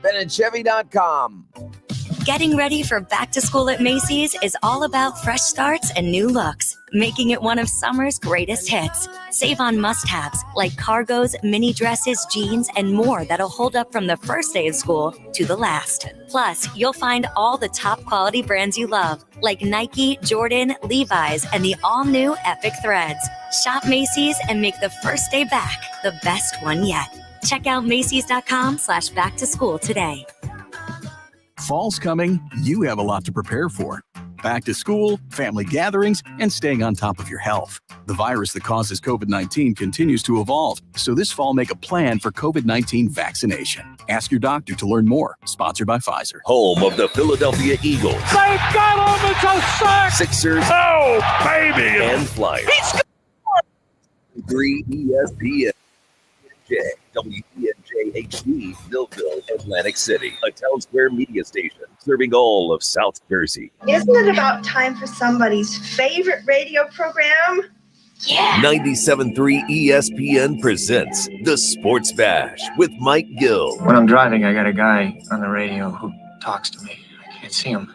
BennnettChevy.com. Getting ready for back to school at Macy's is all about fresh starts and new looks, making it one of summer's greatest hits. Save on must-haves like cargos, mini dresses, jeans, and more that'll hold up from the first day of school to the last. Plus, you'll find all the top quality brands you love, like Nike, Jordan, Levi's, and the all-new Epic Threads. Shop Macy's and make the first day back the best one yet. Check out Macy's.com/back to school today. Fall's coming. You have a lot to prepare for. Back to school, family gatherings, and staying on top of your health. The virus that causes COVID-19 continues to evolve, so this fall make a plan for COVID-19 vaccination. Ask your doctor to learn more. Sponsored by Pfizer. Home of the Philadelphia Eagles. They've got him! It's a sack! Sixers. Oh, baby! And Flyers. 3 ESPN. WENJ HD, Millville, Atlantic City, a town square media station serving all of South Jersey. Isn't it about time for somebody's favorite radio program? Yeah. 97.3 ESPN presents The Sports Bash with Mike Gill. When I'm driving, I got a guy on the radio who talks to me. I can't see him,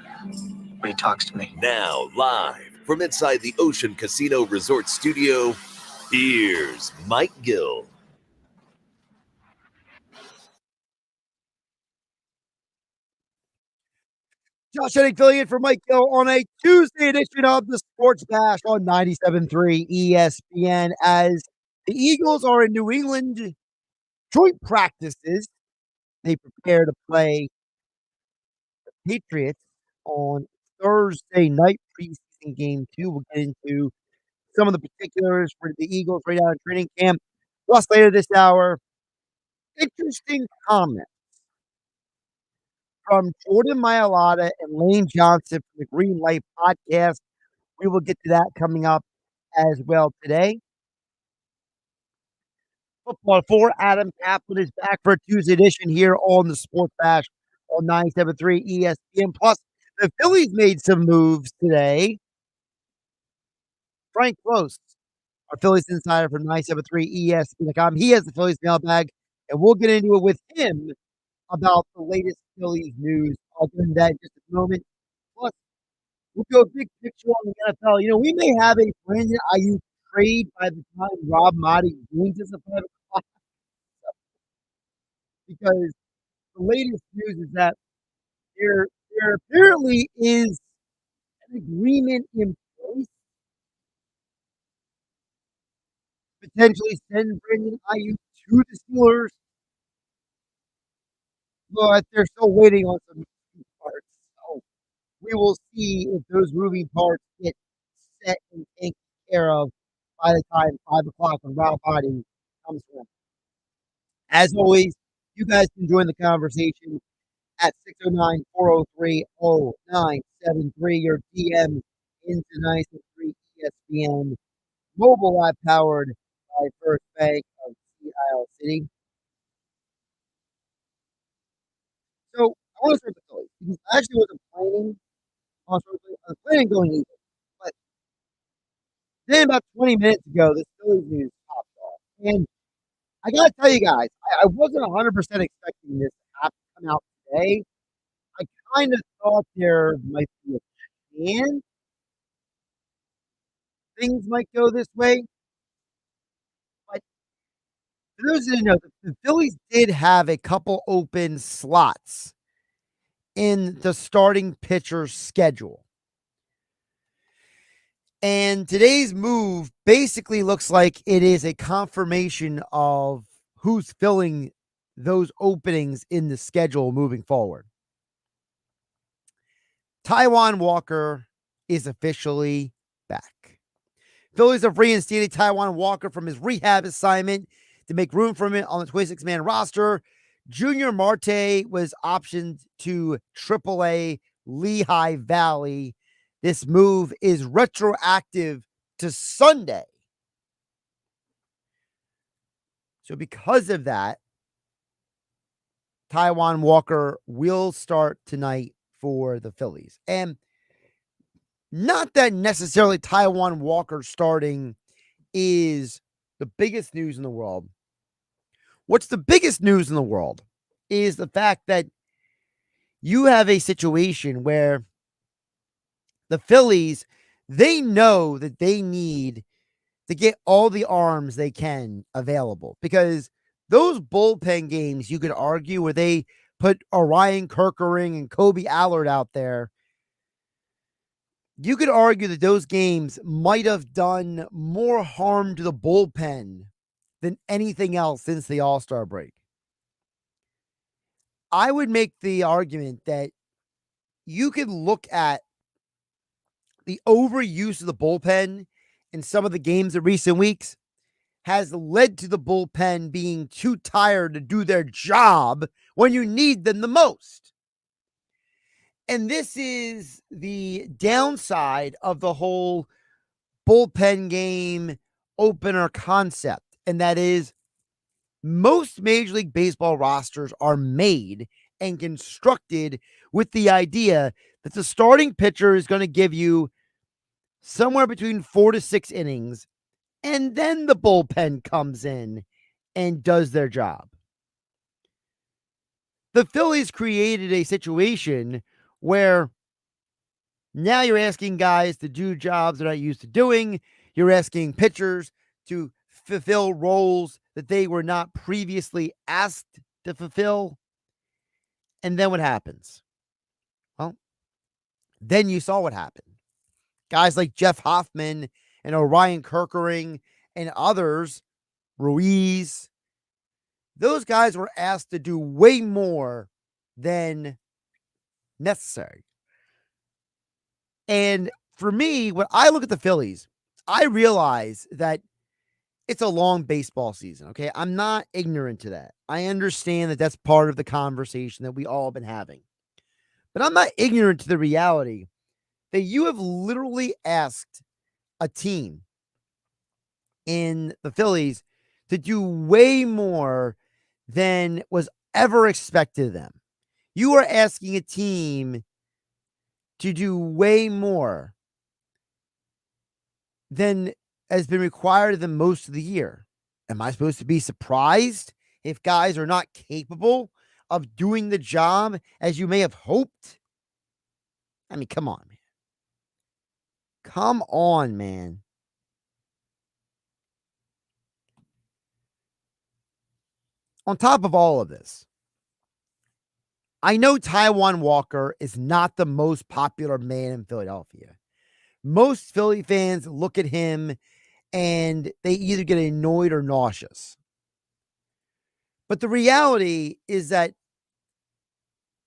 but he talks to me. Now, live from inside the Ocean Casino Resort Studio, here's Mike Gill. Josh Hennig filling in for Mike Gill on a Tuesday edition of the Sports Bash on 97.3 ESPN as the Eagles are in New England joint practices. They prepare to play the Patriots on Thursday night, preseason game 2. We'll get into some of the particulars for the Eagles right now in training camp. Plus, later this hour, interesting comment from Jordan Mailata and Lane Johnson from the Green Light Podcast. We will get to that coming up as well today. Football 4, Adam Caplan is back for a Tuesday edition here on the Sports Bash on 97.3 ESPN. Plus, the Phillies made some moves today. Frank Klose, our Phillies insider from 97.3 ESPN.com. He has the Phillies mailbag, and we'll get into it with him about the latest Phillies news. I'll get into that in just a moment. Plus, we'll go big picture on the NFL. You know, we may have a Brandon Ayuk trade by the time Rob Maaddi joins us at 5 o'clock. Because the latest news is that there apparently is an agreement in place to potentially send Brandon Ayuk to the Steelers. But they're still waiting on some moving parts. So we will see if those moving parts get set and taken care of by the time 5 o'clock when Rob Maaddi comes around. As always, you guys can join the conversation at 609-403-0973. Your DM into 93 ESPN mobile app powered by First Bank of Sea Isle City. So I want to start with the Phillies because I actually wasn't planning. I was planning going either. But then about 20 minutes ago, this Phillies news popped off. And I got to tell you guys, I wasn't 100% expecting this to come out today. I kind of thought there might be a chance things might go this way. But for those who didn't know, the Phillies did have a couple open slots in the starting pitcher's schedule. And today's move basically looks like it is a confirmation of who's filling those openings in the schedule moving forward. Taijuan Walker is officially back. Phillies have reinstated Taijuan Walker from his rehab assignment to make room for him on the 26-man roster. Junior Marte was optioned to AAA Lehigh Valley. This move is retroactive to Sunday. So because of that, Taijuan Walker will start tonight for the Phillies. And not that necessarily Taijuan Walker starting is the biggest news in the world. What's the biggest news in the world is the fact that you have a situation where the Phillies, they know that they need to get all the arms they can available, because those bullpen games, you could argue, where they put Orion Kerkering and Kobe Allard out there, you could argue that those games might have done more harm to the bullpen than anything else since the All-Star break. I would make the argument that you could look at the overuse of the bullpen in some of the games of recent weeks has led to the bullpen being too tired to do their job when you need them the most. And this is the downside of the whole bullpen game opener concept. And that is, most Major League Baseball rosters are made and constructed with the idea that the starting pitcher is going to give you somewhere between 4 to 6 innings, and then the bullpen comes in and does their job. The Phillies created a situation where now you're asking guys to do jobs they're not used to doing. You're asking pitchers to fulfill roles that they were not previously asked to fulfill. And then what happens? Well, then you saw what happened. Guys like Jeff Hoffman and Orion Kerkering and others, Ruiz, those guys were asked to do way more than necessary. And for me, when I look at the Phillies, I realize that it's a long baseball season, okay? I'm not ignorant to that. I understand that that's part of the conversation that we all have been having. But I'm not ignorant to the reality that you have literally asked a team in the Phillies to do way more than was ever expected of them. You are asking a team to do way more than has been required of them most of the year. Am I supposed to be surprised if guys are not capable of doing the job as you may have hoped? I mean, come on, man. Come on, man. On top of all of this, I know Taijuan Walker is not the most popular man in Philadelphia. Most Philly fans look at him and they either get annoyed or nauseous. But the reality is that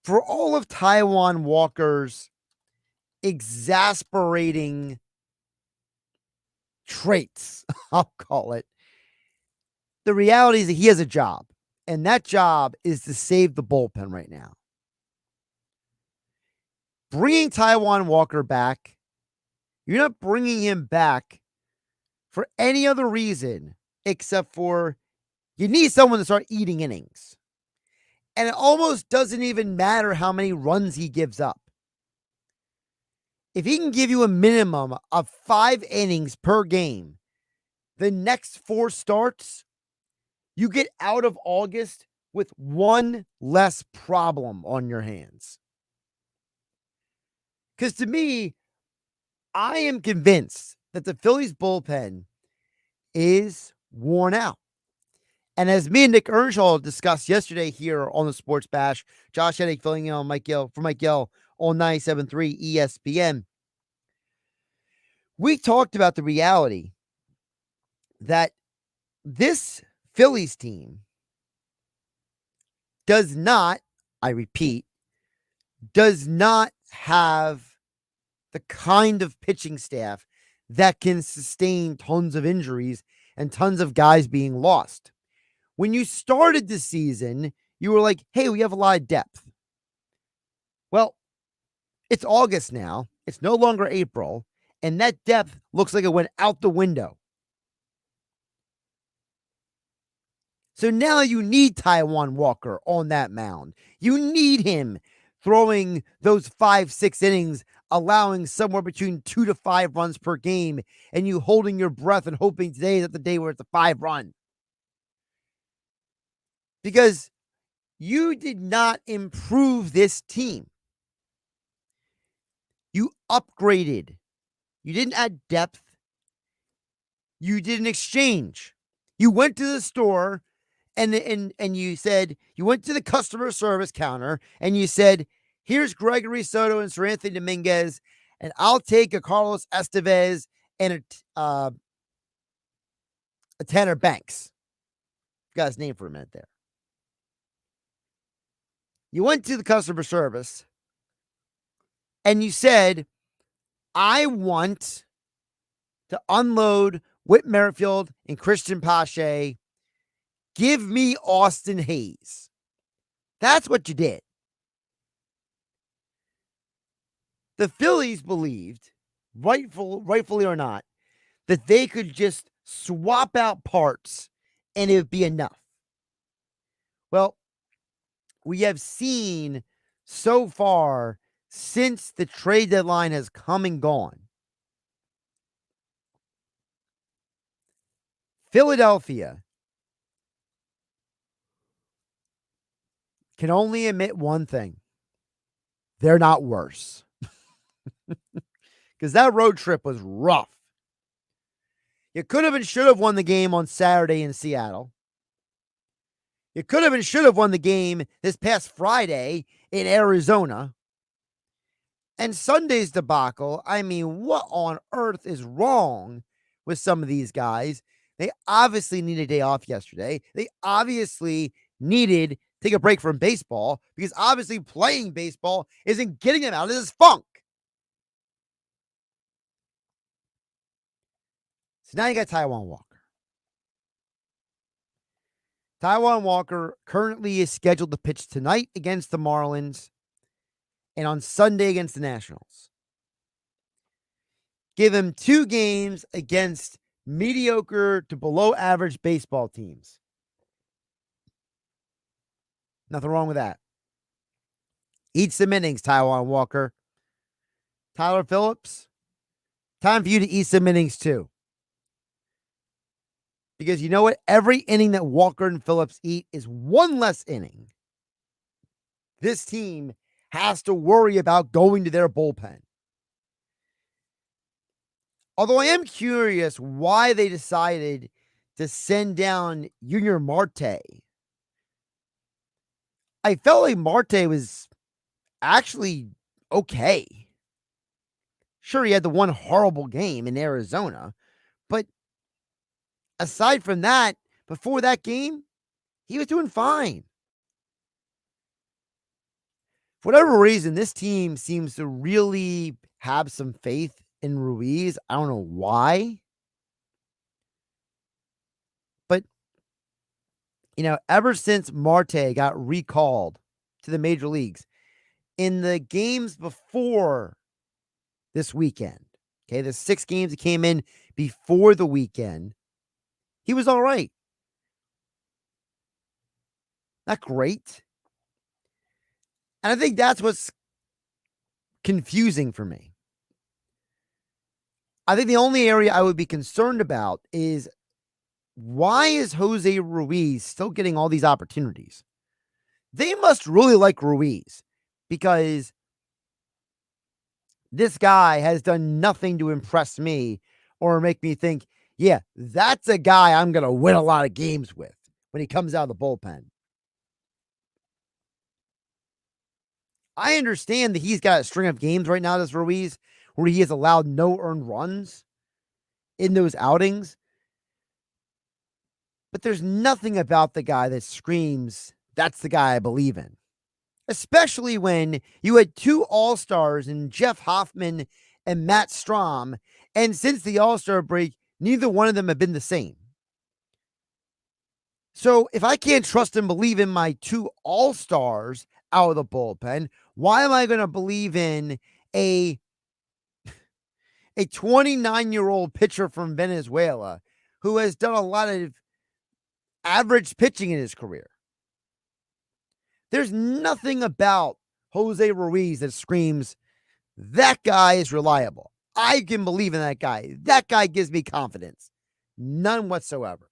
for all of Taijuan Walker's exasperating traits, I'll call it, the reality is that he has a job, and that job is to save the bullpen right now. Bringing Taijuan Walker back, you're not bringing him back for any other reason except for you need someone to start eating innings. And it almost doesn't even matter how many runs he gives up. If he can give you a minimum of 5 innings per game, the next 4 starts, you get out of August with one less problem on your hands. Because to me, I am convinced that the Phillies bullpen is worn out. And as me and Nick Earnshaw discussed yesterday here on the Sports Bash, Josh Hennig filling in on Mike Gill on 97.3 ESPN, we talked about the reality that this Phillies team does not, I repeat, does not have the kind of pitching staff that can sustain tons of injuries and tons of guys being lost. When you started the season, you were like, hey, we have a lot of depth. Well, it's August now. It's no longer April. And that depth looks like it went out the window. So now you need Taijuan Walker on that mound. You need him throwing those 5-6 innings, allowing somewhere between 2 to 5 runs per game, and you holding your breath and hoping today that the day where it's a 5 run. Because You did not improve this team. You upgraded. You didn't add depth. You did an exchange. You went to the store and you said, you went to the customer service counter and you said, here's Gregory Soto and Sir Anthony Dominguez, and I'll take a Carlos Estevez and a Tanner Banks. Got his name for a minute there. You went to the customer service and you said, I want to unload Whit Merrifield and Christian Pache. Give me Austin Hayes. That's what you did. The Phillies believed, rightfully or not, that they could just swap out parts and it would be enough. Well, we have seen so far since the trade deadline has come and gone, Philadelphia can only admit one thing. They're not worse. Because that road trip was rough. You could have and should have won the game on Saturday in Seattle. You could have and should have won the game this past Friday in Arizona. And Sunday's debacle, I mean, what on earth is wrong with some of these guys? They obviously needed a day off yesterday. They obviously needed to take a break from baseball because obviously playing baseball isn't getting them out of this funk. So now you got Taijuan Walker. Taijuan Walker currently is scheduled to pitch tonight against the Marlins and on Sunday against the Nationals. Give him 2 games against mediocre to below average baseball teams. Nothing wrong with that. Eat some innings, Taijuan Walker. Tyler Phillips, time for you to eat some innings too. Because you know what? Every inning that Walker and Phillips eat is one less inning this team has to worry about going to their bullpen. Although I am curious why they decided to send down Junior Marte. I felt like Marte was actually okay. Sure, he had the one horrible game in Arizona, but aside from that, before that game, he was doing fine. For whatever reason, this team seems to really have some faith in Ruiz. I don't know why. But, ever since Marte got recalled to the major leagues, in the games before this weekend, okay, the 6 games that came in before the weekend, he was all right. Not great. And I think that's what's confusing for me. I think the only area I would be concerned about is why is Jose Ruiz still getting all these opportunities? They must really like Ruiz because this guy has done nothing to impress me or make me think, yeah, that's a guy I'm going to win a lot of games with when he comes out of the bullpen. I understand that he's got a string of games right now, this Ruiz, where he has allowed no earned runs in those outings. But there's nothing about the guy that screams, that's the guy I believe in. Especially when you had 2 All-Stars in Jeff Hoffman and Matt Strahm. And since the All-Star break, neither one of them have been the same. So if I can't trust and believe in my 2 All-Stars out of the bullpen, why am I going to believe in a 29-year-old pitcher from Venezuela who has done a lot of average pitching in his career? There's nothing about Jose Ruiz that screams, that guy is reliable. I can believe in that guy. That guy gives me confidence. None whatsoever.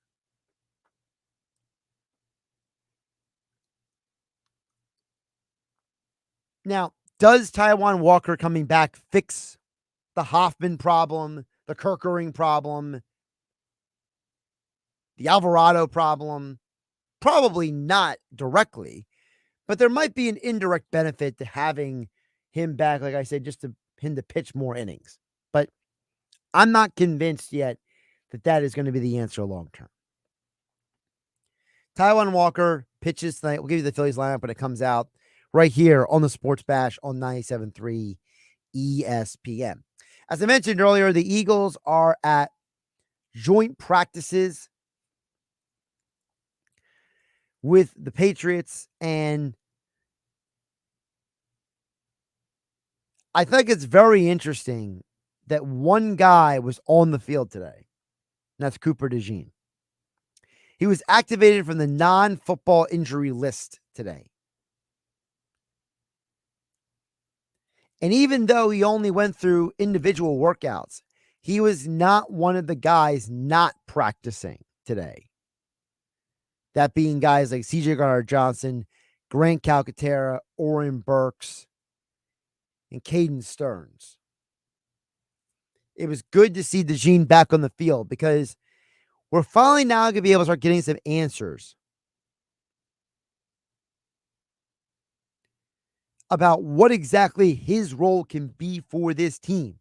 Now, does Taijuan Walker coming back fix the Hoffman problem, the Kerkering problem, the Alvarado problem? Probably not directly, but there might be an indirect benefit to having him back, like I said, just to him to pitch more innings. But I'm not convinced yet that that is going to be the answer long term. Taijuan Walker pitches tonight. We'll give you the Phillies lineup when it comes out right here on the Sports Bash on 97.3 ESPN. As I mentioned earlier, the Eagles are at joint practices with the Patriots, and I think it's very interesting that one guy was on the field today, and that's Cooper DeJean. He was activated from the non-football injury list today. And even though he only went through individual workouts, he was not one of the guys not practicing today. That being guys like CJ Gardner-Johnson, Grant Calcaterra, Oren Burks, and Caden Stearns. It was good to see DeJean back on the field because we're finally now going to be able to start getting some answers about what exactly his role can be for this team.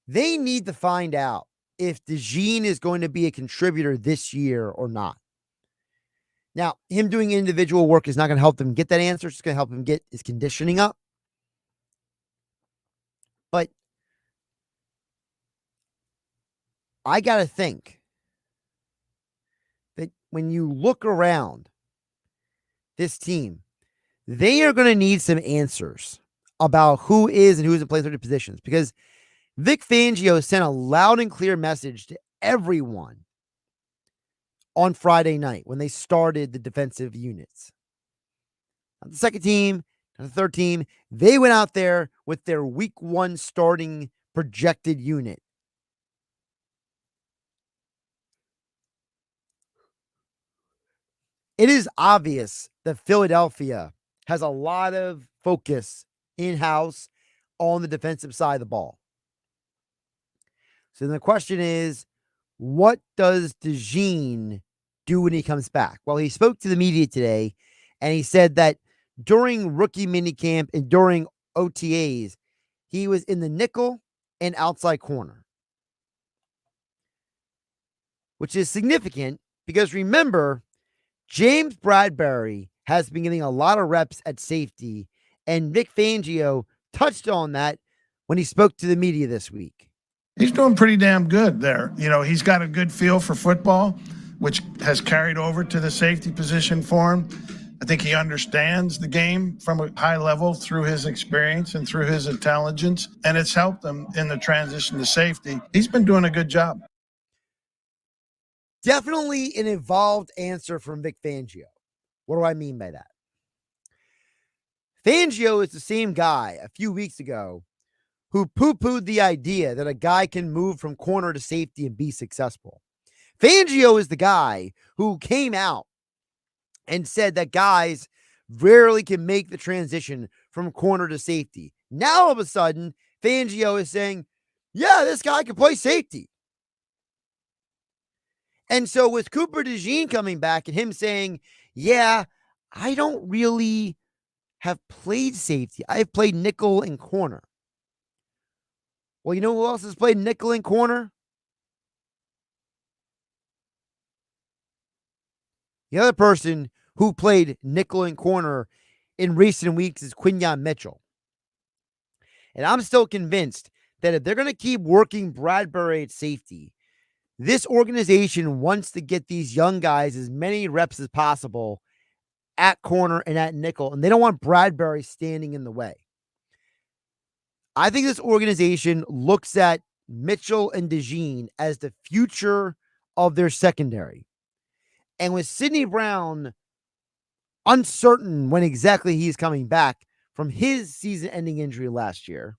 They need to find out if DeJean is going to be a contributor this year or not. Now, him doing individual work is not going to help them get that answer. It's going to help him get his conditioning up. But I got to think that when you look around this team, they are going to need some answers about who is and who isn't playing certain positions, because Vic Fangio sent a loud and clear message to everyone on Friday night when they started the defensive units. Not the second team, not the third team. They went out there with their week one starting projected unit. It is obvious that Philadelphia has a lot of focus in-house on the defensive side of the ball. So then the question is, what does DeJean do when he comes back? Well, he spoke to the media today, and he said that during rookie minicamp and during OTAs, he was in the nickel and outside corner, which is significant because remember, James Bradbury has been getting a lot of reps at safety, and Vic Fangio touched on that when he spoke to the media this week. He's doing pretty damn good there. You know, he's got a good feel for football, which has carried over to the safety position for him. I think he understands the game from a high level through his experience and through his intelligence, and it's helped him in the transition to safety. He's been doing a good job. Definitely an evolved answer from Vic Fangio. What do I mean by that? Fangio is the same guy a few weeks ago who poo-pooed the idea that a guy can move from corner to safety and be successful. Fangio is the guy who came out and said that guys rarely can make the transition from corner to safety. Now, all of a sudden, Fangio is saying, yeah, this guy can play safety. And so with Cooper DeJean coming back and him saying, yeah, I don't really have played safety. I've played nickel and corner. Well, you know who else has played nickel and corner? The other person who played nickel and corner in recent weeks is Quinyon Mitchell. And I'm still convinced that if they're going to keep working Bradbury at safety, this organization wants to get these young guys as many reps as possible at corner and at nickel, and they don't want Bradbury standing in the way. I think this organization looks at Mitchell and DeJean as the future of their secondary. And with Sidney Brown uncertain when exactly he's coming back from his season-ending injury last year,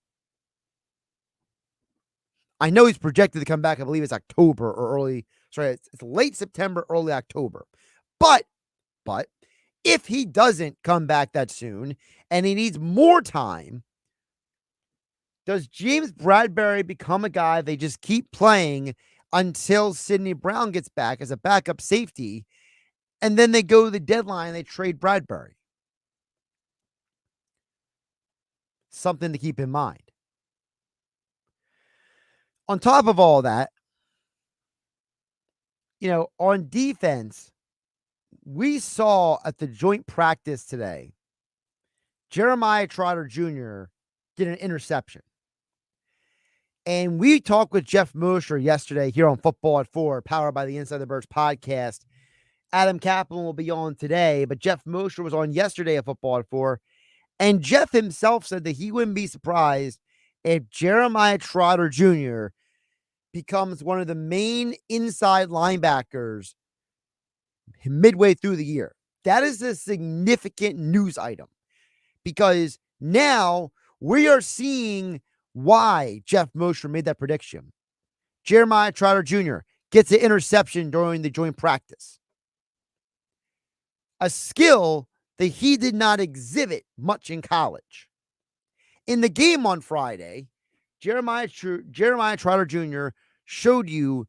I know he's projected to come back, I believe it's October or it's late September, early October. But If he doesn't come back that soon and he needs more time, does James Bradbury become a guy they just keep playing until Sidney Brown gets back as a backup safety, and then they go to the deadline and they trade Bradbury? Something to keep in mind. On top of all that, on defense, we saw at the joint practice today, Jeremiah Trotter Jr. did an interception. And we talked with Jeff Mosher yesterday here on Football at 4, powered by the Inside the Birds podcast. Adam Caplan will be on today, but Jeff Mosher was on yesterday at Football at 4. And Jeff himself said that he wouldn't be surprised if Jeremiah Trotter Jr. becomes one of the main inside linebackers midway through the year. That is a significant news item because now we are seeing why Jeff Mosher made that prediction. Jeremiah Trotter Jr. gets an interception during the joint practice. A skill that he did not exhibit much in college. In the game on Friday, Jeremiah Trotter Jr. showed you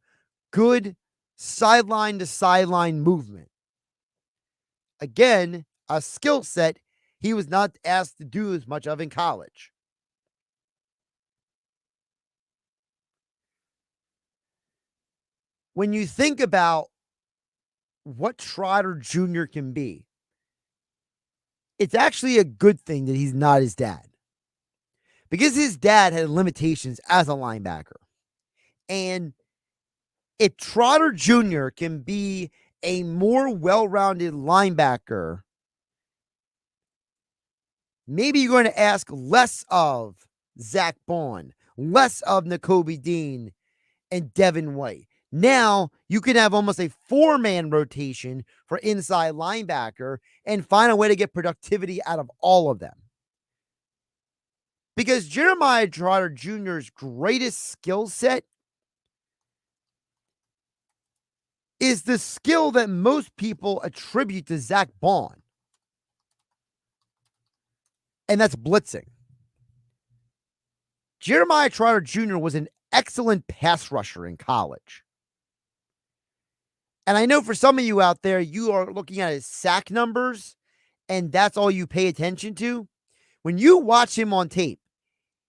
good sideline to sideline movement. Again, a skill set he was not asked to do as much of in college. When you think about what Trotter Jr. can be, it's actually a good thing that he's not his dad. Because his dad had limitations as a linebacker. And if Trotter Jr. can be a more well-rounded linebacker, maybe you're going to ask less of Zach Bond, less of Nakobe Dean and Devin White. Now you can have almost a 4-man rotation for inside linebacker and find a way to get productivity out of all of them. Because Jeremiah Trotter Jr.'s greatest skill set is the skill that most people attribute to Zach Bond. And that's blitzing. Jeremiah Trotter Jr. was an excellent pass rusher in college. And I know for some of you out there, you are looking at his sack numbers, and that's all you pay attention to. When you watch him on tape,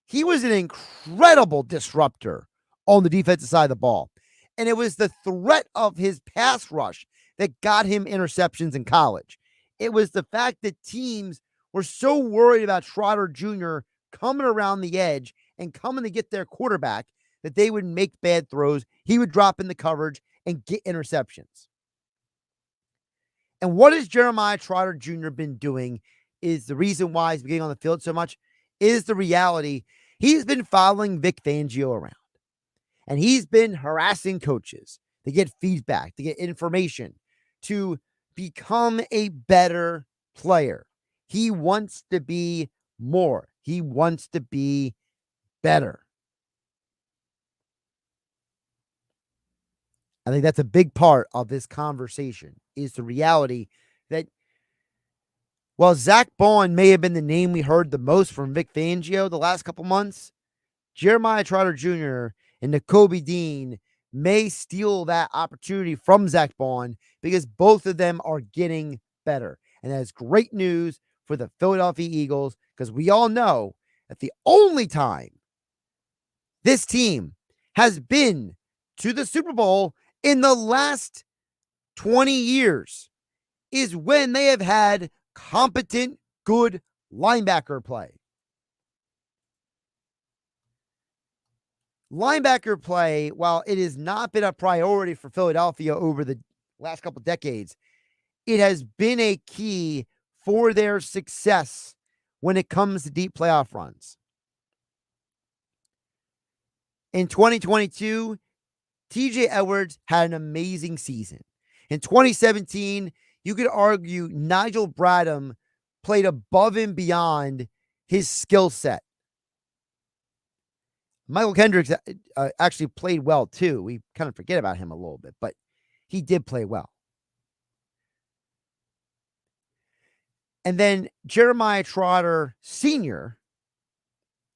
he was an incredible disruptor on the defensive side of the ball. And it was the threat of his pass rush that got him interceptions in college. It was the fact that teams were so worried about Trotter Jr. coming around the edge and coming to get their quarterback that they would make bad throws. He would drop in the coverage and get interceptions. And what has Jeremiah Trotter Jr. been doing is the reason why he's been getting on the field so much is the reality. He's been following Vic Fangio around. And he's been harassing coaches to get feedback, to get information, to become a better player. He wants to be more. He wants to be better. I think that's a big part of this conversation is the reality that while Zach Bond may have been the name we heard the most from Vic Fangio the last couple months, Jeremiah Trotter Jr. and Nakobe Dean may steal that opportunity from Zach Bond because both of them are getting better. And that is great news for the Philadelphia Eagles because we all know that the only time this team has been to the Super Bowl in the last 20 years is when they have had competent, good linebacker play. Linebacker play, while it has not been a priority for Philadelphia over the last couple of decades, it has been a key for their success when it comes to deep playoff runs. In 2022, TJ Edwards had an amazing season. In 2017, you could argue Nigel Bradham played above and beyond his skill set. Michael Kendricks actually played well too. We kind of forget about him a little bit, but he did play well. And then Jeremiah Trotter Sr.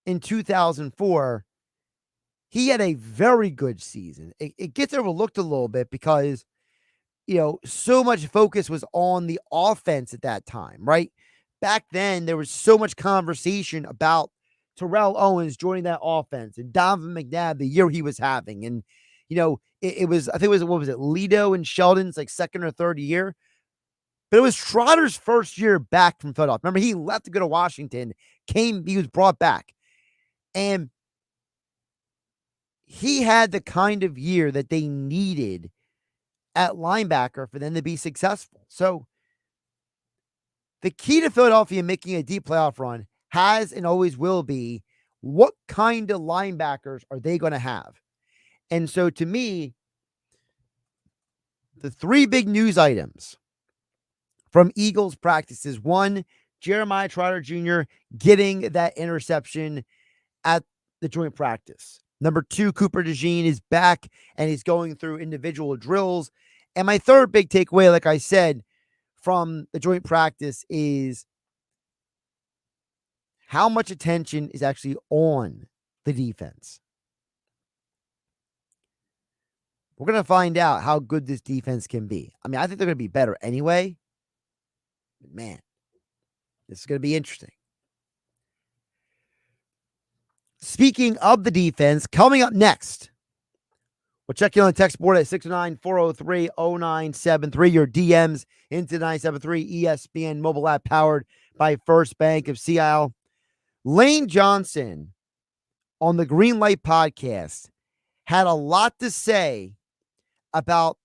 in 2004, he had a very good season. It gets overlooked a little bit because, so much focus was on the offense at that time, right? Back then, there was so much conversation about Terrell Owens joining that offense and Donovan McNabb, the year he was having. And, it was, I think it was, what was it, Lido and Sheldon's like second or third year. But it was Trotter's first year back from Philadelphia. Remember, he left to go to Washington, he was brought back. And he had the kind of year that they needed at linebacker for them to be successful. So the key to Philadelphia making a deep playoff run has and always will be, what kind of linebackers are they going to have? And so to me, the three big news items from Eagles practices: one, Jeremiah Trotter Jr. getting that interception at the joint practice. Number two, Cooper DeJean is back and he's going through individual drills. And my third big takeaway, like I said, from the joint practice is how much attention is actually on the defense. We're going to find out how good this defense can be. I mean, I think they're going to be better anyway. Man, this is going to be interesting. Speaking of the defense, coming up next, we'll check in on the text board at 609-403-0973. Your DMs into 973 ESPN mobile app powered by First Bank of Sea Isle. Lane Johnson on the Green Light podcast had a lot to say about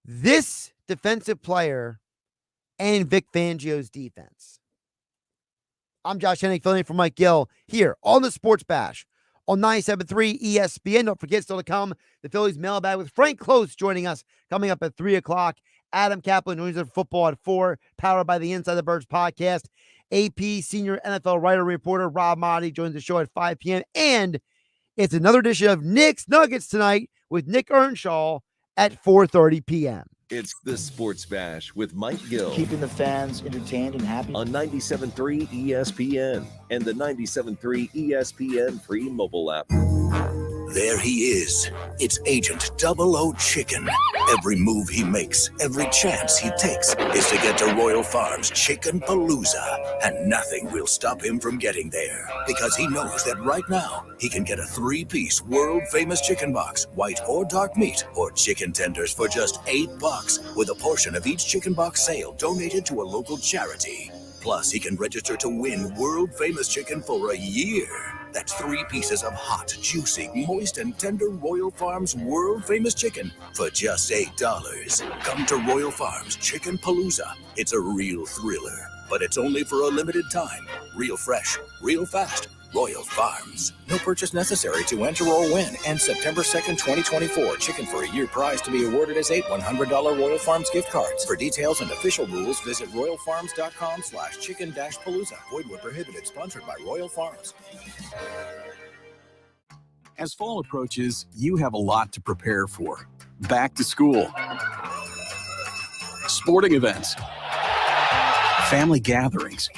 this defensive player and Vic Fangio's defense. I'm Josh Hennig, filling in for Mike Gill here on the Sports Bash on 97.3 ESPN. Don't forget, still to come, the Phillies mailbag with Frank Klose joining us coming up at 3 o'clock. Adam Caplan joins us for football at 4, powered by the Inside the Birds podcast. AP senior NFL writer and reporter Rob Maaddi joins the show at 5 p.m. And it's another edition of Nick's Nuggets tonight with Nick Earnshaw at 4:30 p.m. It's the Sports Bash with Mike Gill. Keeping the fans entertained and happy. On 97.3 ESPN and the 97.3 ESPN free mobile app. There he is. It's Agent 00 Chicken. Every move he makes, every chance he takes is to get to Royal Farms Chicken Palooza. And nothing will stop him from getting there. Because he knows that right now, he can get a 3-piece world-famous chicken box, white or dark meat, or chicken tenders for just $8, with a portion of each chicken box sale donated to a local charity. Plus, he can register to win world-famous chicken for a year. That's 3 pieces of hot, juicy, moist, and tender Royal Farms world-famous chicken for just $8. Come to Royal Farms Chicken Palooza. It's a real thriller, but it's only for a limited time. Real fresh, real fast. Royal Farms. No purchase necessary to enter or win. And September 2nd, 2024. Chicken for a year prize to be awarded as 8 $100 Royal Farms gift cards. For details and official rules, visit royalfarms.com/chicken-palooza. Void where prohibited. Sponsored by Royal Farms. As fall approaches, you have a lot to prepare for. Back to school, sporting events, family gatherings,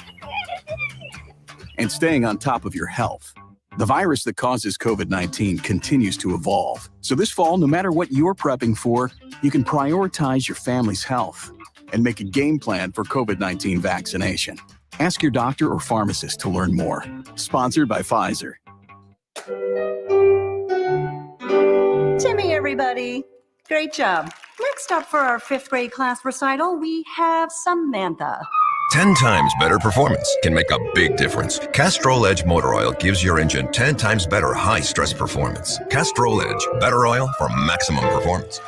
and staying on top of your health. The virus that causes COVID-19 continues to evolve. So this fall, no matter what you're prepping for, you can prioritize your family's health and make a game plan for COVID-19 vaccination. Ask your doctor or pharmacist to learn more. Sponsored by Pfizer. Timmy, everybody. Great job. Next up for our 5th grade class recital, we have Samantha. 10 times better performance can make a big difference. Castrol Edge Motor Oil gives your engine 10 times better high-stress performance. Castrol Edge, better oil for maximum performance.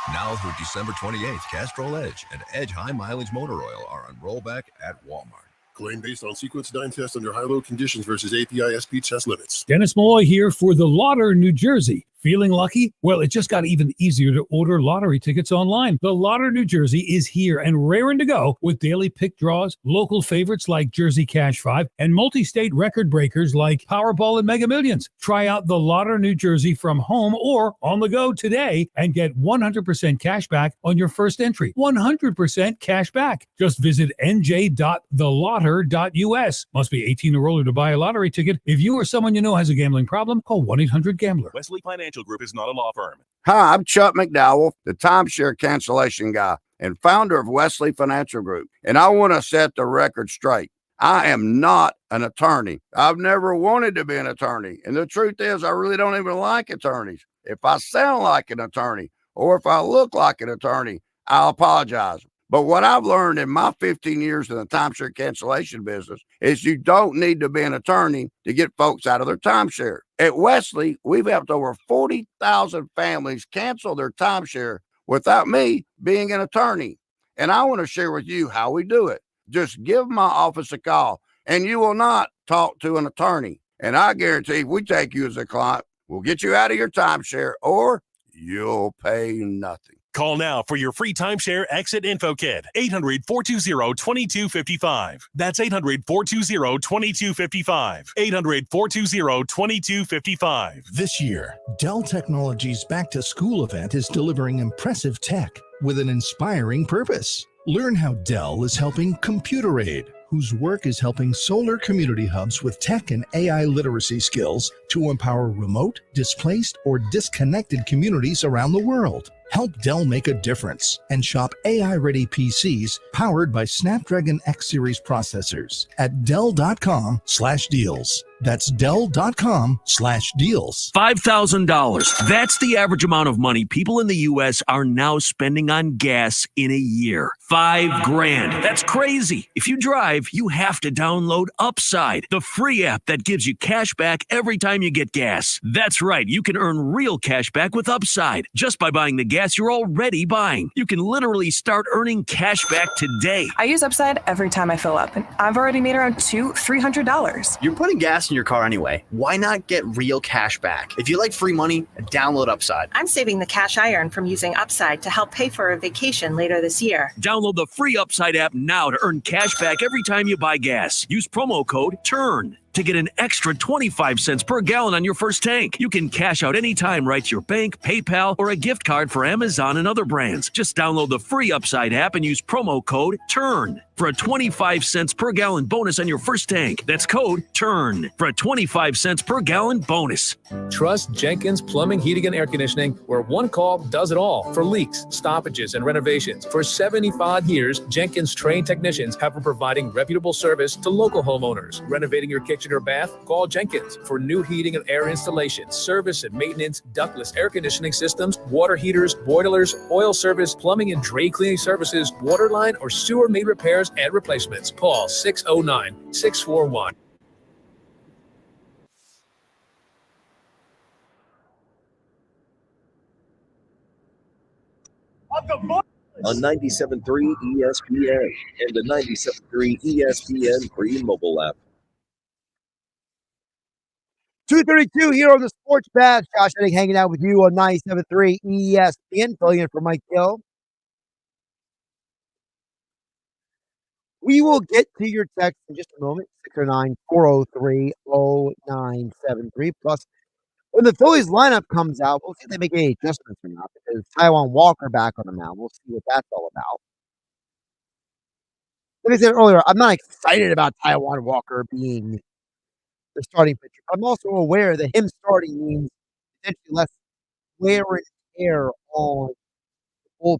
Now through December 28th, Castrol Edge and Edge High Mileage Motor Oil are on rollback at Walmart. Claim based on sequence 9 test under high-load conditions versus API SP test limits. Dennis Malloy here for the Lauder, New Jersey. Feeling lucky? Well, it just got even easier to order lottery tickets online. The Lotto New Jersey is here and raring to go with daily pick draws, local favorites like Jersey Cash 5, and multi-state record breakers like Powerball and Mega Millions. Try out the Lotto New Jersey from home or on the go today and get 100% cash back on your first entry. 100% cash back. Just visit nj.thelotter.us. Must be 18 or older to buy a lottery ticket. If you or someone you know has a gambling problem, call 1-800-GAMBLER. Wesley Financial Group is not a law firm. Hi, I'm Chuck McDowell, the timeshare cancellation guy and founder of Wesley Financial Group. And I want to set the record straight. I am not an attorney. I've never wanted to be an attorney. And the truth is, I really don't even like attorneys. If I sound like an attorney or if I look like an attorney, I'll apologize. But what I've learned in my 15 years in the timeshare cancellation business is you don't need to be an attorney to get folks out of their timeshare. At Wesley, we've helped over 40,000 families cancel their timeshare without me being an attorney. And I want to share with you how we do it. Just give my office a call and you will not talk to an attorney. And I guarantee if we take you as a client, we'll get you out of your timeshare or you'll pay nothing. Call now for your free timeshare exit info kit. 800-420-2255. That's 800-420-2255. 800-420-2255. This year, Dell Technologies' Back to School event is delivering impressive tech with an inspiring purpose. Learn how Dell is helping Computer Aid, whose work is helping solar community hubs with tech and AI literacy skills to empower remote, displaced, or disconnected communities around the world. Help Dell make a difference and shop AI-ready PCs powered by Snapdragon X Series processors at Dell.com/deals. That's Dell.com/deals. $5,000. That's the average amount of money people in the U.S. are now spending on gas in a year. $5,000. That's crazy. If you drive, you have to download Upside, the free app that gives you cash back every time you get gas. That's right. You can earn real cash back with Upside just by buying the gas you're already buying. You can literally start earning cash back today. I use Upside every time I fill up, and I've already made around $200-$300. You're putting gas in your car anyway. Why not get real cash back? If you like free money, download Upside. I'm saving the cash I earn from using Upside to help pay for a vacation later this year. Download the free Upside app now to earn cash back every time you buy gas. Use promo code TURN to get an extra 25 cents per gallon on your first tank. You can cash out anytime right to your bank, PayPal, or a gift card for Amazon and other brands. Just download the free Upside app and use promo code TURN for a 25 cents per gallon bonus on your first tank. That's code TURN for a 25 cents per gallon bonus. Trust Jenkins Plumbing, Heating, and Air Conditioning, where one call does it all for leaks, stoppages, and renovations. For 75 years, Jenkins trained technicians have been providing reputable service to local homeowners. Renovating your kitchen or bath? Call Jenkins for new heating and air installation, service and maintenance, ductless air conditioning systems, water heaters, boilers, oil service, plumbing and drain cleaning services, water line or sewer main repairs and replacements. Call 609-641. On 97.3 ESPN and the 97.3 ESPN free mobile app. 2:32 here on the Sports Bash. Josh Hennig hanging out with you on 97.3 ESPN, filling in for Mike Gill. We will get to your text in just a moment, 609-403-0973. Plus, when the Phillies lineup comes out, we'll see if they make any adjustments or not, because Taijuan Walker back on the mound. We'll see what that's all about. Like I said earlier, I'm not excited about Taijuan Walker being the starting pitcher. I'm also aware that him starting means potentially less wear and tear on the bullpen.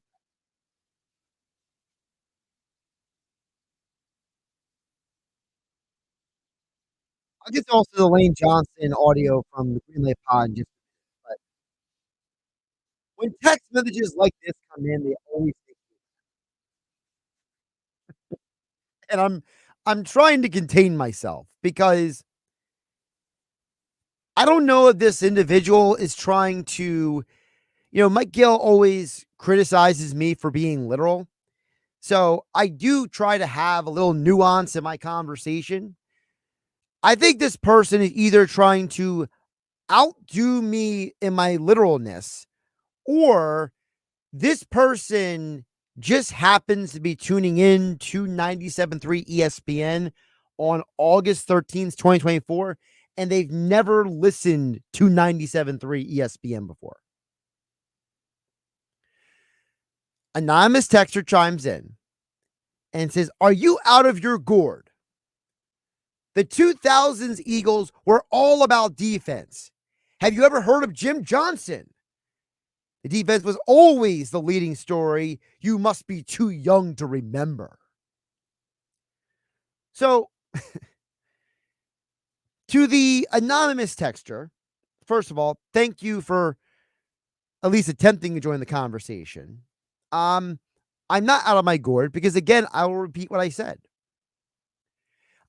I'll get to also the Lane Johnson audio from the Greenlight Pod in just a minute. But when text messages like this come in, they always make me laugh. And I'm trying to contain myself because I don't know if this individual is trying to, Mike Gill always criticizes me for being literal. So I do try to have a little nuance in my conversation. I think this person is either trying to outdo me in my literalness, or this person just happens to be tuning in to 97.3 ESPN on August 13th, 2024, and they've never listened to 97.3 ESPN before. Anonymous texter chimes in and says, "Are you out of your gourd? The 2000s Eagles were all about defense. Have you ever heard of Jim Johnson? The defense was always the leading story. You must be too young to remember." So, to the anonymous texter, first of all, thank you for at least attempting to join the conversation. I'm not out of my gourd because, again, I will repeat what I said.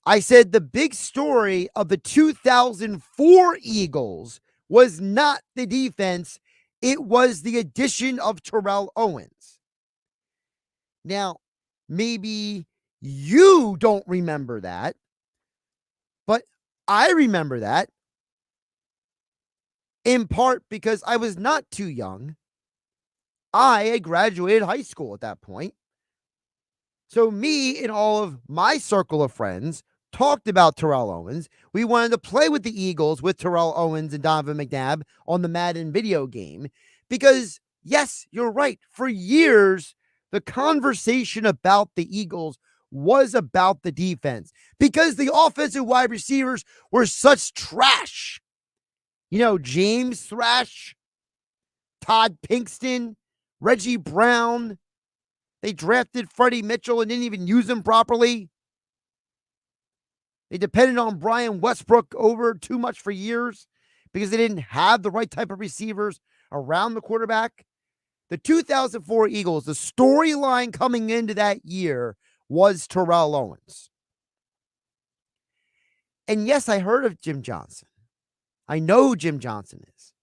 I said the big story of the 2004 Eagles was not the defense. It was the addition of Terrell Owens. Now, maybe you don't remember that, but I remember that in part because I was not too young. I had graduated high school at that point. So me and all of my circle of friends talked about Terrell Owens. We wanted to play with the Eagles with Terrell Owens and Donovan McNabb on the Madden video game because, yes, you're right. For years, the conversation about the Eagles was about the defense because the offensive wide receivers were such trash. You know, James Thrash, Todd Pinkston, Reggie Brown. They drafted Freddie Mitchell and didn't even use him properly. They depended on Brian Westbrook over too much for years because they didn't have the right type of receivers around the quarterback. The 2004 Eagles, the storyline coming into that year was Terrell Owens. And yes, I heard of Jim Johnson. I know who Jim Johnson is.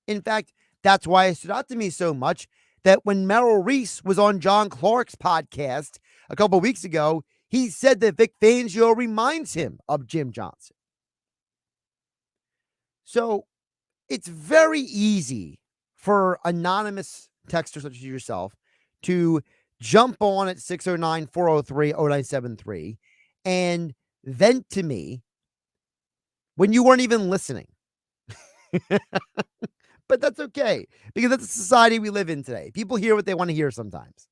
In fact, that's why it stood out to me so much that when Merrill Reese was on John Clark's podcast a couple weeks ago, he said that Vic Fangio reminds him of Jim Johnson. So it's very easy for anonymous texters such as yourself to jump on at 609-403-0973 and vent to me when you weren't even listening. But that's okay, because that's the society we live in today. People hear what they want to hear sometimes.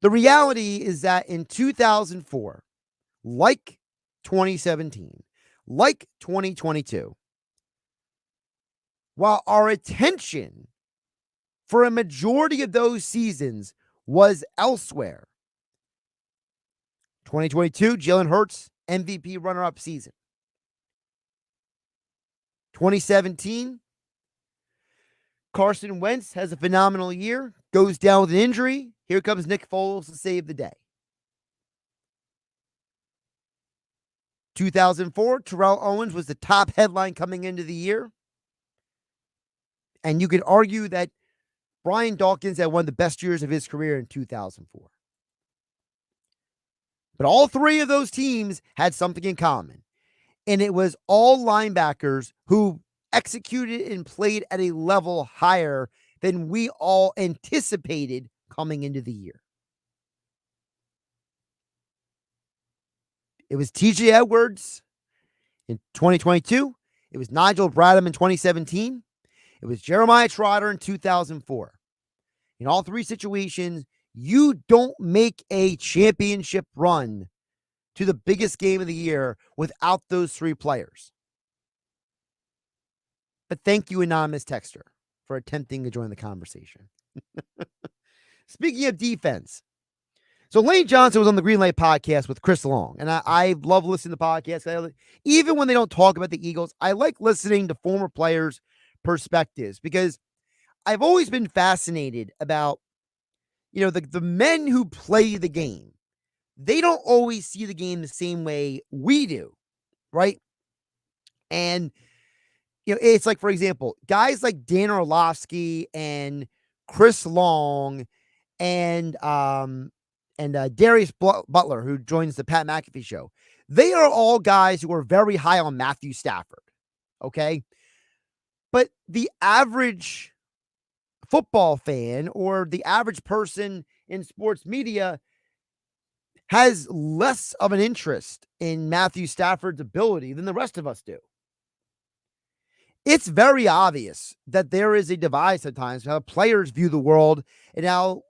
The reality is that in 2004, like 2017, like 2022, while our attention for a majority of those seasons was elsewhere, 2022, Jalen Hurts, MVP runner-up season. 2017, Carson Wentz has a phenomenal year, goes down with an injury. Here comes Nick Foles to save the day. 2004, Terrell Owens was the top headline coming into the year. And you could argue that Brian Dawkins had one of the best years of his career in 2004. But all three of those teams had something in common. And it was all linebackers who executed and played at a level higher than we all anticipated coming into the year. It was TJ Edwards in 2022. It was Nigel Bradham in 2017. It was Jeremiah Trotter in 2004. In all three situations, you don't make a championship run to the biggest game of the year without those three players. But thank you, anonymous texter, for attempting to join the conversation. Speaking of defense, so Lane Johnson was on the Green Light podcast with Chris Long, and I love listening to podcasts. Even when they don't talk about the Eagles, I like listening to former players' perspectives because I've always been fascinated about, you know, the men who play the game. They don't always see the game the same way we do, right? And, you know, it's like, for example, guys like Dan Orlovsky and Chris Long and and Darius Butler, who joins the Pat McAfee show. They are all guys who are very high on Matthew Stafford, okay? But the average football fan or the average person in sports media has less of an interest in Matthew Stafford's ability than the rest of us do. It's very obvious that there is a divide sometimes how players view the world and how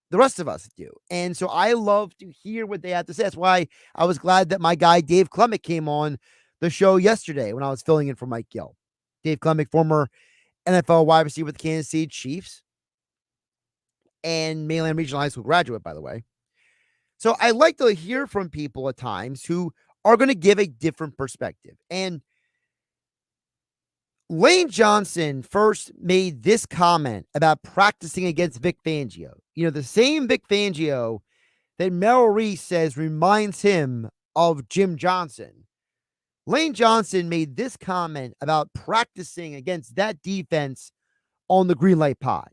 the rest of us do. And so I love to hear what they have to say. That's why I was glad that my guy Dave Klemick came on the show yesterday when I was filling in for Mike Gill. Dave Klemick, former NFL wide receiver with the Kansas City Chiefs and Mainland Regional High School graduate, by the way. So I like to hear from people at times who are going to give a different perspective. And Lane Johnson first made this comment about practicing against Vic Fangio. You know, the same Vic Fangio that Merrill Reese says reminds him of Jim Johnson. Lane Johnson made this comment about practicing against that defense on the Green Light Pod.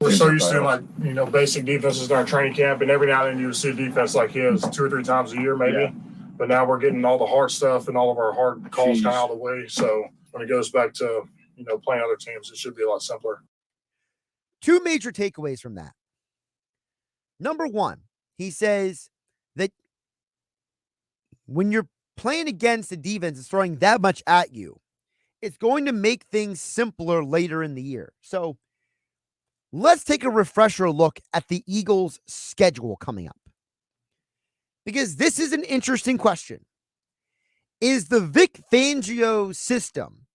We're so used to basic defenses in our training camp, and every now and then you would see a defense like his 2 or 3 times a year, maybe. Yeah. But now we're getting all the hard stuff and all of our hard calls kind of out of the way. So when it goes back to, playing other teams, it should be a lot simpler. 2 major takeaways from that. Number 1, he says that when you're playing against the defense that's throwing that much at you, it's going to make things simpler later in the year. So let's take a refresher look at the Eagles' schedule coming up. Because this is an interesting question. Is the Vic Fangio system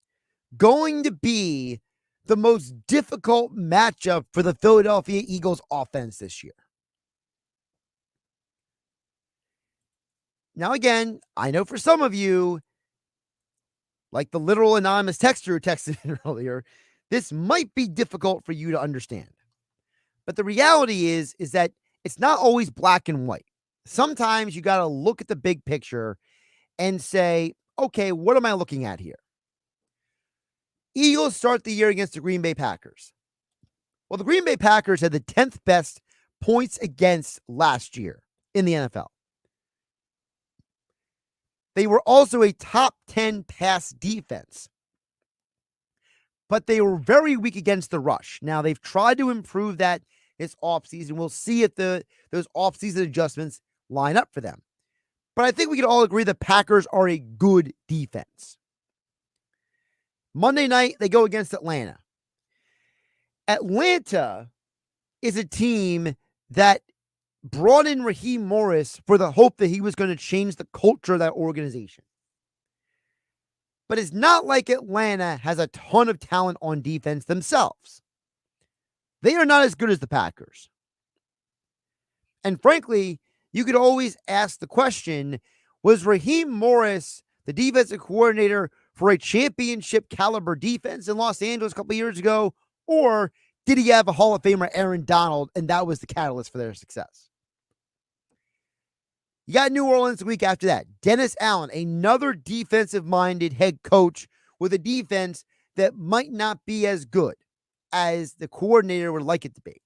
going to be the most difficult matchup for the Philadelphia Eagles offense this year? Now, again, I know for some of you, like the literal anonymous texter who texted in earlier, this might be difficult for you to understand. But the reality is that it's not always black and white. Sometimes you got to look at the big picture and say, okay, what am I looking at here? Eagles start the year against the Green Bay Packers. Well, the Green Bay Packers had the 10th best points against last year in the NFL. They were also a top 10 pass defense, but they were very weak against the rush. Now, they've tried to improve that this offseason. We'll see if those offseason adjustments line up for them. But I think we can all agree the Packers are a good defense. Monday night, they go against Atlanta. Atlanta is a team that brought in Raheem Morris for the hope that he was going to change the culture of that organization. But it's not like Atlanta has a ton of talent on defense themselves. They are not as good as the Packers. And frankly, you could always ask the question, was Raheem Morris the defensive coordinator for a championship caliber defense in Los Angeles a couple of years ago? Or did he have a Hall of Famer, Aaron Donald, and that was the catalyst for their success? You got New Orleans the week after that. Dennis Allen, another defensive-minded head coach with a defense that might not be as good as the coordinator would like it to be.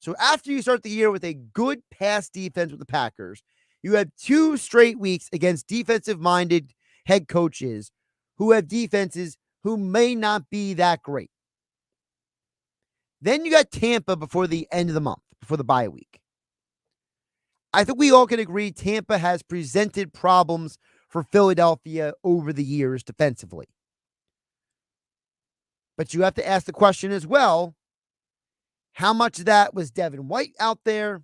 So after you start the year with a good pass defense with the Packers, you have 2 straight weeks against defensive-minded head coaches who have defenses who may not be that great. Then you got Tampa before the end of the month, before the bye week. I think we all can agree Tampa has presented problems for Philadelphia over the years defensively. But you have to ask the question as well, how much of that was Devin White out there?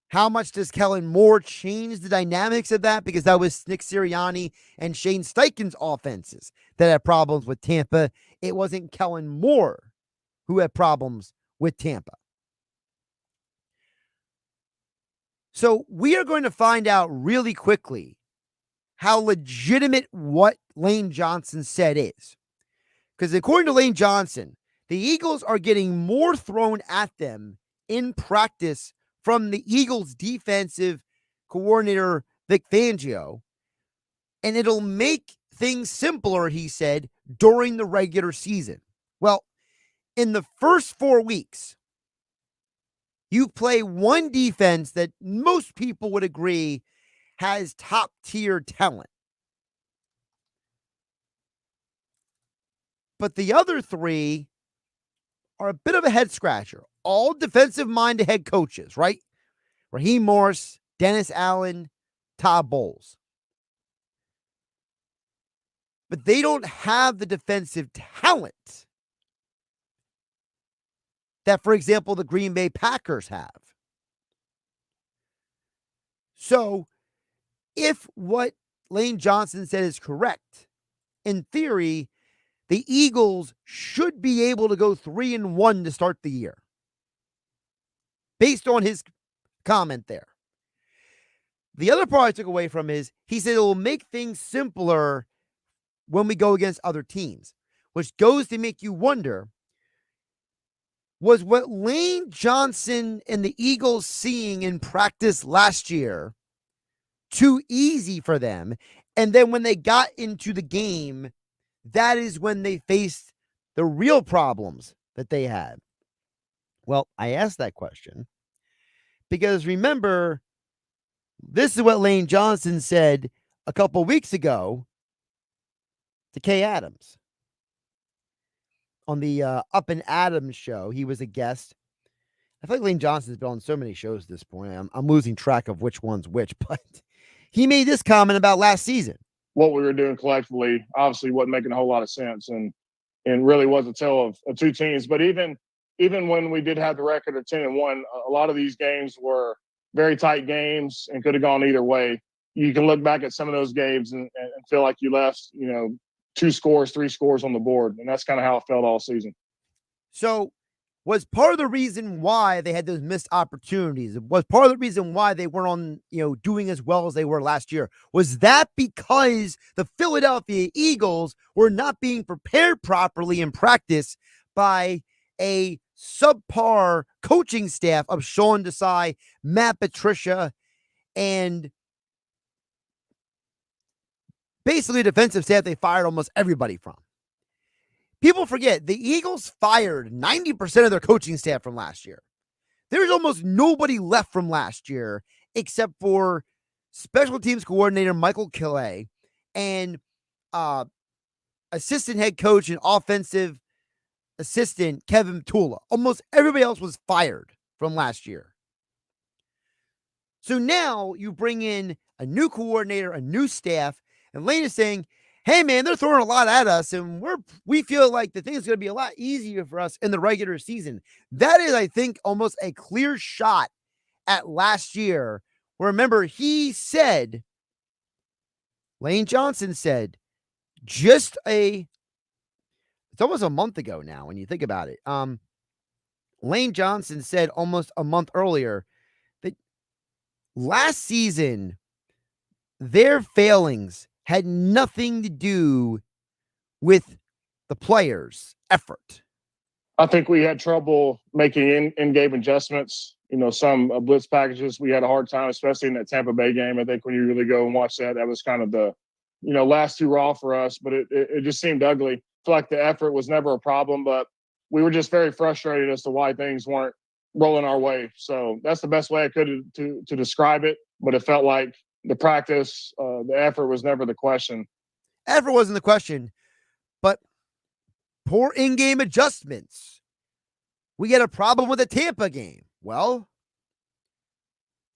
How much does Kellen Moore change the dynamics of that? Because that was Nick Sirianni and Shane Steichen's offenses that had problems with Tampa. It wasn't Kellen Moore who had problems with Tampa. So we are going to find out really quickly how legitimate what Lane Johnson said is. Because according to Lane Johnson, the Eagles are getting more thrown at them in practice from the Eagles defensive coordinator, Vic Fangio, and it'll make things simpler, he said, during the regular season. Well, in the first 4 weeks, You play one defense that most people would agree has top-tier talent. But the other three are a bit of a head-scratcher. All defensive-minded head coaches, right? Raheem Morris, Dennis Allen, Todd Bowles. But they don't have the defensive talent that, for example, the Green Bay Packers have. So, if what Lane Johnson said is correct, in theory, the Eagles should be able to go 3-1 to start the year. Based on his comment there. The other part I took away from is, he said it will make things simpler when we go against other teams, which goes to make you wonder, was what Lane Johnson and the Eagles seeing in practice last year too easy for them? And then when they got into the game, that is when they faced the real problems that they had. Well, I asked that question because remember, this is what Lane Johnson said a couple weeks ago to Kay Adams. On the Up and Adams show, he was a guest. I feel like Lane Johnson's been on so many shows at this point. I'm losing track of which one's which, but he made this comment about last season. What we were doing collectively obviously wasn't making a whole lot of sense, and really was a tale of two teams. But even when we did have the record of 10-1, a lot of these games were very tight games and could have gone either way. You can look back at some of those games and feel like you left, 2 scores, 3 scores on the board. And that's kind of how it felt all season. So was part of the reason why they had those missed opportunities, was part of the reason why they weren't on, doing as well as they were last year, was that because the Philadelphia Eagles were not being prepared properly in practice by a subpar coaching staff of Sean Desai, Matt Patricia, and basically a defensive staff they fired almost everybody from. People forget the Eagles fired 90% of their coaching staff from last year. There's almost nobody left from last year except for special teams coordinator Michael Gill and assistant head coach and offensive assistant Kevin Tula. Almost everybody else was fired from last year. So now you bring in a new coordinator, a new staff, and Lane is saying, hey, man, they're throwing a lot at us, and we feel like the thing is going to be a lot easier for us in the regular season. That is, I think, almost a clear shot at last year. Where remember, he said, Lane Johnson said, it's almost a month ago now when you think about it. Lane Johnson said almost a month earlier that last season, their failings had nothing to do with the players' effort. I think we had trouble making in-game adjustments. Some blitz packages, we had a hard time, especially in that Tampa Bay game. I think when you really go and watch that, that was kind of the, last two raw for us, but it just seemed ugly. I feel like the effort was never a problem, but we were just very frustrated as to why things weren't rolling our way. So that's the best way I could to describe it, but it felt like the practice, the effort was never the question. Effort wasn't the question, but poor in-game adjustments. We get a problem with the Tampa game. Well,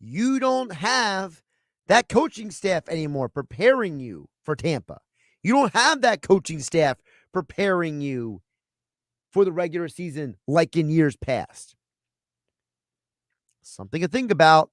you don't have that coaching staff anymore preparing you for Tampa. You don't have that coaching staff preparing you for the regular season like in years past. Something to think about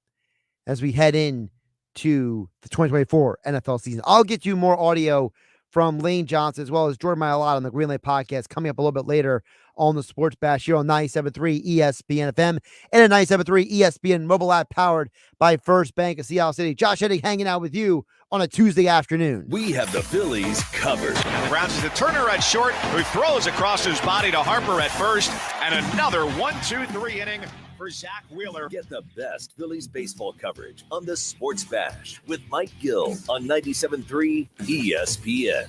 as we head in to the 2024 NFL season. I'll get you more audio from Lane Johnson as well as Jordan Mailata on the Greenlight Podcast coming up a little bit later on the Sports Bash here on 97.3 ESPN FM and a 97.3 ESPN mobile app powered by First Bank of Seattle City. Josh Hennig hanging out with you on a Tuesday afternoon. We have the Phillies covered. And the Browns is the Turner at short, who throws across his body to Harper at first, and another 1-2-3 inning for Zach Wheeler. Get the best Phillies baseball coverage on the Sports Bash with Mike Gill on 97.3 ESPN.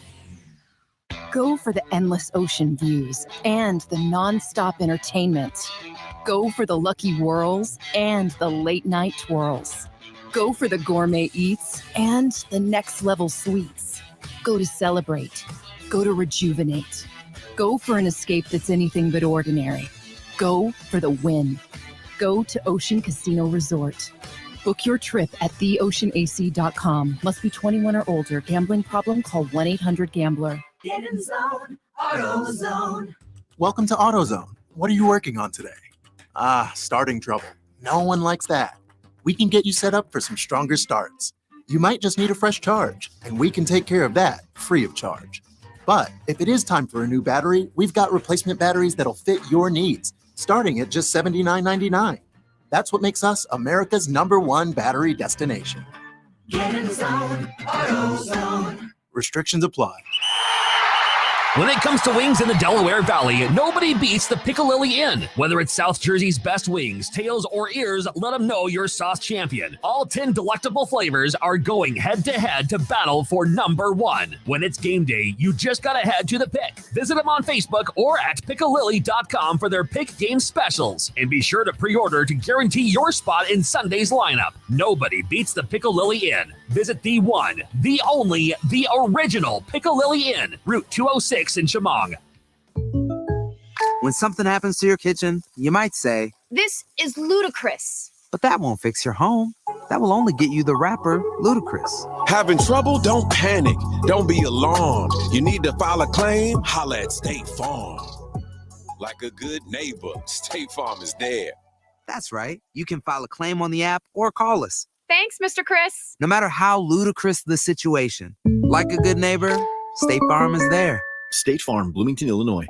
Go for the endless ocean views and the nonstop entertainment. Go for the lucky whirls and the late night twirls. Go for the gourmet eats and the next level sweets. Go to celebrate. Go to rejuvenate. Go for an escape that's anything but ordinary. Go for the win. Go to Ocean Casino Resort. Book your trip at theoceanac.com. Must be 21 or older. Gambling problem? Call 1-800-GAMBLER. Get in zone, AutoZone. Welcome to AutoZone. What are you working on today? Starting trouble. No one likes that. We can get you set up for some stronger starts. You might just need a fresh charge, and we can take care of that free of charge. But if it is time for a new battery, we've got replacement batteries that'll fit your needs, starting at just $79.99. That's what makes us America's #1 battery destination. Get in zone, AutoZone. Restrictions apply. When it comes to wings in the Delaware Valley, nobody beats the Piccalilli Inn. Whether it's South Jersey's best wings, tails, or ears, let them know you're sauce champion. All 10 delectable flavors are going head-to-head to battle for #1. When it's game day, you just gotta head to the Pick. Visit them on Facebook or at piccalilli.com for their Pick game specials. And be sure to pre-order to guarantee your spot in Sunday's lineup. Nobody beats the Piccalilli Inn. Visit the one, the only, the original Piccalilli Inn, Route 206 in Chemong. When something happens to your kitchen, you might say, "This is ludicrous." but that won't fix your home. That will only get you the rapper, Ludacris. Having trouble? Don't panic. Don't be alarmed. You need to file a claim? Holla at State Farm. Like a good neighbor, State Farm is there. That's right. You can file a claim on the app or call us. Thanks, Mr. Chris. No matter how ludicrous the situation, like a good neighbor, State Farm is there. State Farm, Bloomington, Illinois.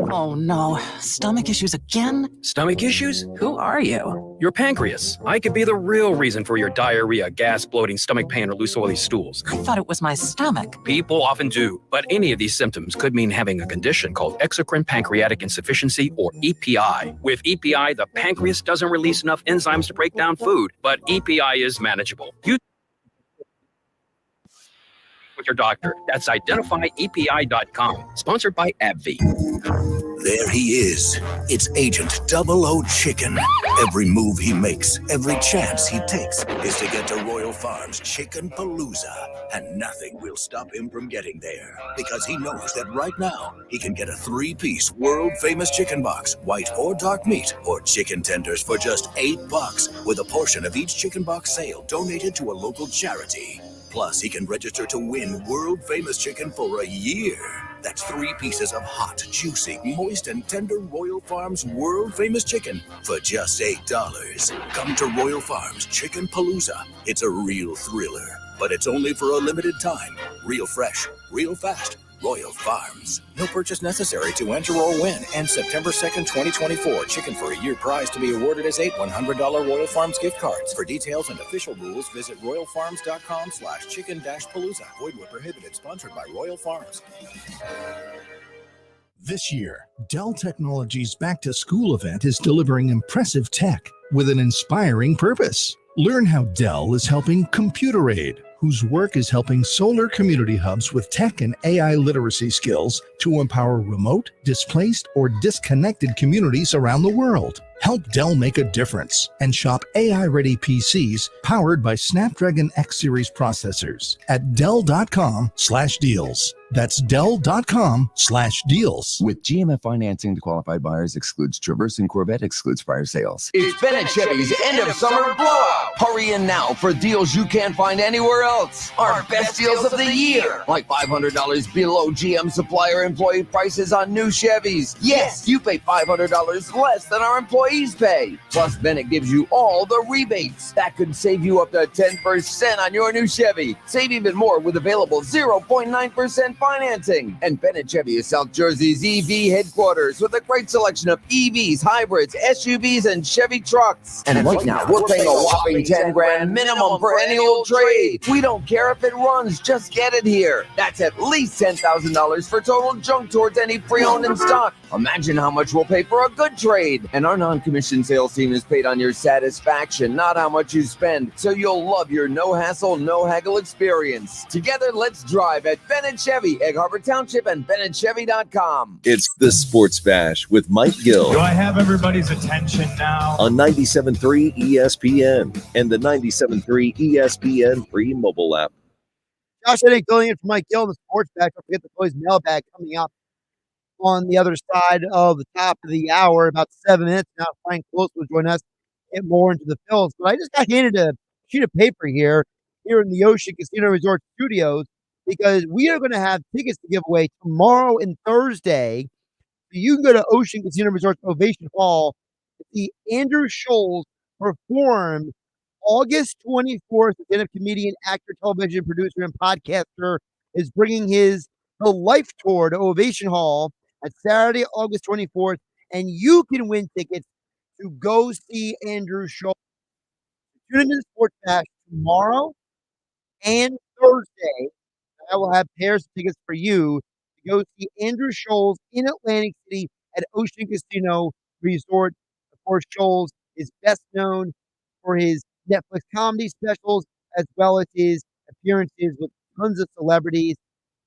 Oh no, stomach issues again? Stomach issues? Who are you? Your pancreas. I could be the real reason for your diarrhea, gas, bloating, stomach pain, or loose oily stools. I thought it was my stomach. People often do, but any of these symptoms could mean having a condition called exocrine pancreatic insufficiency, or EPI. With EPI, the pancreas doesn't release enough enzymes to break down food, but EPI is manageable. You with your doctor. That's identifyepi.com. Sponsored by AbbVie. There he is. It's Agent 00 Chicken. Every move he makes, every chance he takes is to get to Royal Farms Chicken Palooza. And nothing will stop him from getting there. Because he knows that right now, he can get a 3-piece world-famous chicken box, white or dark meat, or chicken tenders for just $8, with a portion of each chicken box sale donated to a local charity. Plus, he can register to win world-famous chicken for a year. That's 3 pieces of hot, juicy, moist, and tender Royal Farms world-famous chicken for just $8. Come to Royal Farms Chicken Palooza. It's a real thriller, but it's only for a limited time. Real fresh, real fast. Royal Farms. No purchase necessary to enter or win. And September 2nd, 2024. Chicken for a year prize to be awarded as 8 $100 Royal Farms gift cards. For details and official rules, visit royalfarms.com/chicken-palooza. Void where prohibited. Sponsored by Royal Farms. This year, Dell Technologies' Back to School event is delivering impressive tech with an inspiring purpose. Learn how Dell is helping Computer Aid, whose work is helping solar community hubs with tech and AI literacy skills to empower remote, displaced, or disconnected communities around the world. Help Dell make a difference and shop AI-ready PCs powered by Snapdragon X Series processors at Dell.com/deals. That's Dell.com/deals. With GMF financing to qualified buyers excludes Traverse and Corvette excludes prior sales. It's Bennett Chevy's end of summer blowout. Hurry in now for deals you can't find anywhere else. Our best deals of the year. Like $500 below GM supplier employee prices on new Chevys. Yes, you pay $500 less than our employees pay. Plus, Bennett gives you all the rebates. That could save you up to 10% on your new Chevy. Save even more with available 0.9% financing. And Bennett Chevy is South Jersey's EV headquarters with a great selection of EVs, hybrids, SUVs, and Chevy trucks. And right now, we're paying a whopping $10,000 minimum for any old trade. We don't care if it runs, just get it here. That's at least $10,000 for total junk towards any pre-owned in stock. Imagine how much we'll pay for a good trade. And our non-commissioned sales team is paid on your satisfaction, not how much you spend. So you'll love your no-hassle, no-haggle experience. Together, let's drive at Bennett Chevy, Egg Harbor Township, and BennettChevy.com. It's the Sports Bash with Mike Gill. Do I have everybody's attention now? On 97.3 ESPN and the 97.3 ESPN free mobile app. Josh Hennig filling in for Mike Gill in the Sports Back. Don't forget the Phillies mailbag coming up on the other side of the top of the hour, about 7 minutes. Now Frank Klose will join us, get more into the Phillies. But I just got handed a sheet of paper here in the Ocean Casino Resort Studios, because we are going to have tickets to give away tomorrow and Thursday. You can go to Ocean Casino Resort Ovation Hall to see Andrew Scholes perform August 24th. Stand-up comedian, actor, television producer, and podcaster is bringing the Life Tour to Ovation Hall at Saturday, August 24th, and you can win tickets to go see Andrew Scholes. Tune into the Sports Bash tomorrow and Thursday. I will have pairs of tickets for you to go see Andrew Scholes in Atlantic City at Ocean Casino Resort. Of course, Scholes is best known for his Netflix comedy specials, as well as his appearances with tons of celebrities,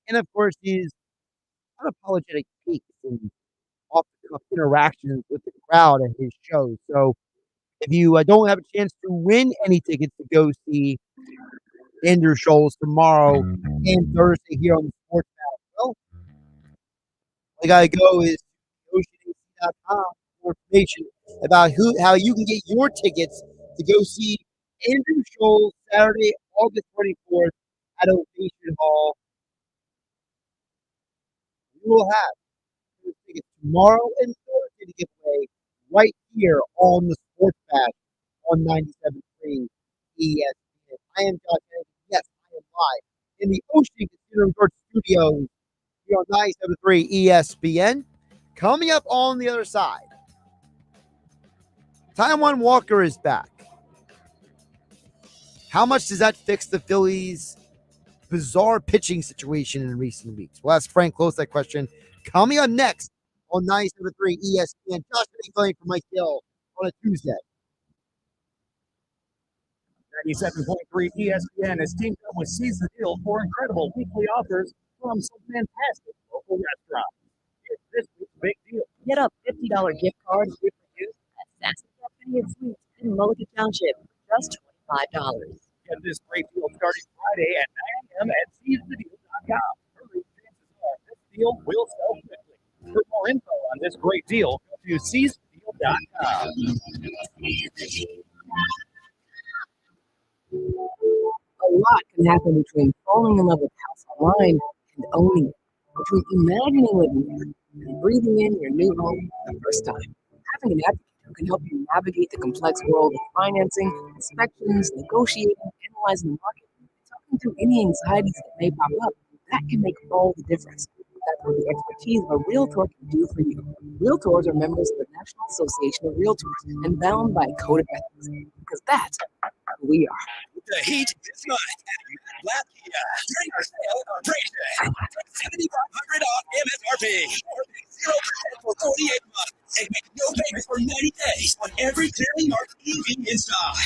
and of course his unapologetic takes and off-the-cuff interactions with the crowd at his shows. So if you don't have a chance to win any tickets to go see Andrew Scholes tomorrow and Thursday here on the Sports Bash, well, all you gotta go is oceanac.com for information about how you can get your tickets to go see Andrew Scholes Saturday, August 24th at Ovation Hall. We will have those tickets tomorrow and Thursday to give away right here on the Sports Bash on 97.3 ESPN. I am Josh Hennig. Yes, I am live in the Ocean Casino Resort Studios here on 97.3 ESPN. Coming up on the other side, Taijuan Walker is back. How much does that fix the Phillies' bizarre pitching situation in recent weeks? We'll ask Frank Klose that question coming up next on 97.3 ESPN. Josh Hennig filling for Mike Gill on a Tuesday. 97.3 ESPN has teamed up with Seize the Deal for incredible weekly offers from some fantastic local restaurants. Here's this week's big deal. Get a $50 gift card good for use at Sassy Cafe and Suites in Mulligan Township for just $25. Get this great deal starting Friday at 9 a.m. at SeizeTheDeal.com. Hurry, chances are this deal will sell quickly. For more info on this great deal, go to SeizeTheDeal.com. A lot can happen between falling in love with a house online and owning it, between imagining living there and breathing in your new home the first time. Having an advocate who can help you navigate the complex world of financing, inspections, negotiating, analyzing the market, and talking through any anxieties that may pop up, that can make all the difference. That's what the expertise of a Realtor can do for you. Realtors are members of the National Association of Realtors and bound by a code of ethics, because that's who we are. The heat is on at Black Kia. During our sale on Preseason, $7,500 off MSRP. 0% for 48 months. And make no payments for 90 days on every clearly marked EV in stock.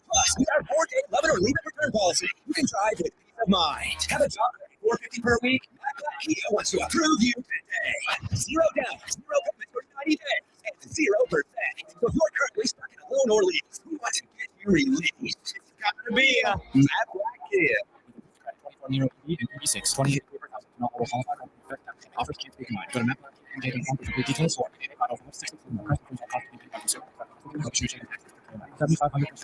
Plus, with our 4-day love it or leave it return policy, you can drive with peace of mind. Have a job $450 per week? Black Kia wants to approve you today. Zero down, zero payments for 90 days, and 0%. So if you're currently stuck in a loan or lease, we want to get you released. Got to be a Black Kia. 24 and 36, 28 paper house. Not all offers can't be combined. Go to map.com for complete details or $7,500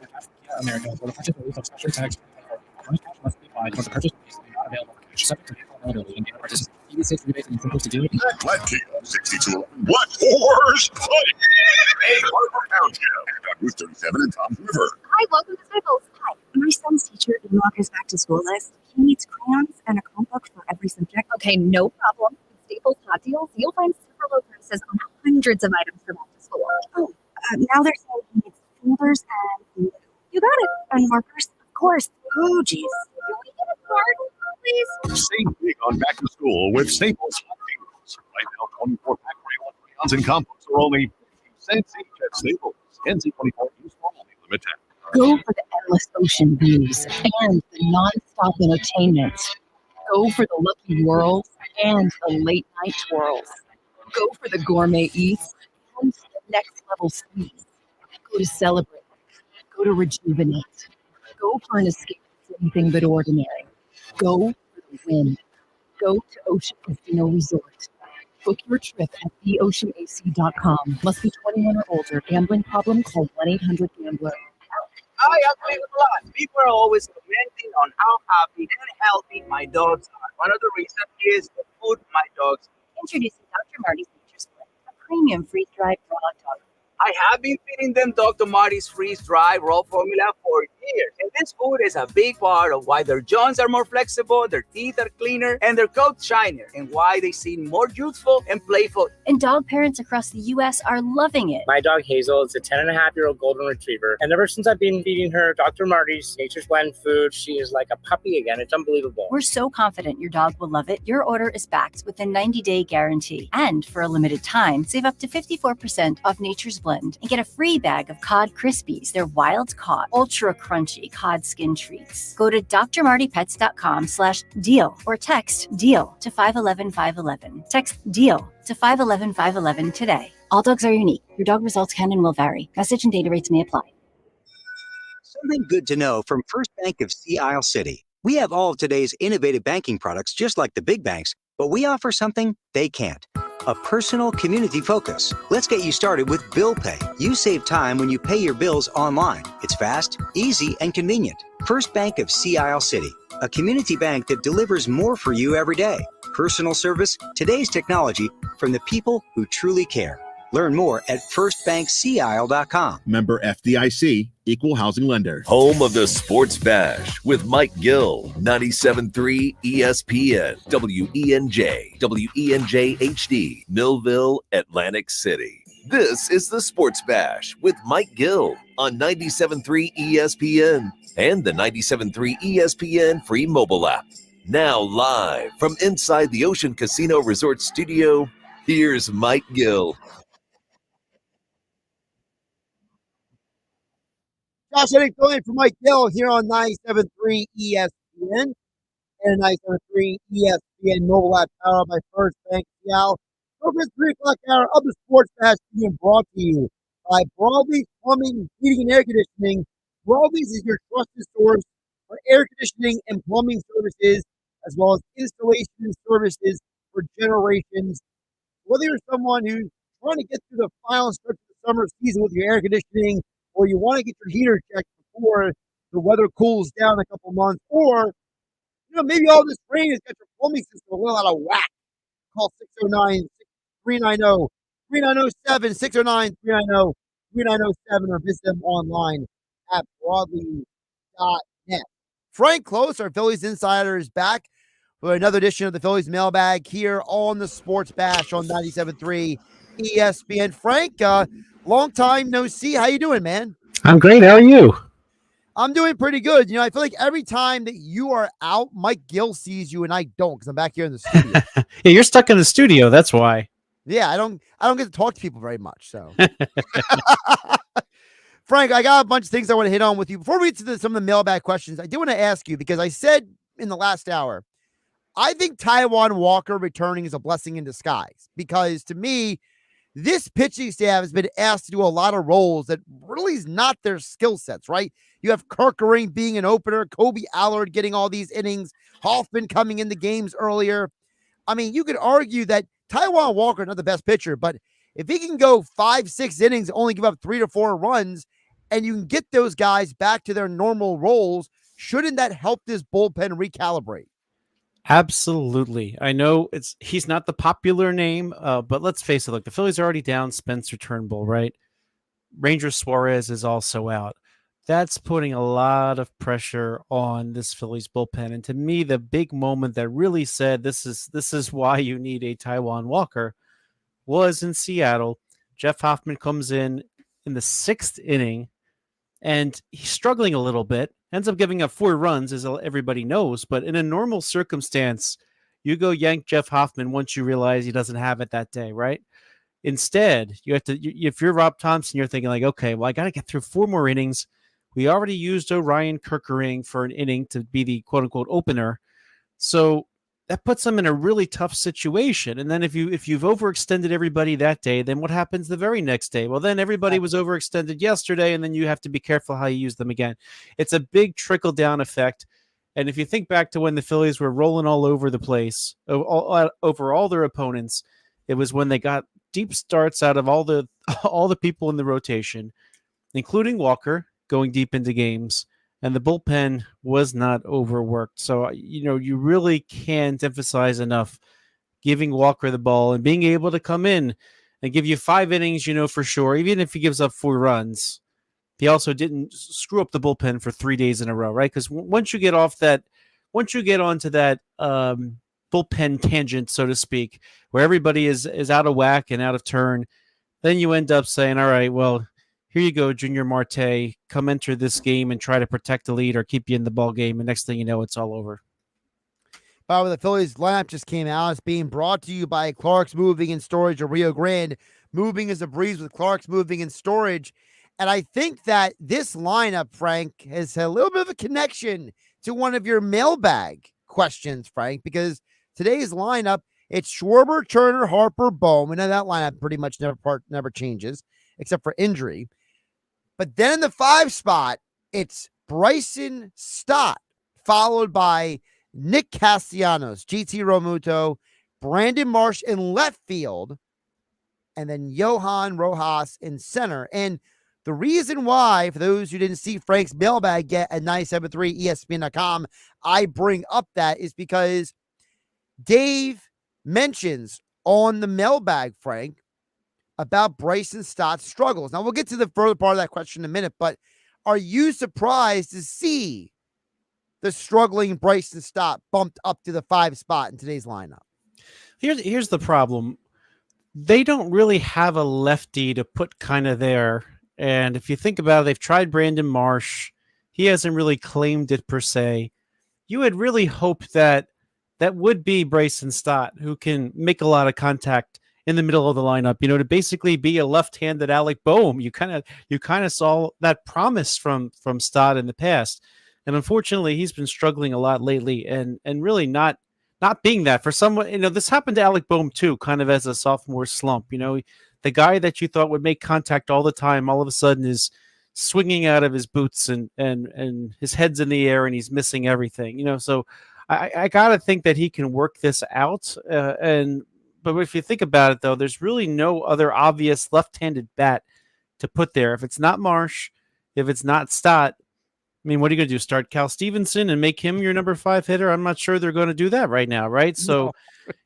cash for America for the purchase of special tax. Cash must be applied for the purchase is not available. Subject to availability and data purchase. EV6 rebates and incentives to do. Black Kia, 62. What horse putty? Egg Harbor Township and on Route 37 in Tom's River. Hi, welcome to Staples. Hi, my son's teacher emailed his back to school list. He needs crayons and a comp book for every subject. Okay, no problem. With Staples Hot Deals, you'll find super low prices on hundreds of items for back to school. Oh, now they're saying he needs folders and glue. You got it. And markers, of course. Oh, geez. Can we get a card, please? Save big on back to school with Staples Hot Deals. Right now, 24-pack crayon Johnson compost are only 50 cents each at Staples. NC24 use only limit 10. Go for the endless ocean views and the non-stop entertainment. Go for the lucky whirls and the late night twirls. Go for the gourmet eats and the next level squeeze. Go to celebrate. Go to rejuvenate. Go for an escape from anything but ordinary. Go for the win. Go to Ocean Casino Resort. Book your trip at theoceanac.com. Must be 21 or older. Gambling problem? Call 1-800-GAMBLER. I agree with a lot. People are always commenting on how happy and healthy my dogs are. One of the reasons is the food my dogs eat. Introducing Dr. Marty's Nature's Blend, a premium freeze-dried raw dog. I have been feeding them Dr. Marty's freeze-dried raw formula for years. And this food is a big part of why their jaws are more flexible, their teeth are cleaner, and their coats shinier, and why they seem more youthful and playful. And dog parents across the U.S. are loving it. My dog Hazel is a 10-and-a-half-year-old golden retriever. And ever since I've been feeding her Dr. Marty's Nature's Blend food, she is like a puppy again. It's unbelievable. We're so confident your dog will love it. Your order is backed with a 90-day guarantee. And for a limited time, save up to 54% off Nature's Blend and get a free bag of Cod Krispies. They're wild caught, ultra crunchy cod skin treats. Go to drmartypets.com/deal or text DEAL to 511-511. Text DEAL to 511-511 today. All dogs are unique. Your dog results can and will vary. Message and data rates may apply. Something good to know from First Bank of Sea Isle City. We have all of today's innovative banking products just like the big banks, but we offer something they can't. A personal community focus. Let's get you started with Bill Pay. You save time when you pay your bills online. It's fast, easy, and convenient. First Bank of Sea Isle City, a community bank that delivers more for you every day. Personal service, today's technology, from the people who truly care. Learn more at firstbankseaisle.com. Member FDIC, Equal Housing Lender. Home of the Sports Bash with Mike Gill, 97.3 ESPN, WENJ, WENJ HD, Millville, Atlantic City. This is the Sports Bash with Mike Gill on 97.3 ESPN and the 97.3 ESPN free mobile app. Now live from inside the Ocean Casino Resort studio, here's Mike Gill. Josh Hennig filling for Mike Gill here on 97.3 ESPN and 97.3 ESPN mobile app powered by First Bank Seattle. Over the 3 o'clock hour of the Sports Bash being brought to you by Broadleaf Plumbing, Heating, and Air Conditioning. Broadleaf is your trusted source for air conditioning and plumbing services, as well as installation services for generations. Whether you're someone who's trying to get through the final stretch of the summer season with your air conditioning, or you want to get your heater checked before the weather cools down a couple months, or maybe all this rain has got your plumbing system a little out of whack. Call 609-390-3907, 609-390-3907, or visit them online at broadleaf.net. Frank Klose, our Phillies insider, is back for another edition of the Phillies mailbag here on the Sports Bash on 97.3 ESPN. Frank, long time no see. How you doing, man? I'm great. How are you? I'm doing pretty good. I feel like every time that you are out, Mike Gill sees you and I don't, because I'm back here in the studio. Yeah, you're stuck in the studio. That's why. Yeah, I don't get to talk to people very much. So, Frank, I got a bunch of things I want to hit on with you. Before we get to some of the mailbag questions, I do want to ask you, because I said in the last hour, I think Taijuan Walker returning is a blessing in disguise, because to me, this pitching staff has been asked to do a lot of roles that really is not their skill sets, right? You have Kerkering being an opener, Kobe Allard getting all these innings, Hoffman coming into games earlier. I mean, you could argue that Taijuan Walker not the best pitcher, but if he can go 5-6 innings, only give up 3 to 4 runs, and you can get those guys back to their normal roles, shouldn't that help this bullpen recalibrate? Absolutely. I know he's not the popular name, but let's face it. Look, the Phillies are already down Spencer Turnbull, right? Ranger Suarez is also out. That's putting a lot of pressure on this Phillies bullpen. And to me, the big moment that really said this is why you need a Taijuan Walker was in Seattle. Jeff Hoffman comes in the 6th inning, and he's struggling a little bit. Ends up giving up 4 runs, as everybody knows. But in a normal circumstance, you go yank Jeff Hoffman once you realize he doesn't have it that day, right? Instead, you have to. If you're Rob Thompson, you're thinking like, okay, well, I got to get through 4 more innings. We already used Orion Kerkering for an inning to be the quote unquote opener, so that puts them in a really tough situation. And then if you've overextended everybody that day, then what happens the very next day? Well, then everybody was overextended yesterday, and then you have to be careful how you use them again. It's a big trickle down effect. And if you think back to when the Phillies were rolling all over the place, over all their opponents, it was when they got deep starts out of all the people in the rotation, including Walker, going deep into games, and the bullpen was not overworked. So, you really can't emphasize enough giving Walker the ball and being able to come in and give you 5 innings, for sure, even if he gives up 4 runs. He also didn't screw up the bullpen for 3 days in a row, right? Because once you get onto that bullpen tangent, so to speak, where everybody is out of whack and out of turn, then you end up saying, all right, well, here you go, Junior Marte, come enter this game and try to protect the lead or keep you in the ball game. And next thing you know, it's all over. By the way, the Phillies lineup just came out. It's being brought to you by Clark's Moving and Storage of Rio Grande. Moving is a breeze with Clark's Moving and Storage. And I think that this lineup, Frank, has a little bit of a connection to one of your mailbag questions, Frank, because today's lineup, it's Schwarber, Turner, Harper, Bowman. And that lineup pretty much never changes, except for injury. But then in the 5 spot, it's Bryson Stott, followed by Nick Castellanos, GT Romuto, Brandon Marsh in left field, and then Johan Rojas in center. And the reason why, for those who didn't see Frank's mailbag yet at 973ESPN.com, I bring up that is because Dave mentions on the mailbag, Frank, about Bryson Stott's struggles. Now, we'll get to the further part of that question in a minute, but are you surprised to see the struggling Bryson Stott bumped up to the 5 spot in today's lineup? Here's the problem. They don't really have a lefty to put kind of there. And if you think about it, they've tried Brandon Marsh. He hasn't really claimed it per se. You would really hope that would be Bryson Stott, who can make a lot of contact in the middle of the lineup, to basically be a left-handed Alec Boehm. You kind of saw that promise from Stott in the past. And unfortunately, he's been struggling a lot lately and really not being that for someone. This happened to Alec Boehm too, kind of as a sophomore slump. The guy that you thought would make contact all the time, all of a sudden is swinging out of his boots and his head's in the air and he's missing everything. So I got to think that he can work this out. But if you think about it, though, there's really no other obvious left-handed bat to put there. If it's not Marsh, if it's not Stott, I mean, what are you going to do? Start Cal Stevenson and make him your number 5 hitter? I'm not sure they're going to do that right now, right? So,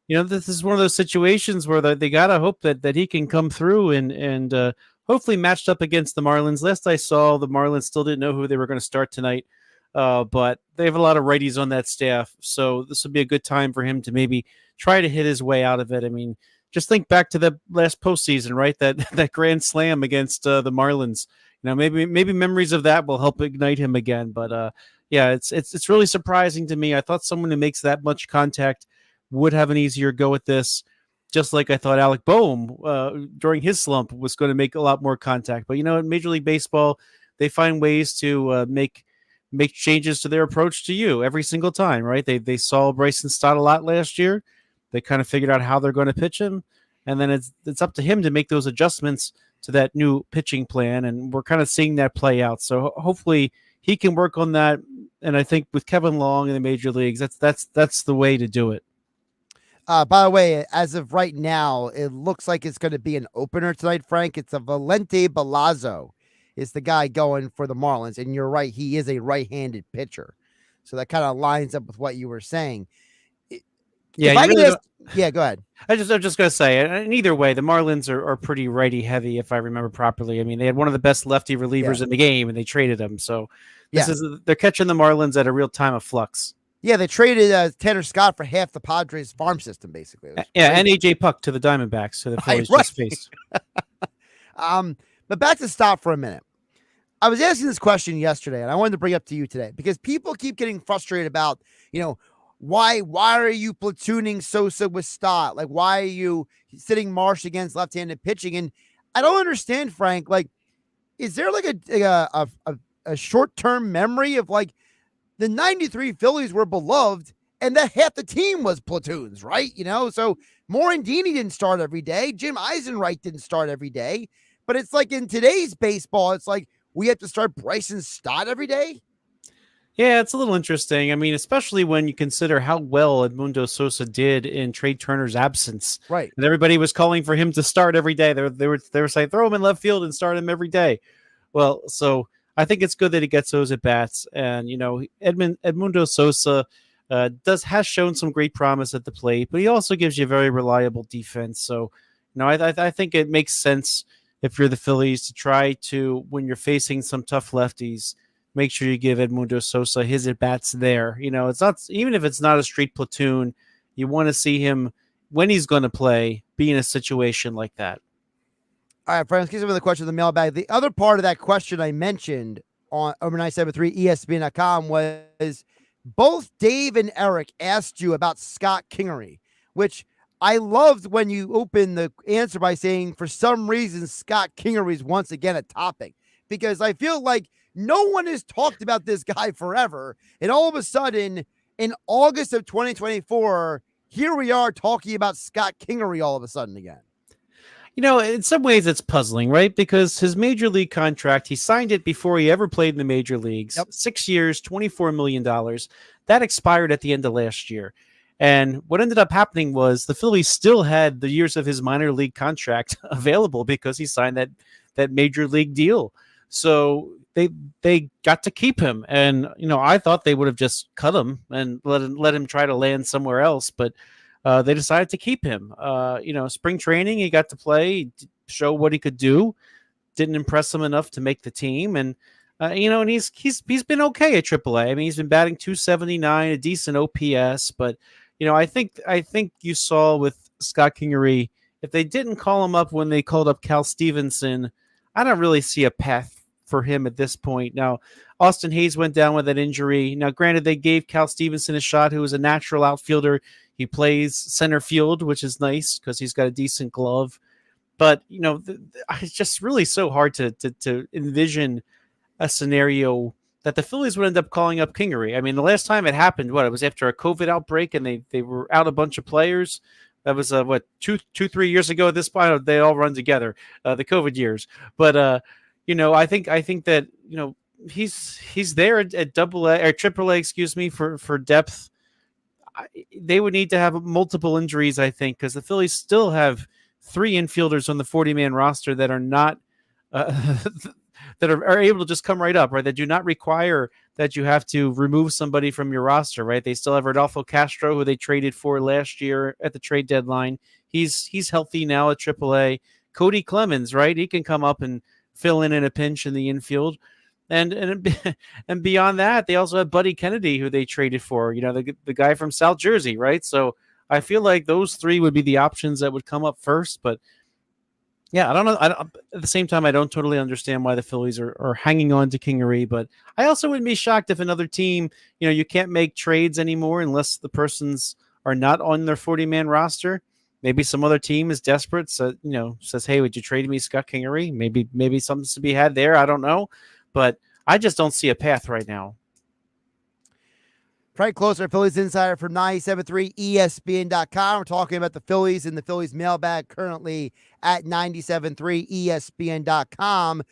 this is one of those situations where they got to hope that he can come through and hopefully matched up against the Marlins. Last I saw, the Marlins still didn't know who they were going to start tonight, but they have a lot of righties on that staff. So this would be a good time for him to maybe try to hit his way out of it. I mean, just think back to the last postseason, right? That grand slam against the Marlins. Maybe memories of that will help ignite him again. But yeah, it's really surprising to me. I thought someone who makes that much contact would have an easier go at this. Just like I thought Alec Boehm during his slump was going to make a lot more contact. But in Major League Baseball, they find ways to make changes to their approach to you every single time, right? They saw Bryson Stott a lot last year. They kind of figured out how they're going to pitch him, and then it's up to him to make those adjustments to that new pitching plan, and we're kind of seeing that play out. So hopefully he can work on that, and I think with Kevin Long in the major leagues, that's the way to do it. By the way, as of right now, it looks like it's going to be an opener tonight, Frank. It's a Valente Balazzo is the guy going for the Marlins, and you're right, he is a right-handed pitcher, so that kind of lines up with what you were saying. Yeah, yeah, go ahead. I'm just going to say, and either way, the Marlins are pretty righty heavy, if I remember properly. I mean, they had one of the best lefty relievers in the game, and they traded him. So they're catching the Marlins at a real time of flux. Yeah, they traded Tanner Scott for half the Padres farm system, basically. Yeah, and AJ Puck to the Diamondbacks, so the Phillies just faced. But back to Stott for a minute. I was asking this question yesterday, and I wanted to bring it up to you today because people keep getting frustrated about, why are you platooning Sosa with Stott? Like, why are you sitting Marsh against left-handed pitching? And I don't understand, Frank. Like, is there like a short-term memory of like the 93 Phillies were beloved and that half the team was platoons, right? So Morandini didn't start every day. Jim Eisenreich didn't start every day. But it's like in today's baseball, it's like we have to start Bryson Stott every day. Yeah, it's a little interesting. I mean, especially when you consider how well Edmundo Sosa did in Trey Turner's absence. Right. And everybody was calling for him to start every day. They were saying, throw him in left field and start him every day. Well, so I think it's good that he gets those at bats. And, Edmundo Sosa has shown some great promise at the plate, but he also gives you a very reliable defense. So, I think it makes sense if you're the Phillies to try to, when you're facing some tough lefties, make sure you give Edmundo Sosa his at-bats there. It's not, even if it's not a street platoon, you want to see him, when he's going to play, be in a situation like that. All right, friends, let's get some of the question of the mailbag. The other part of that question I mentioned on over 973 ESPN.com was both Dave and Eric asked you about Scott Kingery, which I loved when you opened the answer by saying, for some reason, Scott Kingery is once again a topic, because I feel like no one has talked about this guy forever. And all of a sudden, in August of 2024, here we are talking about Scott Kingery all of a sudden again. In some ways it's puzzling, right? Because his major league contract, he signed it before he ever played in the major leagues. Yep. 6 years, $24 million. That expired at the end of last year. And what ended up happening was the Phillies still had the years of his minor league contract available because he signed that major league deal. So they got to keep him. And, I thought they would have just cut him and let him try to land somewhere else. But they decided to keep him. Spring training, he got to play, show what he could do. Didn't impress him enough to make the team. And, and he's been okay at AAA. I mean, he's been batting .279, a decent OPS. But, I think you saw with Scott Kingery, if they didn't call him up when they called up Cal Stevenson, I don't really see a path for him at this point. Now, Austin Hayes went down with that injury. Now, granted, they gave Cal Stevenson a shot, who is a natural outfielder. He plays center field, which is nice because he's got a decent glove. But, it's just really so hard to envision a scenario that the Phillies would end up calling up Kingery. I mean, the last time it happened, it was after a COVID outbreak and they were out a bunch of players. That was, 3 years ago at this point. They all run together, the COVID years. But, I think that, he's there at double A or triple A, for depth. They would need to have multiple injuries, I think, because the Phillies still have 3 infielders on the 40-man roster that are not that are able to just come right up, right? That do not require that you have to remove somebody from your roster, right? They still have Rodolfo Castro, who they traded for last year at the trade deadline. He's healthy now at AAA. Cody Clemens, right? He can come up and fill in a pinch in the infield. And beyond that, they also have Buddy Kennedy, who they traded for, the guy from South Jersey, right? So I feel like those 3 would be the options that would come up first. But yeah, I don't know. At the same time, I don't totally understand why the Phillies are hanging on to Kingery. But I also wouldn't be shocked if another team, you can't make trades anymore unless the persons are not on their 40-man roster. Maybe some other team is desperate, so says, "Hey, would you trade me Scott Kingery?" Maybe something's to be had there. I don't know. But I just don't see a path right now. Frank Klose, Phillies insider from 97.3 ESPN.com. We're talking about the Phillies and the Phillies mailbag currently at 97.3 ESPN.com.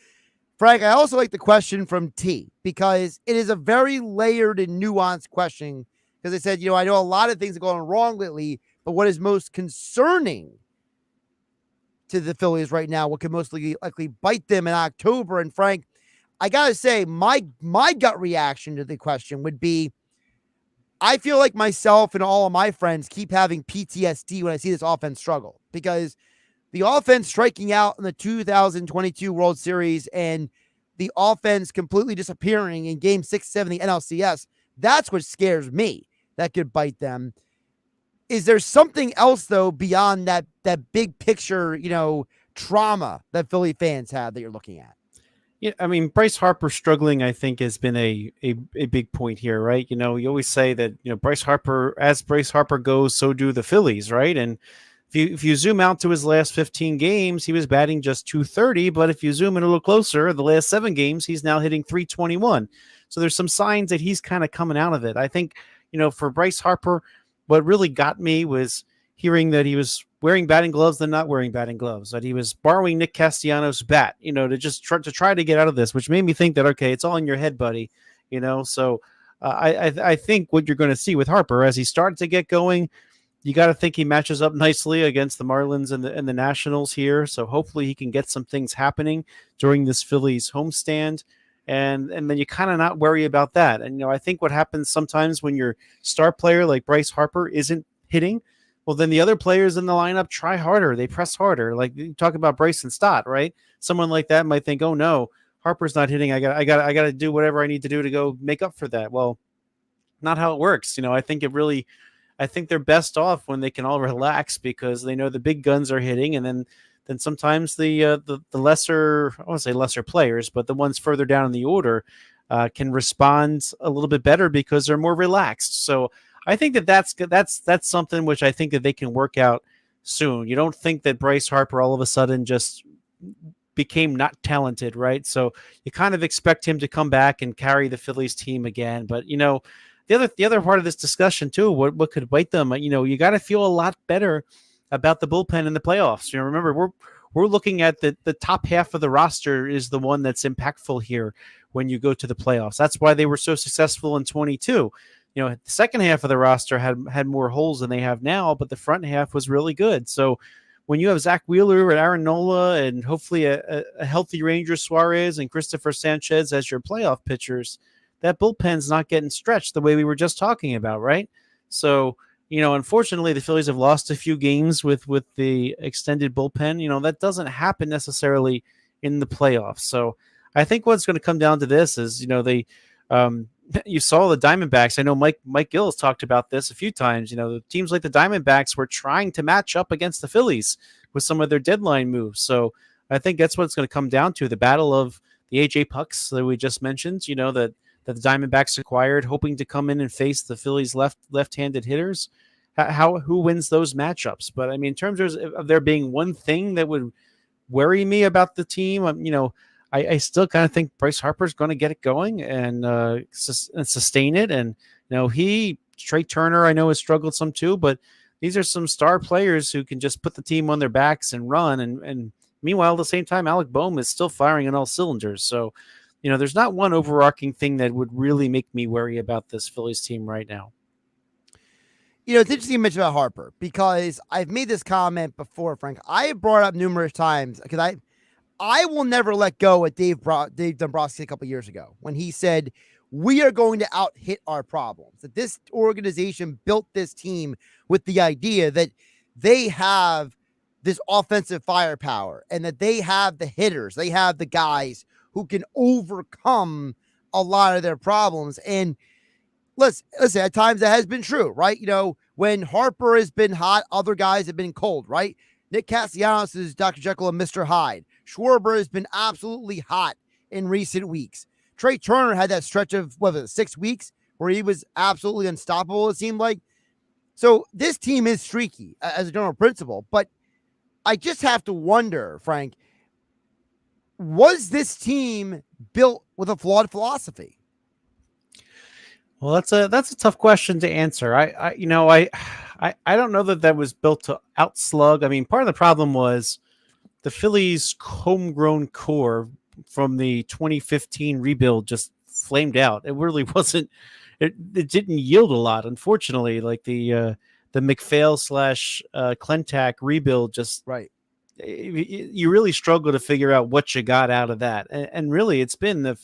Frank, I also like the question from T because it is a very layered and nuanced question because they said, I know a lot of things are going wrong lately, but what is most concerning to the Phillies right now, what could most likely bite them in October? And Frank, I got to say, my gut reaction to the question would be, I feel like myself and all of my friends keep having PTSD when I see this offense struggle because the offense striking out in the 2022 World Series and the offense completely disappearing in Game 6, 7 of the NLCS, that's what scares me. That could bite them. Is there something else, though, beyond that big picture, trauma that Philly fans have that you're looking at? Yeah, I mean, Bryce Harper struggling, I think, has been a big point here, right? You always say that, Bryce Harper, as Bryce Harper goes, so do the Phillies, right? And if you zoom out to his last 15 games, he was batting just 230, but if you zoom in a little closer, the last 7 games, he's now hitting 321. So there's some signs that he's kind of coming out of it. I think, for Bryce Harper, what really got me was hearing that he was wearing batting gloves than not wearing batting gloves, that he was borrowing Nick Castellanos' bat, to just try to get out of this, which made me think that, okay, it's all in your head, buddy. So I think what you're going to see with Harper as he starts to get going, you got to think he matches up nicely against the Marlins and the Nationals here. So hopefully he can get some things happening during this Phillies homestand. And then you kind of not worry about that. And, I think what happens sometimes when your star player like Bryce Harper isn't hitting, well, then the other players in the lineup try harder. They press harder. Like you talk about Bryson Stott, right? Someone like that might think, oh no, Harper's not hitting. I got to do whatever I need to do to go make up for that. Well, not how it works. I think they're best off when they can all relax because they know the big guns are hitting, and then sometimes the lesser, I won't say lesser players, but the ones further down in the order can respond a little bit better because they're more relaxed. So I think that's something which I think that they can work out soon. You don't think that Bryce Harper all of a sudden just became not talented, right? So you kind of expect him to come back and carry the Phillies team again. But the other part of this discussion too, what could bite them? You got to feel a lot better about the bullpen in the playoffs. Remember we're looking at the top half of the roster is the one that's impactful here when you go to the playoffs. That's why they were so successful in 22. The second half of the roster had more holes than they have now, but the front half was really good. So when you have Zach Wheeler and Aaron Nola and hopefully a healthy Ranger Suarez and Christopher Sanchez as your playoff pitchers, that bullpen's not getting stretched the way we were just talking about, right? So, unfortunately, the Phillies have lost a few games with the extended bullpen. That doesn't happen necessarily in the playoffs. So I think what's going to come down to this is, you saw the Diamondbacks. I know Mike Gill has talked about this a few times. The teams like the Diamondbacks were trying to match up against the Phillies with some of their deadline moves. So I think that's what it's going to come down to, the battle of the AJ Pucks that we just mentioned, that the Diamondbacks acquired, hoping to come in and face the Phillies left-handed hitters. Who wins those matchups? But I mean, in terms of there being one thing that would worry me about the team, I still kind of think Bryce Harper's going to get it going and sustain it. And Trey Turner, I know has struggled some too, but these are some star players who can just put the team on their backs and run. And meanwhile, at the same time, Alec Boehm is still firing on all cylinders. So, there's not one overarching thing that would really make me worry about this Phillies team right now. It's interesting you mentioned about Harper because I've made this comment before, Frank. I have brought up numerous times because I will never let go of Dave Dombrowski a couple years ago when he said, we are going to out-hit our problems. That this organization built this team with the idea that they have this offensive firepower and that they have the hitters, they have the guys who can overcome a lot of their problems. And listen, at times that has been true, right? When Harper has been hot, other guys have been cold, right? Nick Castellanos is Dr. Jekyll and Mr. Hyde. Schwarber has been absolutely hot in recent weeks. Trey Turner had that stretch of 6 weeks where he was absolutely unstoppable, it seemed like. So this team is streaky as a general principle, but I just have to wonder, Frank, was this team built with a flawed philosophy? Well, that's a tough question to answer. I don't know that was built to outslug. I mean, part of the problem was the Phillies' homegrown core from the 2015 rebuild just flamed out. It really wasn't. It didn't yield a lot, unfortunately. Like the McPhail / Klentak rebuild, just right. You really struggle to figure out what you got out of that, and really, it's been the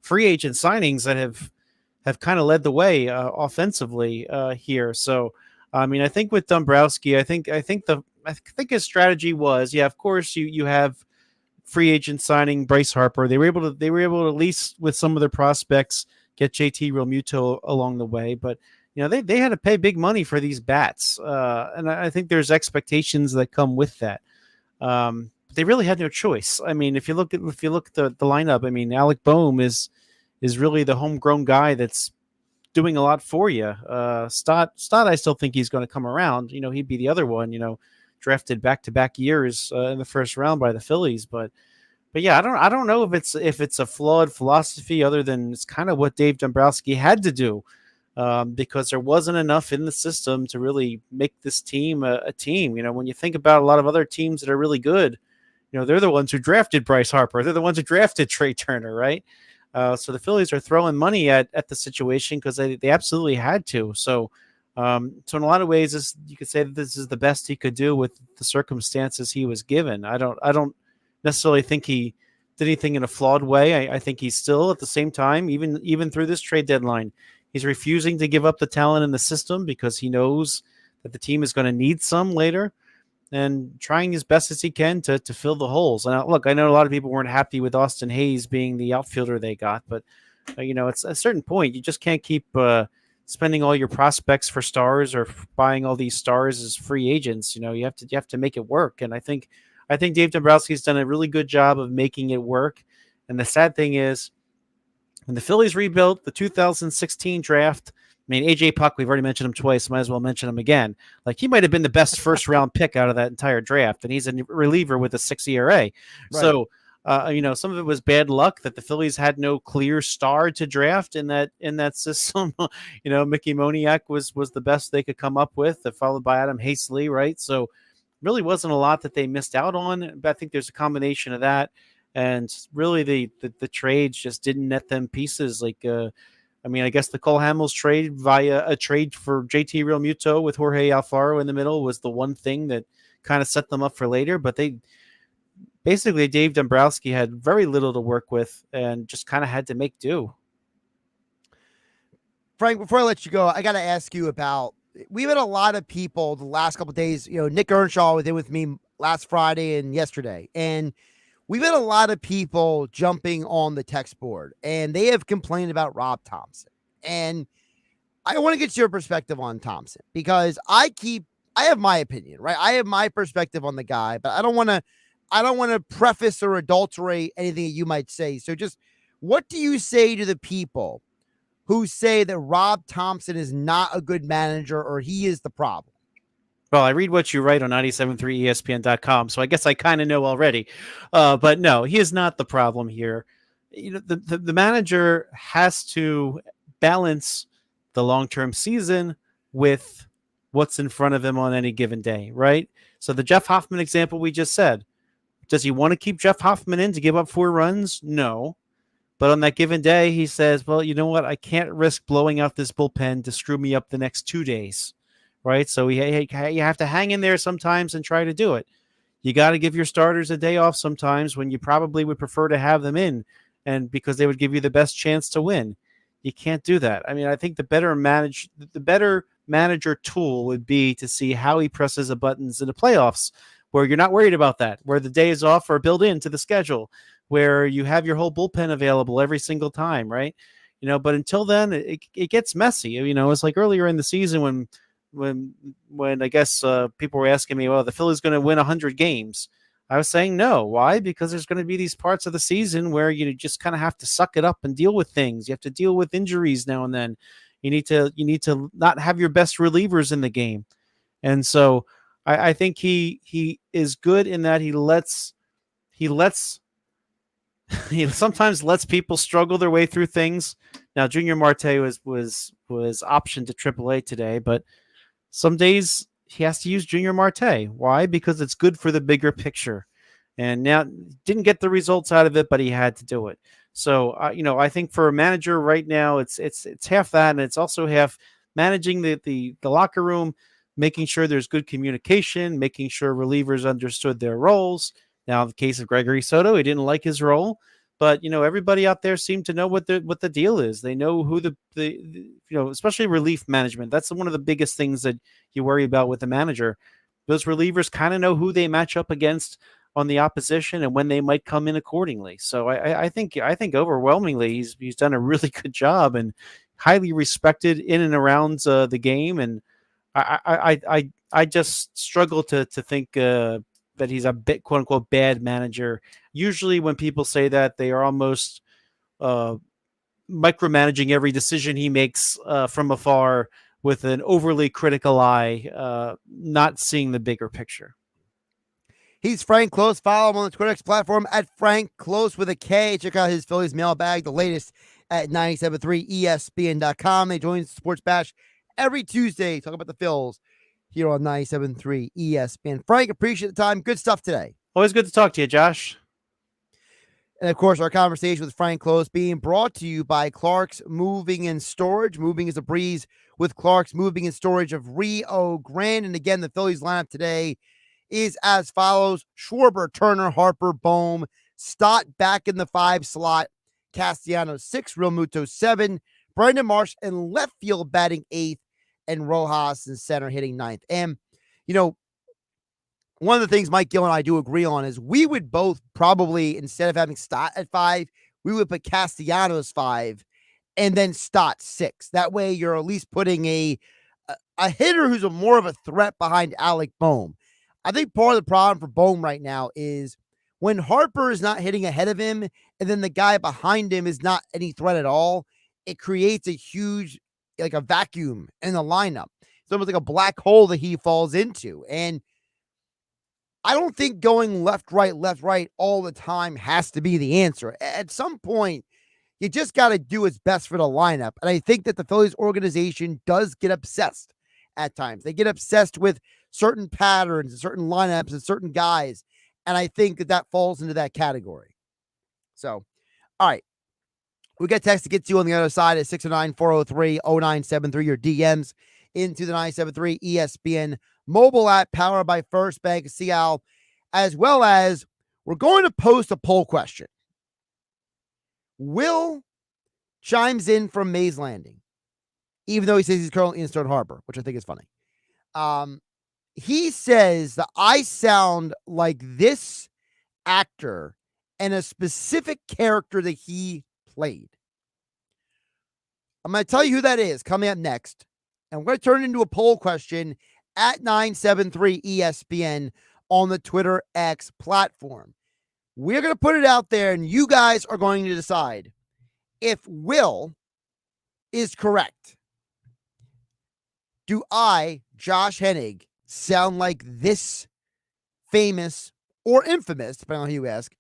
free agent signings that have kind of led the way offensively here. So, I mean, I think with Dombrowski, I think his strategy was, of course, you have free agent signing Bryce Harper. They were able to at least with some of their prospects get JT Realmuto along the way, but they had to pay big money for these bats, and I think there's expectations that come with that. they really had no choice. I mean, if you look at the lineup, I mean, Alec Boehm is really the homegrown guy that's doing a lot for you. Stott, I still think he's going to come around. He'd be the other one. Drafted back-to-back years in the first round by the Phillies, but yeah, I don't know if it's a flawed philosophy other than it's kind of what Dave Dombrowski had to do, because there wasn't enough in the system to really make this team a team. When you think about a lot of other teams that are really good, they're the ones who drafted Bryce Harper. They're the ones who drafted Trey Turner, right? So the Phillies are throwing money at the situation because they absolutely had to. So in a lot of ways, you could say that this is the best he could do with the circumstances he was given. I don't necessarily think he did anything in a flawed way. I think he's still, at the same time, even through this trade deadline, he's refusing to give up the talent in the system because he knows that the team is going to need some later, and trying as best as he can to fill the holes. And look, I know a lot of people weren't happy with Austin Hayes being the outfielder they got, but it's a certain point. You just can't keep spending all your prospects for stars or buying all these stars as free agents. You have to make it work. And I think Dave Dombrowski's done a really good job of making it work. And the sad thing is, when the Phillies rebuilt the 2016 draft, I mean, AJ Puck, we've already mentioned him twice. Might as well mention him again. Like, he might have been the best first-round pick out of that entire draft, and he's a reliever with a 6 ERA. Right. So, some of it was bad luck that the Phillies had no clear star to draft in that system. Mickey Moniak was the best they could come up with, followed by Adam Hastley, right? So, really wasn't a lot that they missed out on. But I think there's a combination of that, and really the trades just didn't net them pieces. I guess the Cole Hamels trade via a trade for JT Realmuto with Jorge Alfaro in the middle was the one thing that kind of set them up for later. But basically, Dave Dombrowski had very little to work with and just kind of had to make do. Frank, before I let you go, I got to ask you about, we've had a lot of people the last couple of days. Nick Earnshaw was in with me last Friday and yesterday, and we've had a lot of people jumping on the text board, and they have complained about Rob Thompson. And I want to get your perspective on Thompson, because I have my opinion, right? I have my perspective on the guy, but I don't want to preface or adulterate anything that you might say. So just, what do you say to the people who say that Rob Thompson is not a good manager, or he is the problem? Well, I read what you write on 973ESPN.com, so I guess I kind of know already. But no, he is not the problem here. The manager has to balance the long-term season with what's in front of him on any given day, right? So the Jeff Hoffman example we just said, does he want to keep Jeff Hoffman in to give up 4 runs? No. But on that given day, he says, well, you know what? I can't risk blowing out this bullpen to screw me up the next 2 days. Right. So you have to hang in there sometimes and try to do it. You got to give your starters a day off sometimes when you probably would prefer to have them in, and because they would give you the best chance to win. You can't do that. I mean, I think the better manager tool would be to see how he presses the buttons in the playoffs, where you're not worried about that, where the days off are built into the schedule, where you have your whole bullpen available every single time. Right. But until then, it gets messy. It's like earlier in the season when I guess people were asking me, well, the Phillies going to win 100 games. I was saying no. Why? Because there's going to be these parts of the season where you just kind of have to suck it up and deal with things. You have to deal with injuries now and then. You need to not have your best relievers in the game. And so I think he is good in that he sometimes lets people struggle their way through things. Now, Junior Marte was optioned to AAA today, but some days he has to use Junior Marte. Why? Because it's good for the bigger picture. And now, didn't get the results out of it, but he had to do it. So, I think for a manager right now, it's half that, and it's also half managing the locker room, making sure there's good communication, making sure relievers understood their roles. Now, in the case of Gregory Soto, he didn't like his role, but everybody out there seemed to know what the deal is. They know who especially relief management. That's one of the biggest things that you worry about with the manager. Those relievers kind of know who they match up against on the opposition and when they might come in accordingly. So I think overwhelmingly he's done a really good job and highly respected in and around the game. And I just struggle to think that he's a bit quote unquote bad manager. Usually when people say that, they are almost micromanaging every decision he makes from afar with an overly critical eye, not seeing the bigger picture. He's Frank Klose. Follow him on the Twitter X platform at Frank Klose with a K. Check out his Phillies mailbag, the latest at 973ESPN.com. They join Sports Bash every Tuesday, talk about the Phils here on 97.3 ESPN. Frank, appreciate the time. Good stuff today. Always good to talk to you, Josh. And, of course, our conversation with Frank Klose being brought to you by Clark's Moving and Storage. Moving is a breeze with Clark's Moving and Storage of Rio Grande. And, again, the Phillies lineup today is as follows: Schwarber, Turner, Harper, Bohm, Stott back in the 5 slot, Castellanos 6, Realmuto 7, Brandon Marsh in left field batting 8th, and Rojas in center hitting 9th. And, you know, one of the things Mike Gill and I do agree on is we would both probably, instead of having Stott at 5, we would put Castellanos 5 and then Stott 6. That way you're at least putting a hitter who's more of a threat behind Alec Bohm. I think part of the problem for Bohm right now is when Harper is not hitting ahead of him and then the guy behind him is not any threat at all, it creates a huge, like a vacuum in the lineup. It's almost like a black hole that he falls into. And I don't think going left, right all the time has to be the answer. At some point, you just got to do what's best for the lineup. And I think that the Phillies organization does get obsessed at times. They get obsessed with certain patterns and certain lineups and certain guys. And I think that falls into that category. So, all right. We got text to get to on the other side at 609-403-0973. Your DMs into the 973 ESPN mobile app powered by First Bank of Seattle, as well as we're going to post a poll question. Will chimes in from Mays Landing, even though he says he's currently in Stone Harbor, which I think is funny. He says that I sound like this actor and a specific character that he played. I'm going to tell you who that is coming up next. And we're going to turn it into a poll question at 973 ESPN on the Twitter X platform. We're going to put it out there, and you guys are going to decide if Will is correct. Do I, Josh Hennig, sound like this famous or infamous, depending on who you ask,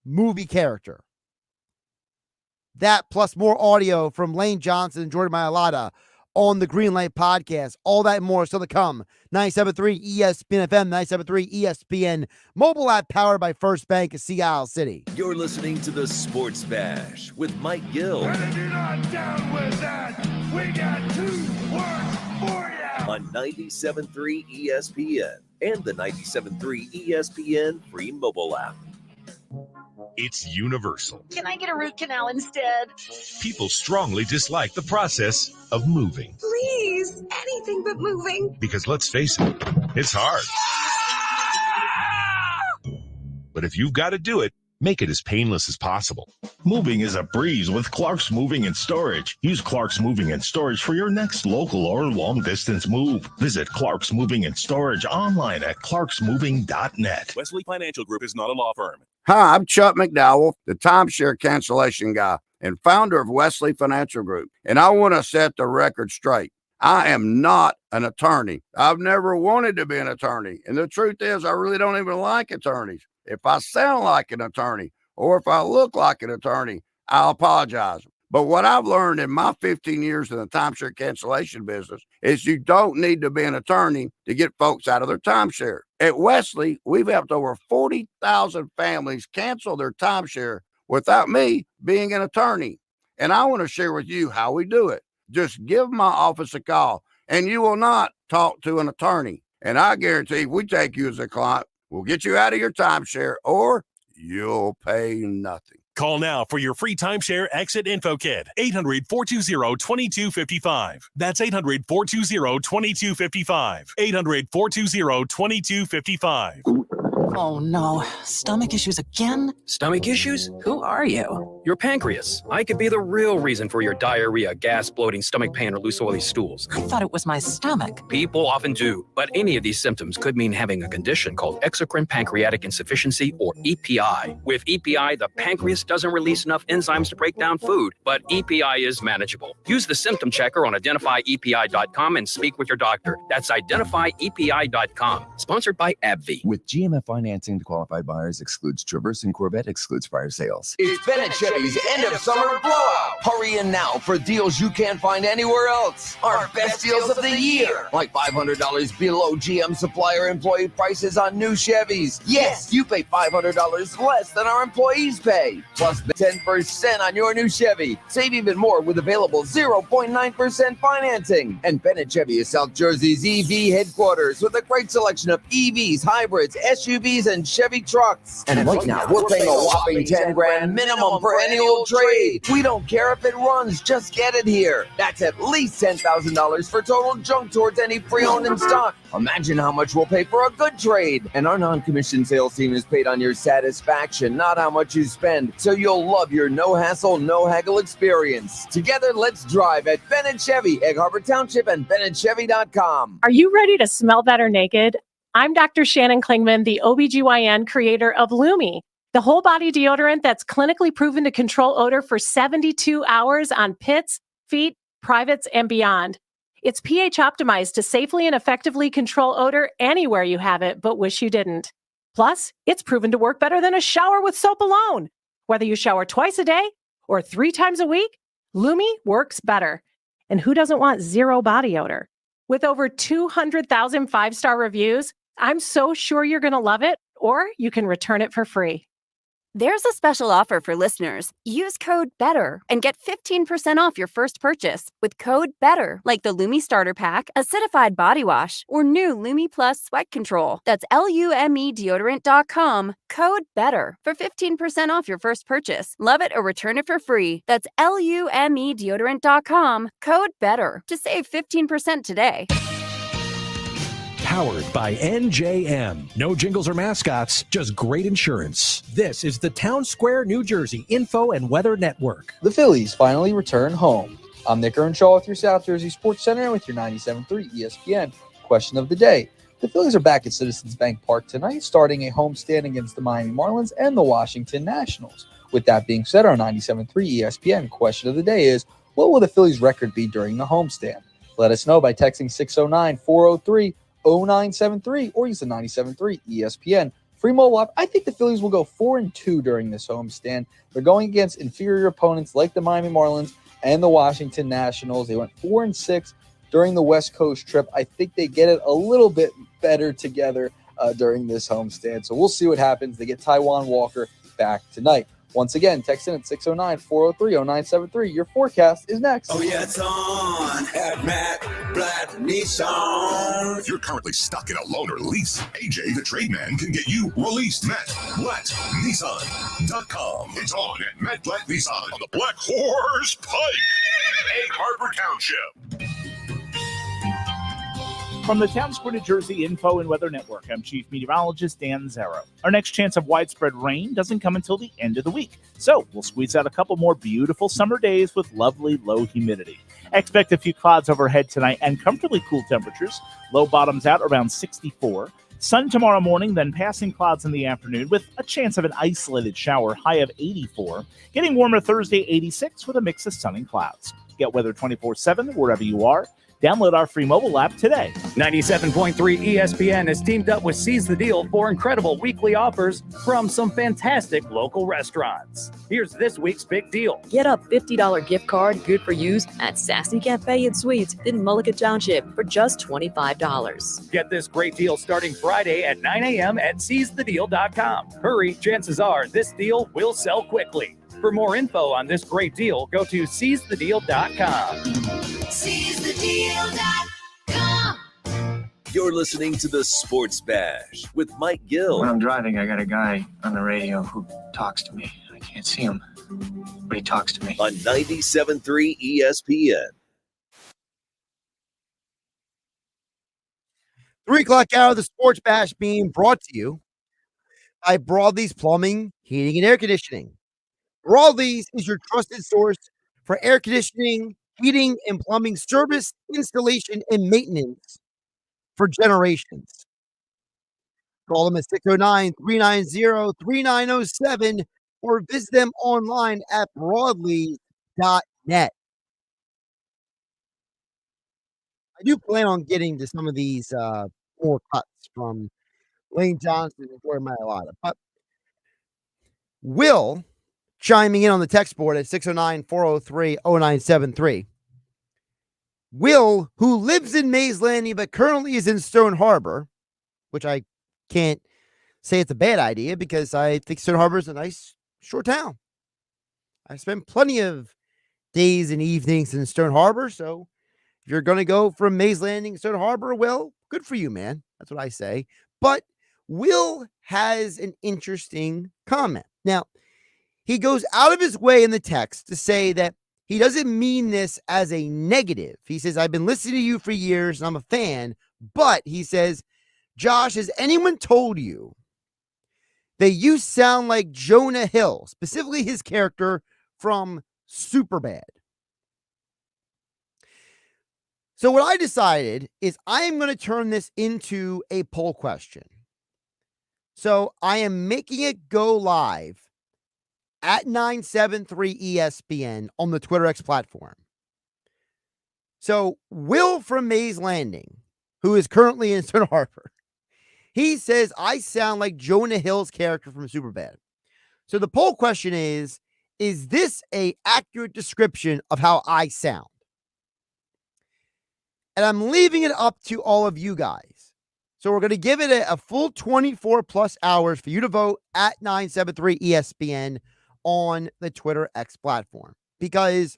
movie character? That plus more audio from Lane Johnson and Jordan Mailata on the Greenlight Podcast. All that and more still to come. 97.3 ESPN FM, 97.3 ESPN mobile app powered by First Bank of Seattle City. You're listening to the Sports Bash with Mike Gill. And if you're not down with that, we got 2 words for you. On 97.3 ESPN and the 97.3 ESPN free mobile app. It's universal. Can I get a root canal instead? People strongly dislike the process of moving. Please, anything but moving. Because let's face it, it's hard. But if you've got to do it, make it as painless as possible. Moving is a breeze with Clark's Moving and Storage. Use Clark's Moving and Storage for your next local or long-distance move. Visit Clark's Moving and Storage online at clarksmoving.net. Wesley Financial Group is not a law firm. Hi, I'm Chuck McDowell, the timeshare cancellation guy and founder of Wesley Financial Group. And I want to set the record straight. I am not an attorney. I've never wanted to be an attorney. And the truth is, I really don't even like attorneys. If I sound like an attorney or if I look like an attorney, I'll apologize. But what I've learned in my 15 years in the timeshare cancellation business is you don't need to be an attorney to get folks out of their timeshare. At Wesley, we've helped over 40,000 families cancel their timeshare without me being an attorney. And I want to share with you how we do it. Just give my office a call and you will not talk to an attorney. And I guarantee if we take you as a client, we'll get you out of your timeshare or you'll pay nothing. Call now for your free timeshare exit info kit. 800-420-2255. That's 800-420-2255. 800-420-2255. Oh no, stomach issues again? Stomach issues? Who are you? Your pancreas. I could be the real reason for your diarrhea, gas, bloating, stomach pain, or loose oily stools. I thought it was my stomach. People often do, but any of these symptoms could mean having a condition called exocrine pancreatic insufficiency, or EPI. With EPI, the pancreas doesn't release enough enzymes to break down food, but EPI is manageable. Use the symptom checker on identifyepi.com and speak with your doctor. That's identifyepi.com. Sponsored by AbbVie. With GMF financing to qualified buyers excludes Traverse and Corvette, excludes prior sales. It's Bennett Chevy's end of summer blowout. Hurry in now for deals you can't find anywhere else. Our best deals of the year. Like $500 below GM supplier employee prices on new Chevys. Yes, you pay $500 less than our employees pay. Plus 10% on your new Chevy. Save even more with available 0.9% financing. And Bennett Chevy is South Jersey's EV headquarters with a great selection of EVs, hybrids, SUVs, and Chevy trucks. And right now, we're paying a whopping 10 grand minimum for any old trade. We don't care if it runs, just get it here. That's at least $10,000 for total junk towards any pre-owned in stock. Imagine how much we'll pay for a good trade. And our non-commissioned sales team is paid on your satisfaction, not how much you spend. So you'll love your no-hassle, no-haggle experience. Together, let's drive at Bennett Chevy, Egg Harbor Township, and BennettChevy.com. Are you ready to smell better naked? I'm Dr. Shannon Klingman, the OBGYN creator of Lumi, the whole body deodorant that's clinically proven to control odor for 72 hours on pits, feet, privates, and beyond. It's pH optimized to safely and effectively control odor anywhere you have it, but wish you didn't. Plus, it's proven to work better than a shower with soap alone. Whether you shower twice a day or 3 times a week, Lumi works better. And who doesn't want zero body odor? With over 200,000 5-star reviews, I'm so sure you're going to love it, or you can return it for free. There's a special offer for listeners. Use code BETTER and get 15% off your first purchase with code BETTER, like the Lumi Starter Pack, Acidified Body Wash, or new Lumi Plus Sweat Control. That's LUME deodorant.com, code BETTER for 15% off your first purchase. Love it or return it for free. That's LUME deodorant.com, code BETTER to save 15% today. Powered by NJM. No jingles or mascots, just great insurance. This is the Town Square, New Jersey Info and Weather Network. The Phillies finally return home. I'm Nick Earnshaw with your South Jersey Sports Center and with your 97.3 ESPN. Question of the day. The Phillies are back at Citizens Bank Park tonight, starting a homestand against the Miami Marlins and the Washington Nationals. With that being said, our 97.3 ESPN question of the day is, what will the Phillies' record be during the homestand? Let us know by texting 609-403-0973 or use the 97.3 ESPN free mobile app. I think the Phillies will go 4-2 during this homestand. They're going against inferior opponents like the Miami Marlins and the Washington Nationals. They went 4-6 during the West Coast trip. I think they get it a little bit better together during this homestand. So we'll see what happens. They get Taijuan Walker back tonight. Once again, text in at 609-403-0973. Your forecast is next. Oh, yeah, it's on at Matt Blatt Nissan. If you're currently stuck in a loan or lease, AJ the Trade Man can get you released. Matt Blatt Nissan.com. It's on at Matt Blatt Nissan on the Black Horse Pike, Egg Harbor Township. From the Town Square, New Jersey Info and Weather Network, I'm Chief Meteorologist Dan Zarrow. Our next chance of widespread rain doesn't come until the end of the week, so we'll squeeze out a couple more beautiful summer days with lovely low humidity. Expect a few clouds overhead tonight and comfortably cool temperatures. Low bottoms out around 64. Sun tomorrow morning, then passing clouds in the afternoon with a chance of an isolated shower, high of 84. Getting warmer Thursday, 86 with a mix of sun and clouds. Get weather 24/7 wherever you are. Download our free mobile app today. 97.3 ESPN has teamed up with Seize the Deal for incredible weekly offers from some fantastic local restaurants. Here's this week's big deal. Get a $50 gift card, good for use, at Sassy Cafe and Suites in Mullica Township for just $25. Get this great deal starting Friday at 9 a.m. at seizethedeal.com. Hurry, chances are this deal will sell quickly. For more info on this great deal, go to seizethedeal.com. SeizeTheDeal.com. You're listening to the Sports Bash with Mike Gill. When I'm driving, I got a guy on the radio who talks to me. I can't see him, but he talks to me. On 97.3 ESPN. 3 o'clock hour of the Sports Bash being brought to you by Broadleys Plumbing, Heating, and Air Conditioning. Broadleys is your trusted source for air conditioning, heating, and plumbing service, installation, and maintenance for generations. Call them at 609-390-3907 or visit them online at broadleys.net. I do plan on getting to some of these more cuts from Lane Johnson and Jordan Mailata. But Will chiming in on the text board at 609-403-0973. Will, who lives in Mays Landing but currently is in Stone Harbor, which I can't say it's a bad idea because I think Stone Harbor is a nice short town. I spent plenty of days and evenings in Stone Harbor, so if you're going to go from Mays Landing to Stone Harbor, well, good for you, man. That's what I say. But Will has an interesting comment. Now, he goes out of his way in the text to say that he doesn't mean this as a negative. He says, I've been listening to you for years and I'm a fan, but he says, Josh, has anyone told you that you sound like Jonah Hill, specifically his character from Superbad? So what I decided is I am going to turn this into a poll question. So I am making it go live at 973 ESPN on the Twitter X platform. So Will from Mays Landing, who is currently in Stone Harbor, he says, I sound like Jonah Hill's character from Superbad. So the poll question is this a accurate description of how I sound? And I'm leaving it up to all of you guys. So we're going to give it a full 24 plus hours for you to vote at 973 ESPN on the Twitter X platform, because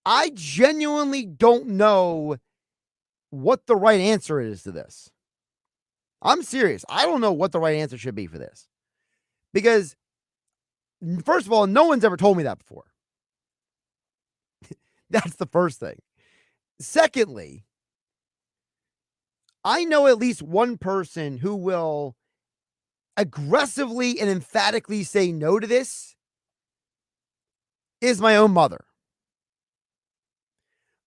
I genuinely don't know what the right answer is to this. I'm serious. I don't know what the right answer should be for this, because first of all, no one's ever told me that before. That's the first thing. Secondly, I know at least one person who will aggressively and emphatically say no to this is my own mother.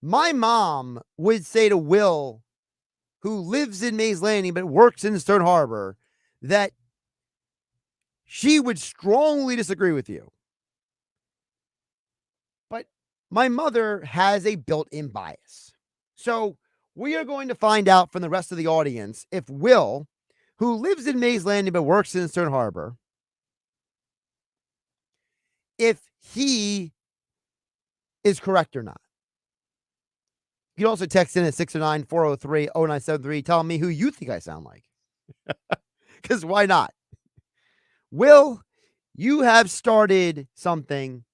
My mom would say to Will, who lives in Mays Landing but works in Stone Harbor, that she would strongly disagree with you. But my mother has a built-in bias. So we are going to find out from the rest of the audience if Will, who lives in Mays Landing but works in Stone Harbor, if he is correct or not. You can also text in at 609-403-0973 telling me who you think I sound like. Because why not? Will, you have started something,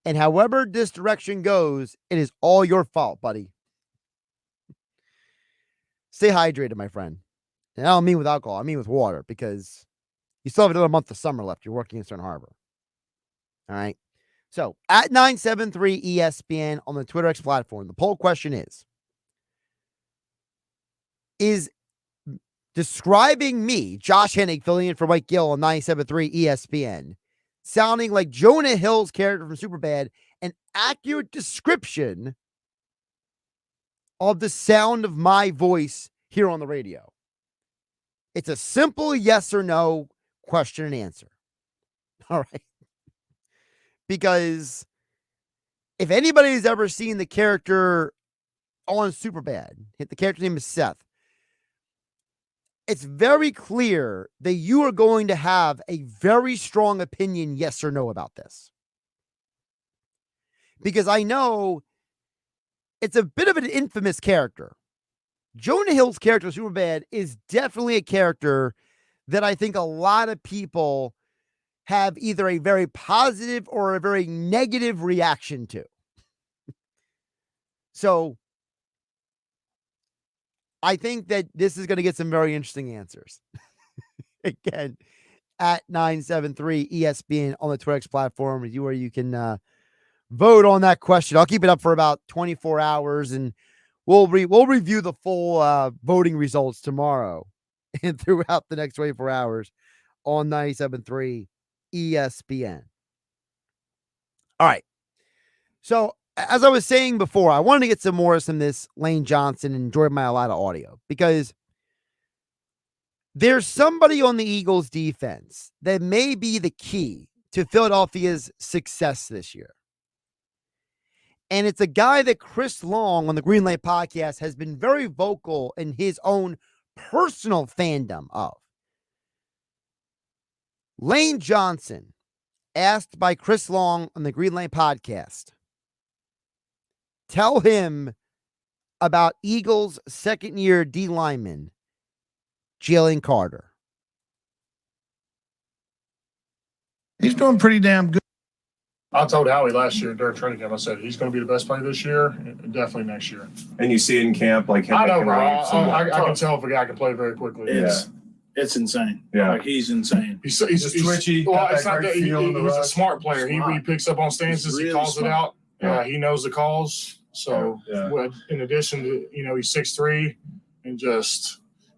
and however this direction goes, it is all your fault, buddy. Stay hydrated, my friend. And I don't mean with alcohol. I mean with water, because you still have another month of summer left. You're working in Stone Harbor. All right. So at 973 ESPN on the Twitter X platform, the poll question is describing me, Josh Hennig, filling in for Mike Gill on 973 ESPN, sounding like Jonah Hill's character from Superbad, an accurate description of the sound of my voice here on the radio? It's a simple yes or no question and answer. All right. Because if anybody's ever seen the character on Superbad, the character's name is Seth, it's very clear that you are going to have a very strong opinion, yes or no, about this. Because I know it's a bit of an infamous character. Jonah Hill's character in Superbad is definitely a character that I think a lot of people have either a very positive or a very negative reaction to. So I think that this is going to get some very interesting answers. Again, at 973 ESPN on the Twitter X platform, where you can vote on that question. I'll keep it up for about 24 hours, and we'll review the full voting results tomorrow and throughout the next 24 hours on 97.3 ESPN. All right. So, as I was saying before, I wanted to get some more of this Lane Johnson and Jordan Mailata audio because there's somebody on the Eagles defense that may be the key to Philadelphia's success this year. And it's a guy that Chris Long on the Green Lane podcast has been very vocal in his own personal fandom of. Lane Johnson, asked by Chris Long on the Green Lane podcast, tell him about Eagles' second-year D lineman, Jalen Carter. He's doing pretty damn good. I told Howie last year during training camp, I said he's going to be the best player this year and definitely next year. And you see it in camp, like him. I know, bro. I can tell if a guy can play very quickly. It's insane. Yeah, like he's insane. He's twitchy. Well, it's not that he's a smart player. He picks up on stances. Really he calls smart. It out. Yeah, he knows the calls. So, in addition to he's 6'3" and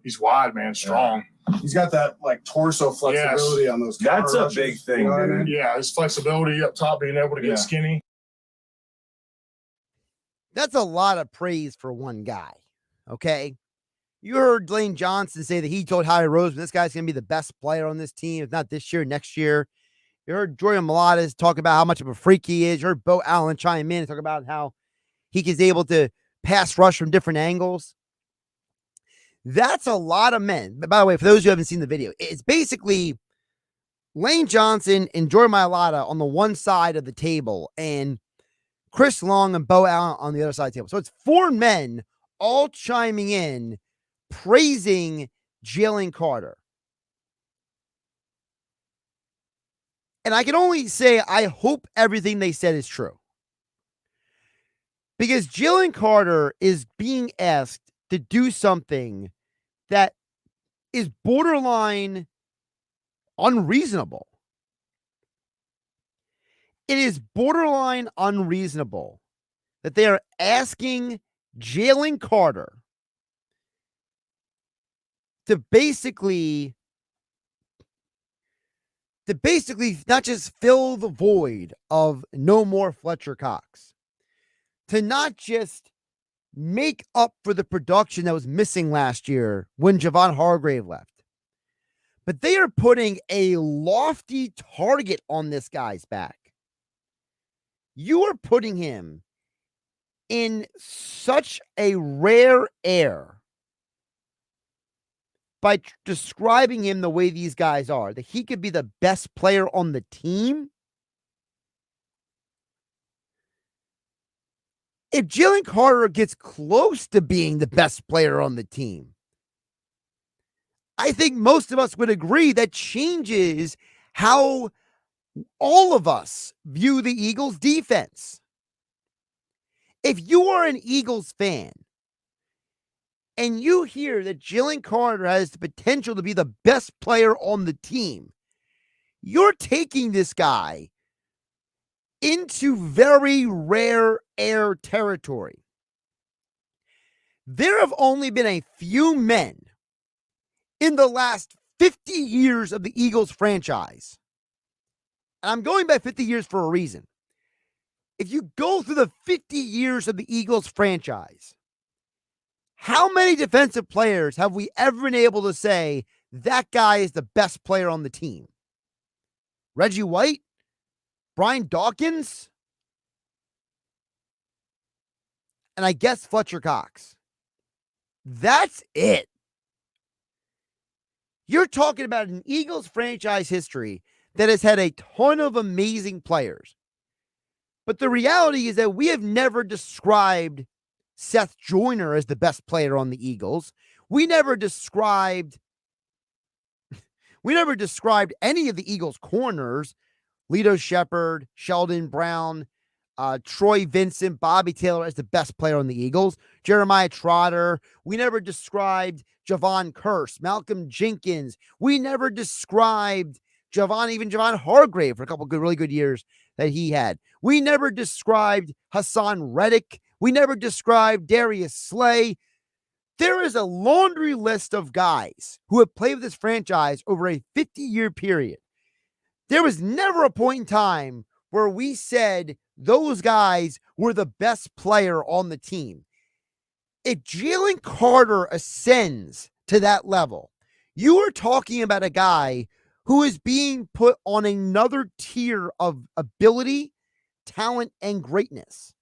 he's wide, man, strong. He's got that like torso flexibility on those. That's a big thing. You know what I mean? Yeah, his flexibility up top, being able to get skinny. That's a lot of praise for one guy. Okay. You heard Lane Johnson say that he told Howie Roseman this guy's going to be the best player on this team, if not this year, next year. You heard Jordan Mailata talk about how much of a freak he is. You heard Bo Allen chime in and talk about how he is able to pass rush from different angles. That's a lot of men. But by the way, for those who haven't seen the video, it's basically Lane Johnson and Jordan Mailata on the one side of the table and Chris Long and Bo Allen on the other side of the table. So it's four men all chiming in, praising Jalen Carter. And I can only say I hope everything they said is true. Because Jalen Carter is being asked to do something that is borderline unreasonable. It is borderline unreasonable that they are asking Jalen Carter to basically not just fill the void of no more Fletcher Cox, to not just make up for the production that was missing last year when Javon Hargrave left, but they are putting a lofty target on this guy's back. You are putting him in such a rare air by describing him the way these guys are, that he could be the best player on the team. If Jalen Carter gets close to being the best player on the team, I think most of us would agree that changes how all of us view the Eagles defense. If you are an Eagles fan and you hear that Jalen Carter has the potential to be the best player on the team, you're taking this guy into very rare air territory. There have only been a few men in the last 50 years of the Eagles franchise. And I'm going by 50 years for a reason. If you go through the 50 years of the Eagles franchise, how many defensive players have we ever been able to say that guy is the best player on the team? Reggie White? Brian Dawkins? And I guess Fletcher Cox. That's it. You're talking about an Eagles franchise history that has had a ton of amazing players. But the reality is that we have never described Seth Joyner as the best player on the Eagles. We never described any of the Eagles corners, Lito Shepherd, Sheldon Brown, Troy Vincent, Bobby Taylor as the best player on the Eagles, Jeremiah Trotter. We never described Javon Curse, Malcolm Jenkins. We never described Javon Hargrave for a couple really good years that he had. We never described Hassan Reddick. We never described Darius Slay. There is a laundry list of guys who have played with this franchise over a 50-year period. There was never a point in time where we said those guys were the best player on the team. If Jalen Carter ascends to that level, you are talking about a guy who is being put on another tier of ability, talent, and greatness.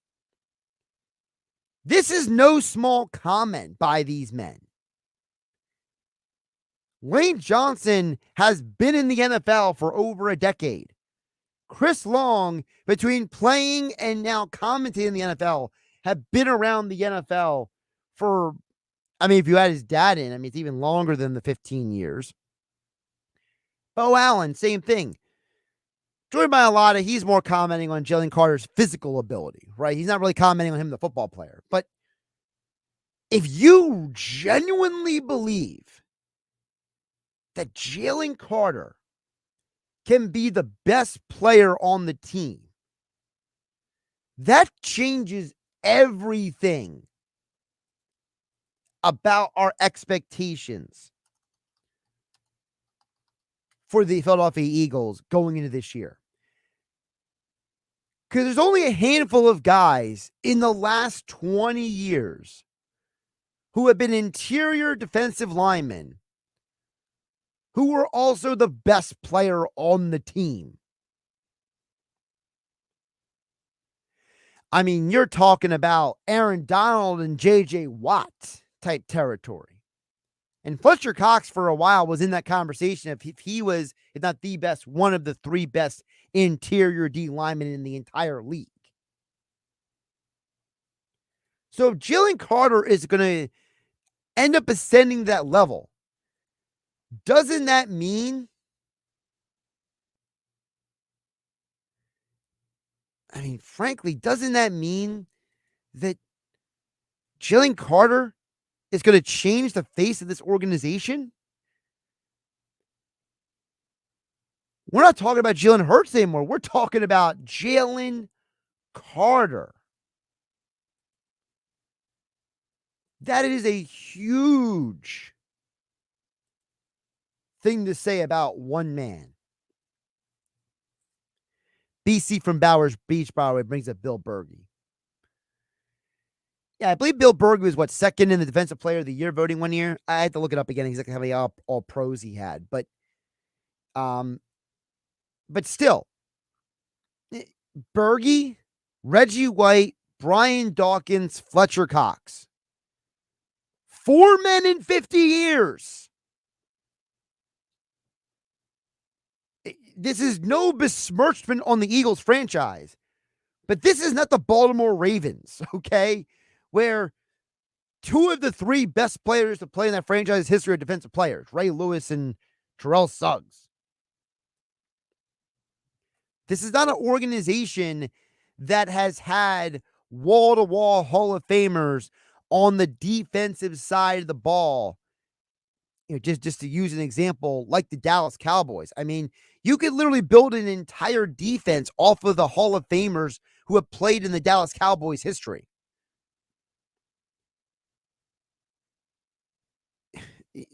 This is no small comment by these men. Lane Johnson has been in the NFL for over a decade. Chris Long, between playing and now commentating in the NFL, have been around the NFL for, if you add his dad in, it's even longer than the 15 years. Bo Allen, same thing. Joined by a lot of, he's more commenting on Jalen Carter's physical ability, right? He's not really commenting on him, the football player. But if you genuinely believe that Jalen Carter can be the best player on the team, that changes everything about our expectations for the Philadelphia Eagles going into this year. Because there's only a handful of guys in the last 20 years who have been interior defensive linemen who were also the best player on the team. You're talking about Aaron Donald and J.J. Watt type territory. And Fletcher Cox for a while was in that conversation if he was, if not the best, one of the three best interior D linemen in the entire league. So if Jalen Carter is going to end up ascending that level, doesn't that mean, frankly, doesn't that mean that Jalen Carter is going to change the face of this organization? We're not talking about Jalen Hurts anymore. We're talking about Jalen Carter. That is a huge thing to say about one man. BC from Bowers Beach, by the way, brings up Bill Berge. Yeah, I believe Bill Berge was second in the Defensive Player of the Year voting one year. I had to look it up again exactly how many all pros he had, but still, Berge, Reggie White, Brian Dawkins, Fletcher Cox. 4 men in 50 years. This is no besmirchment on the Eagles franchise, but this is not the Baltimore Ravens, okay? Where 2 of the 3 best players to play in that franchise history are defensive players, Ray Lewis and Terrell Suggs. This is not an organization that has had wall-to-wall Hall of Famers on the defensive side of the ball. Just to use an example, like the Dallas Cowboys. You could literally build an entire defense off of the Hall of Famers who have played in the Dallas Cowboys history. The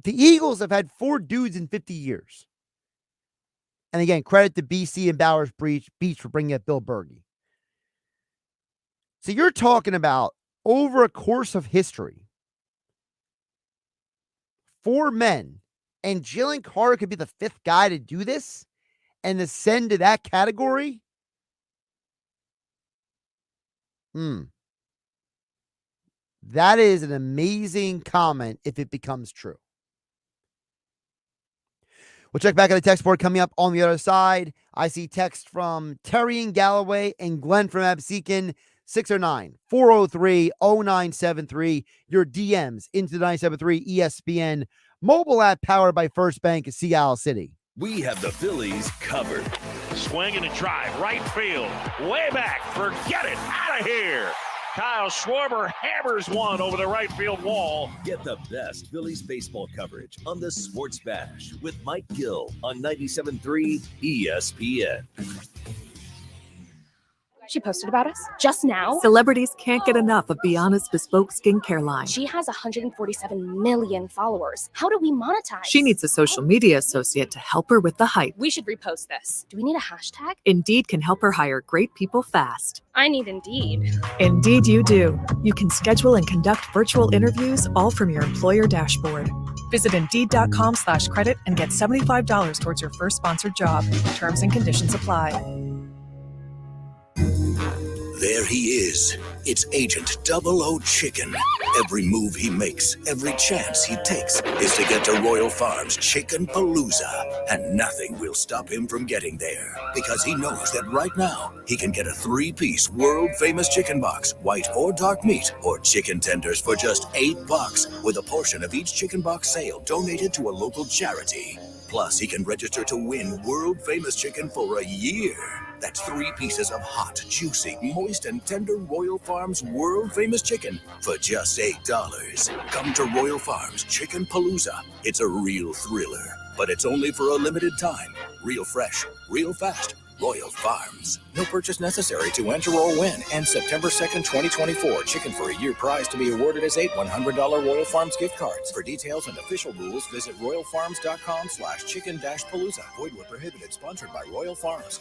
Eagles have had 4 dudes in 50 years. And again, credit to BC and Bowers Beach for bringing up Bill Berge. So you're talking about over a course of history, 4 men, and Jalen Carter could be the 5th guy to do this and ascend to that category. That is an amazing comment if it becomes true. We'll check back at the text board coming up on the other side. I see text from Terry in Galloway and Glenn from Absecon. 609-403-0973. Your DMs into the 973 ESPN mobile app powered by First Bank of Sea City. We have the Phillies covered. Swing and a drive, right field, way back, forget it, out of here. Kyle Schwarber hammers one over the right field wall. Get the best Phillies baseball coverage on the Sports Bash with Mike Gill on 97.3 ESPN. She posted about us just now. Celebrities can't get enough of Bianna's bespoke skincare line. She has 147 million followers. How do we monetize? She needs a social media associate to help her with the hype. We should repost this. Do we need a hashtag? Indeed can help her hire great people fast. I need Indeed. Indeed you do. You can schedule and conduct virtual interviews all from your employer dashboard. Visit Indeed.com/credit and get $75 towards your first sponsored job. Terms and conditions apply. There he is. It's Agent 00 Chicken. Every move he makes, every chance he takes is to get to Royal Farms Chicken Palooza. And nothing will stop him from getting there. Because he knows that right now, he can get a 3-piece world-famous chicken box, white or dark meat, or chicken tenders for just $8, with a portion of each chicken box sale donated to a local charity. Plus, he can register to win world-famous chicken for a year. That's 3 pieces of hot, juicy, moist, and tender Royal Farms world-famous chicken for just $8. Come to Royal Farms Chicken Palooza. It's a real thriller, but it's only for a limited time. Real fresh, real fast. Royal Farms. No purchase necessary to enter or win. And September 2nd, 2024. Chicken for a year prize to be awarded as 8 $100 Royal Farms gift cards. For details and official rules, visit royalfarms.com/chicken-palooza. Void where prohibited. Sponsored by Royal Farms.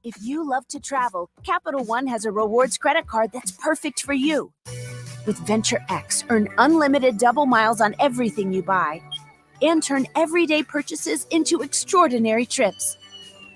If you love to travel, Capital One has a rewards credit card that's perfect for you. With Venture X, earn unlimited double miles on everything you buy, and turn everyday purchases into extraordinary trips.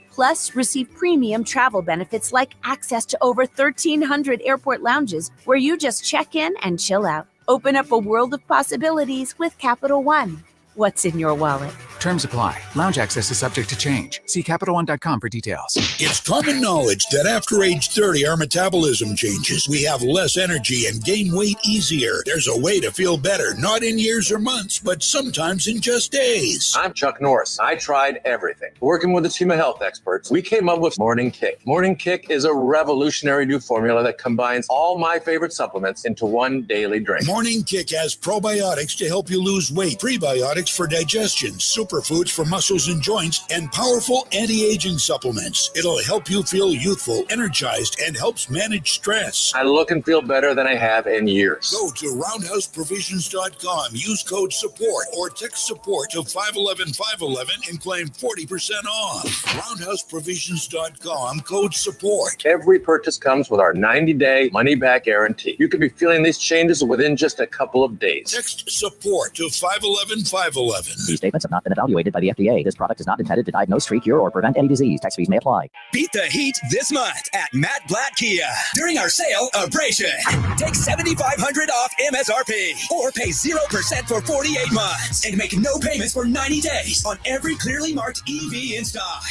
Plus, receive premium travel benefits like access to over 1,300 airport lounges where you just check in and chill out. Open up a world of possibilities with Capital One. What's in your wallet? Terms apply. Lounge access is subject to change. See CapitalOne.com for details. It's common knowledge that after age 30, our metabolism changes. We have less energy and gain weight easier. There's a way to feel better, not in years or months, but sometimes in just days. I'm Chuck Norris. I tried everything. Working with a team of health experts, we came up with Morning Kick. Morning Kick is a revolutionary new formula that combines all my favorite supplements into one daily drink. Morning Kick has probiotics to help you lose weight, prebiotics for digestion, superfoods for muscles and joints, and powerful anti-aging supplements. It'll help you feel youthful, energized, and helps manage stress. I look and feel better than I have in years. Go to roundhouseprovisions.com, use code SUPPORT, or text SUPPORT to 511-511 and claim 40% off. Roundhouseprovisions.com, code SUPPORT. Every purchase comes with our 90-day money-back guarantee. You could be feeling these changes within just a couple of days. Text SUPPORT to 511-511. These statements have not been evaluated by the FDA. This product is not intended to diagnose, treat, cure, or prevent any disease. Tax fees may apply. Beat the heat this month at Matt Blatt Kia. During our sale, Abrasion. Take $7,500 off MSRP or pay 0% for 48 months and make no payments for 90 days on every clearly marked EV in stock.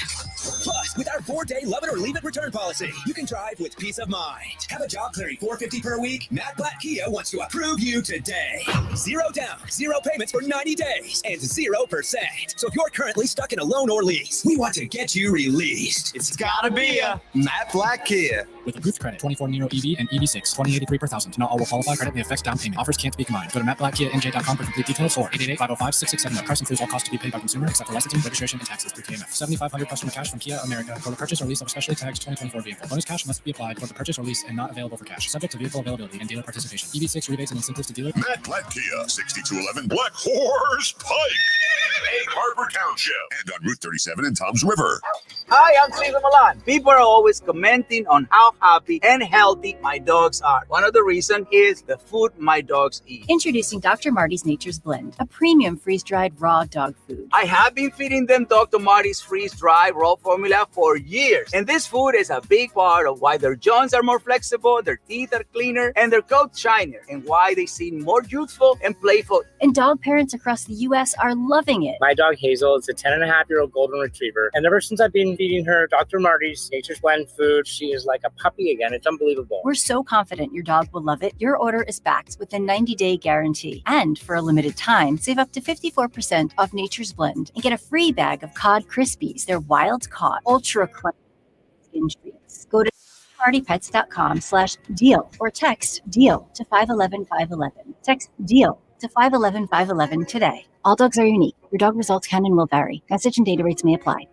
Plus, with our 4-day love it or leave it return policy, you can drive with peace of mind. Have a job clearing $450 per week? Matt Blatt Kia wants to approve you today. 0 down, 0 payments for 90 days, and 0%. So if you're currently stuck in a loan or lease, we want to get you released. It's gotta be a Matt Blatt Kia. With approved credit, 24 Nero EV and EV6, 2083 per thousand. Not all will qualify. Credit may affect down payment. Offers can't be combined. Go to mattblattkianj.com for complete details or 888-505-6670. Price includes all costs to be paid by consumer except for licensing, registration, and taxes through KMF. $7,500 customer cash from Kia America for the purchase or lease of a specially tagged 2024 vehicle. Bonus cash must be applied for the purchase or lease and not available for cash. Subject to vehicle availability and dealer participation. EV6 rebates and incentives to dealer. Matt Blatt Kia, 6211 Black Horse Pike, Egg Harbor Township, and on Route 37 in Toms River. Hi, I'm Cesar Milan. People are always commenting on how happy and healthy my dogs are. One of the reasons is the food my dogs eat. Introducing Dr. Marty's Nature's Blend, a premium freeze-dried raw dog food. I have been feeding them Dr. Marty's freeze-dried raw formula for years. And this food is a big part of why their joints are more flexible, their teeth are cleaner, and their coat shinier, and why they seem more youthful and playful. And dog parents across the U.S. are loving it. My dog Hazel is a 10-and-a-half-year-old golden retriever. And ever since I've been feeding her Dr. Marty's Nature's Blend food, she is like a puppy again. It's unbelievable. We're so confident your dog will love it. Your order is backed with a 90-day guarantee. And for a limited time, save up to 54% off Nature's Blend and get a free bag of Cod Krispies. They're wild-caught, ultra-clean skin treats. Go to partypets.com/deal or text DEAL to 511-511. Text DEAL to 511-511 today. All dogs are unique. Your dog results can and will vary. Message and data rates may apply.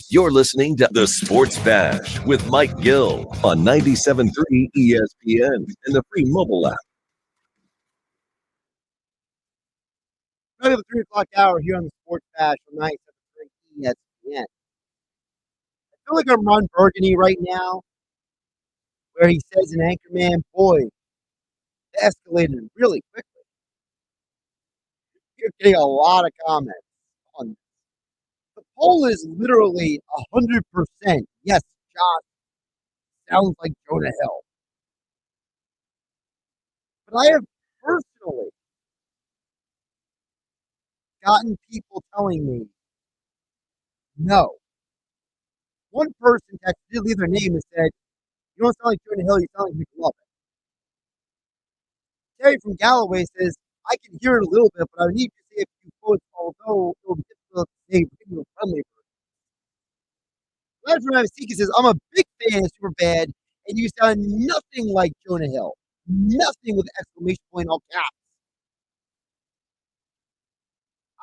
You're listening to The Sports Bash with Mike Gill on 97.3 ESPN and the free mobile app. Right at the 3 o'clock hour here on the Sports Bash on 97.3 ESPN. I feel like I'm Ron Burgundy right now, where he says in Anchorman, boy, it escalated really quickly. You're getting a lot of comments on this. The poll is literally 100%. Yes, Josh sounds like Jonah Hill. But I have personally gotten people telling me, no. One person did leave their name and said, you don't sound like Jonah Hill, you sound like McLovin. Terry from Galloway says, I can hear it a little bit, but I need to say a few quotes, although it will be difficult to say friendly. Lad from Amasika says, I'm a big fan of Superbad, and you sound nothing like Jonah Hill. Nothing with exclamation point all caps.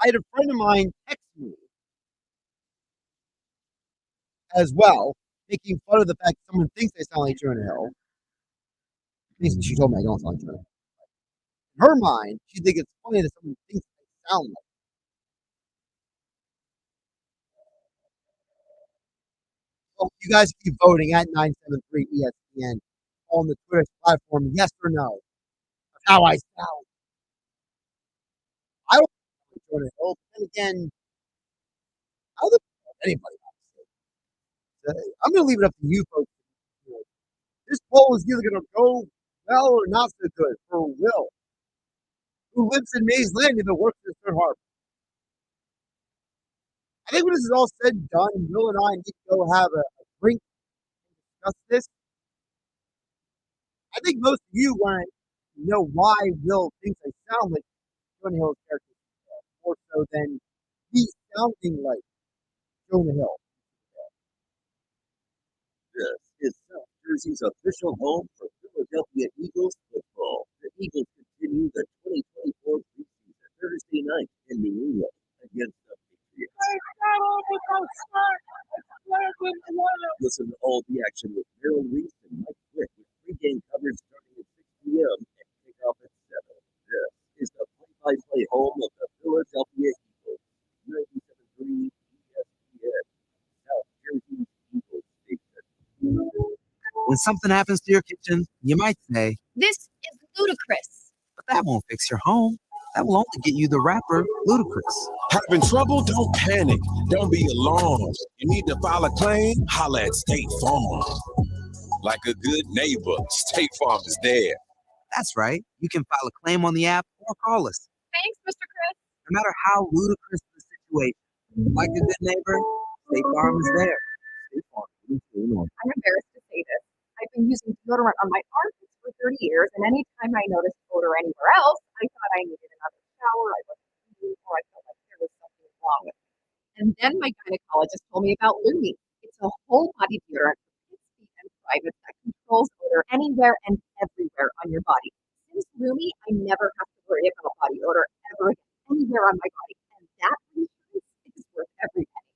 I had a friend of mine text me as well, making fun of the fact that someone thinks they sound like Jonah Hill. Basically, she told me I don't sound like Jonah Hill. In her mind, she thinks it's funny that someone thinks they sound like. Well, you guys keep voting at 973 ESPN on the Twitter platform, yes or no, of how I sound. I don't sound like Jonah Hill, but then again, I don't think anybody else. I'm going to leave it up to you folks. This poll is either going to go well or not so good for Will, who lives in Mays Landing but works in Stern Harbor. I think when this is all said and done, Will and I need to go have a drink and discuss this. I think most of you want to know why Will thinks I sound like Jonah Hill's character more so than me sounding like Jonah Hill. This is South Jersey's official home for Philadelphia Eagles football. The Eagles continue the 2024 preseason Thursday night in New England against the Patriots. Listen to all the action with Merrill Reese and Mike Gill with pregame coverage starting at 6 p.m. and kickoff at 7. This is the play-by-play home of the Philadelphia Eagles. 97.3 ESPN, South Jersey's Eagles station. When something happens to your kitchen, you might say, This is ludicrous. but that won't fix your home. That will only get you the rapper, Ludacris. Having trouble? Don't panic. Don't be alarmed. You need to file a claim? Holla at State Farm. Like a good neighbor, State Farm is there. That's right. You can file a claim on the app or call us. Thanks, Mr. Chris. No matter how ludicrous the situation, like a good neighbor, State Farm is there. State Farm. I'm embarrassed to say this. I've been using deodorant on my armpits for 30 years, and anytime I noticed odor anywhere else, I thought I needed another shower. I wasn't clean, or I felt like there was something wrong with me. And then my gynecologist told me about Lumi. It's a whole body deodorant for kids, feet, and privates that controls odor anywhere and everywhere on your body. Since Lumi, I never have to worry about body odor ever again, anywhere on my body. And that reassurance is worth every penny.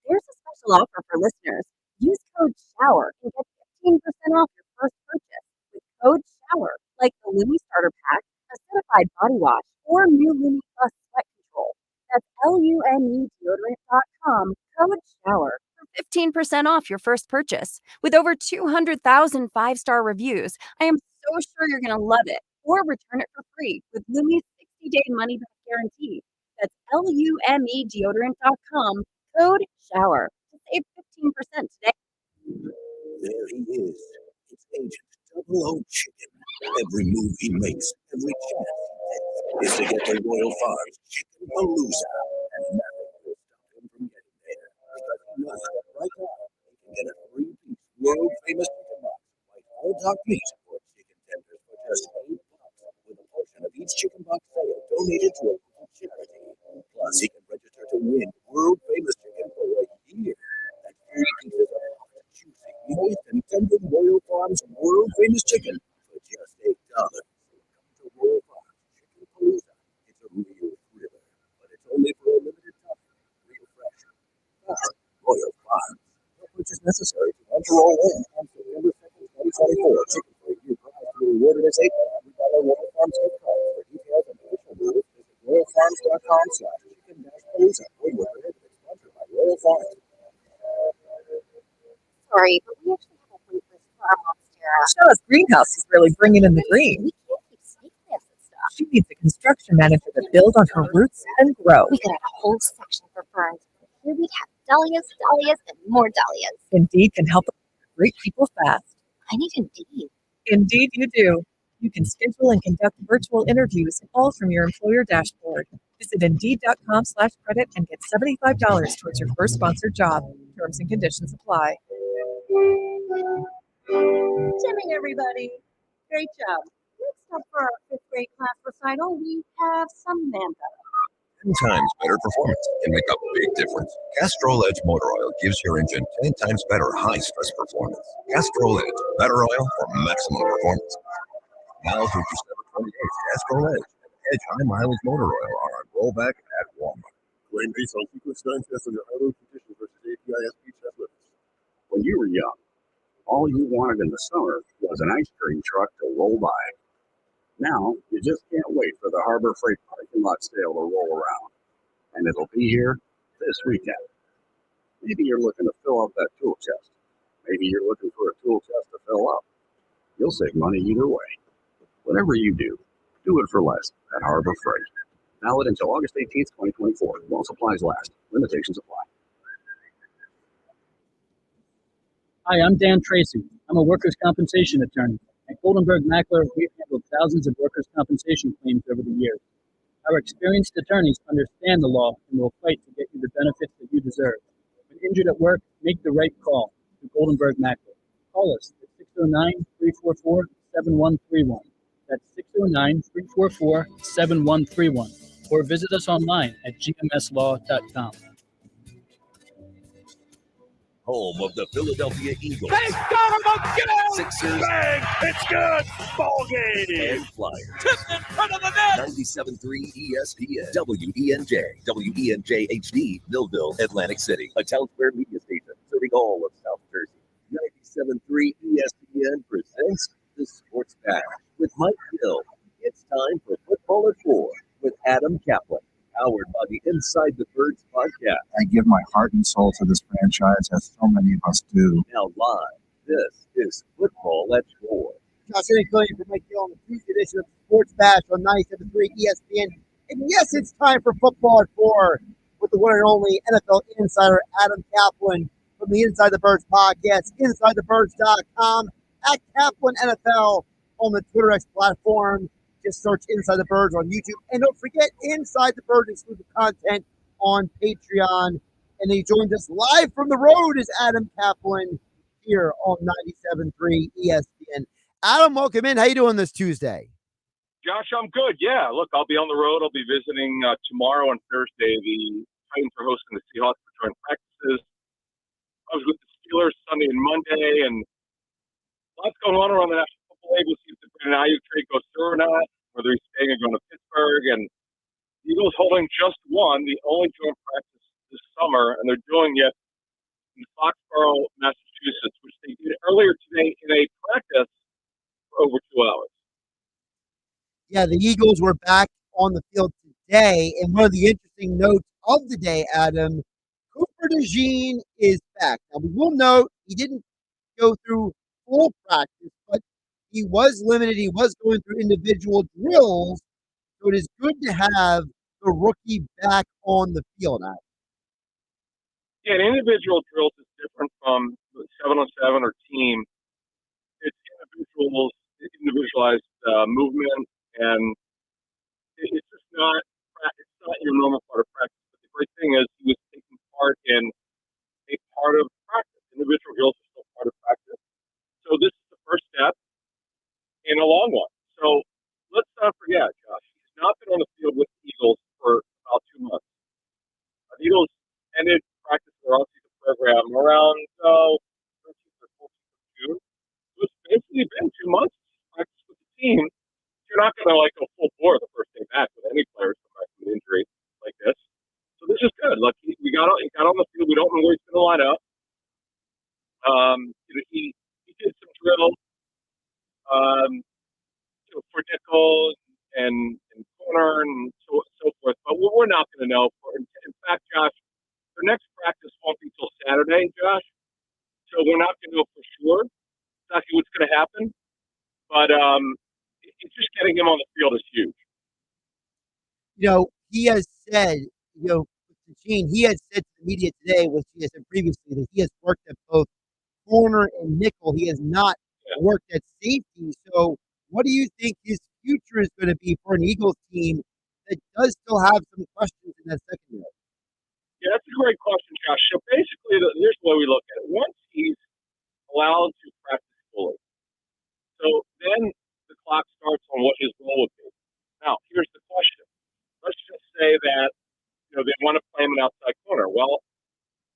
There's a special offer for listeners. Use code SHOWER and get 15% off your first purchase with code SHOWER, like the Lumi Starter Pack, acidified body wash, or new Lumi Plus sweat control. That's LUME deodorant.com, code SHOWER. For 15% off your first purchase. With over 200,000 five-star reviews, I am so sure you're going to love it. Or return it for free with Lumi's 60-day money-back guarantee. That's LUME deodorant.com, code SHOWER. Save 15% today. There he is. It's Agent Double O Chicken. Every move he makes, every chance he takes, is to get to Royal Farms Chicken Palooza. And nothing will stop him from getting there. Because he knows that right now he can get a 3-piece world-famous chicken box, like all dog meat or chicken tenders for just $8, with a portion of each chicken box sale donated to a local charity. Plus, he can register to win world-famous chicken for a year. That's 3 pieces of juicy, moist, and tender Royal Farms world-famous chicken for just $8. Come to Royal Farms Chicken Palooza. It's a real thriller, but it's only for a limited time. Real fresh. Royal necessary for them to roll in on September 2nd, 2024. Chicken Fleet, your prize to be rewarded as $800 Royal Farms gift card. For details on official rules, visit royalfarms.com/chicken-palooza. Woodward Prohibited, sponsored by Royal Farms. Sorry, but we actually have a waitlist for our monstera. Shauna's greenhouse is really bringing in the green. We can't keep snake plants and stuff. She needs a construction manager to build on her roots and grow. We could have a whole section for ferns. Here we'd have dahlias, and more dahlias. Indeed can help us great people fast. I need Indeed. Indeed you do. You can schedule and conduct virtual interviews all from your employer dashboard. Visit Indeed.com/credit and get $75 towards your first sponsored job. Terms and conditions apply. Morning, everybody. Great job. Next up for our 5th grade class recital, we have Samantha. 10 times better performance can make a big difference. Castrol Edge Motor Oil gives your engine 10 times better high-stress performance. Castrol Edge, better oil for maximum performance. Now through December 28th, Castrol Edge and Edge High Mileage Motor Oil are on rollback at Walmart. Claim based on sequence-time tests under high-load conditions versus API-SP test limits. When you were young, all you wanted in the summer was an ice cream truck to roll by. Now, you just can't wait for the Harbor Freight parking lot sale to roll around. And it'll be here this weekend. Maybe you're looking to fill up that tool chest. Maybe you're looking for a tool chest to fill up. You'll save money either way. Whatever you do it for less at Harbor Freight. Valid until August 18th, 2024. While supplies last. Limitations apply. Hi, I'm Dan Tracy. I'm a workers' compensation attorney. At Goldenberg Mackler, we've handled thousands of workers' compensation claims over the years. Our experienced attorneys understand the law and will fight to get you the benefits that you deserve. When injured at work, make the right call to Goldenberg Mackler. Call us at 609-344-7131. That's 609-344-7131. Or visit us online at gmslaw.com. Home of the Philadelphia Eagles. They got him again! Sixers. Bang! It's good! Ball game! And Flyers. Tipped in front of the net! 97.3 ESPN. WENJ. WENJ HD. Millville, Atlantic City. A Town Square media station serving all of South Jersey. 97.3 ESPN presents the Sports Bash with Mike Gill. It's time for Football at 4 with Adam Caplan. Powered by the Inside the Birds podcast. I give my heart and soul to this franchise, as so many of us do. Now live, this is Football at 4. Josh Hennig filling in for Mike Gill on the Tuesday edition of Sports Bash on 97.3 ESPN. And yes, it's time for Football at 4 with the one and only NFL insider Adam Caplan from the Inside the Birds podcast, InsideTheBirds.com, at Caplan NFL on the Twitter X platform. Just search Inside the Birds on YouTube. And don't forget, Inside the Birds exclusive content on Patreon. And he joined us live from the road is Adam Caplan here on 97.3 ESPN. Adam, welcome in. How you doing this Tuesday? Josh, I'm good. Yeah, look, I'll be on the road. I'll be visiting tomorrow and Thursday. The Titans are hosting the Seahawks for joint practices. I was with the Steelers Sunday and Monday, and lots going on around the National Football League. We'll see if the Brandon Ayuk trade goes through or not, whether he's staying or going to Pittsburgh. And the Eagles holding just one, the only joint practice this summer, and they're doing it in Foxborough, Massachusetts, which they did earlier today in a practice for over 2 hours. Yeah, the Eagles were back on the field today. And one of the interesting notes of the day, Adam, Cooper DeJean is back. Now, we will note he didn't go through full practice, but he was limited. He was going through individual drills. So it is good to have the rookie back on the field, Adam. Yeah, an individual drills is different from 7-on-7 or team. It's individualized movement, and it's just not your normal part of practice. But the great thing is he was taking part in a part of practice. Individual drills are still part of practice. So this is the first step in a long one. So let's not forget, Josh, he's not been on the field with the Eagles for about 2 months. The Eagles ended practice their off-season program around 13th or 14th of June. So it's basically been 2 months to practice with the team. You're not going to go full bore the first day back with any players come back with an injury like this. So this is good. Look, he got on the field. We don't know where he's going to line up. He did some drills for nickel and corner and so forth, but we're not going to know. In fact, Josh, their next practice won't be until Saturday, Josh. So we're not going to know for sure exactly what's going to happen. But it's just getting him on the field is huge. He has said, Gene, he has said to the media today, which he has said previously, that he has worked at both corner and nickel. He has not worked at safety. So what do you think his future is going to be for an Eagles team that does still have some questions in that secondary? Yeah, that's a great question, Josh. So basically, here's the way we look at it. Once he's allowed to practice fully, so then the clock starts on what his role would be. Now, here's the question. Let's just say that they want to play him an outside corner. Well,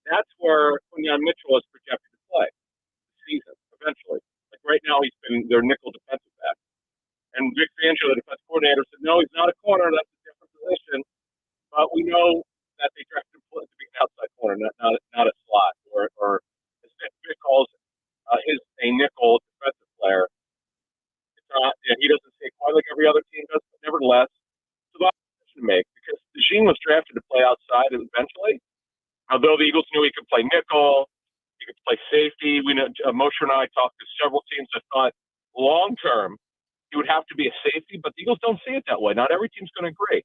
that's where Quinyon Mitchell is projected to play this season, eventually. Like right now, he's been their nickel defensive back. And Vic Fangio, the defensive coordinator, said, no, he's not a corner. That's a different position. But we know that they drafted him to be an outside corner, not a slot, or as Vic calls a nickel defensive player. It's not, he doesn't say quite like every other team does, but nevertheless, it's a lot of decision to make because Dejean was drafted to play outside eventually. Although the Eagles knew he could play nickel, he could play safety. We know Moshe and I talked to several teams that thought long term he would have to be a safety, but the Eagles don't see it that way. Not every team's going to agree.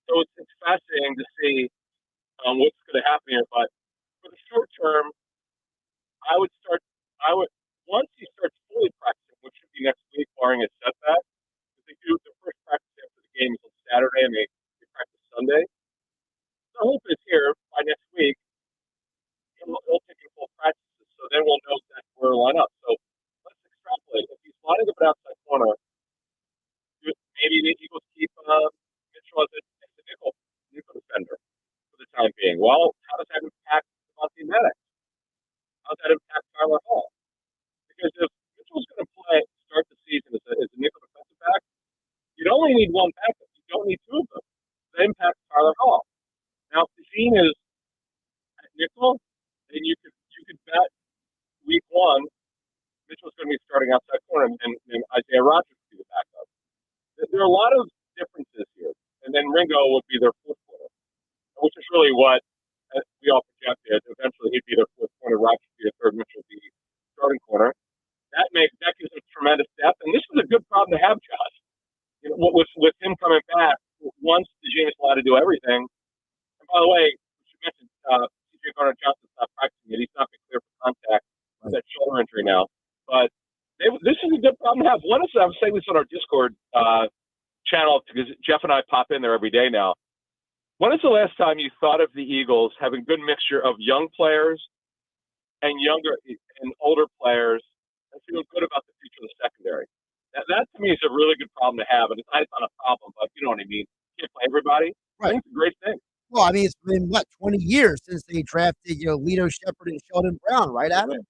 So it's fascinating to see what's going to happen here. But for the short term, once he starts fully practicing, which should be next week, barring a setback, because they do the first practice after the game is on Saturday and they practice Sunday. So I hope it's here by next week. He'll take in full practices, so then we'll know exactly where to line up. So let's extrapolate. If he's lining up an outside corner, maybe the Eagles keep Mitchell as a nickel defender for the time being. Well, how does that impact Devontae Maddox? How does that impact Tyler Hall? Because if Mitchell's going to start the season as a nickel defensive back, you'd only need one backup. You don't need two of them. That impacts Tyler Hall. Now, if Dejean is at nickel, then you could bet week one Mitchell's going to be starting outside corner and Isaiah Rodgers would be the backup. There are a lot of differences here. And then Ringo would be their fourth corner, which is really what we all projected. Eventually, he'd be their fourth corner. Rodgers would be the third. Mitchell would be starting corner. That gives him tremendous depth. And this is a good problem to have, Josh. With him coming back, once Dejean is allowed to do everything. And by the way, you mentioned C.J. Gardner-Johnson's not practicing it. He's not been clear for contact with that shoulder injury now. But this is a good problem to have. I was saying this on our Discord channel because Jeff and I pop in there every day now. When is the last time you thought of the Eagles having a good mixture of young players and younger and older players and feeling good about the future of the secondary? That to me is a really good problem to have. And it's not a problem, but you know what I mean. You can't play everybody. Right. I think it's a great thing. Well, I mean, it's been, 20 years since they drafted, Lito Shepherd and Sheldon Brown, right, Adam?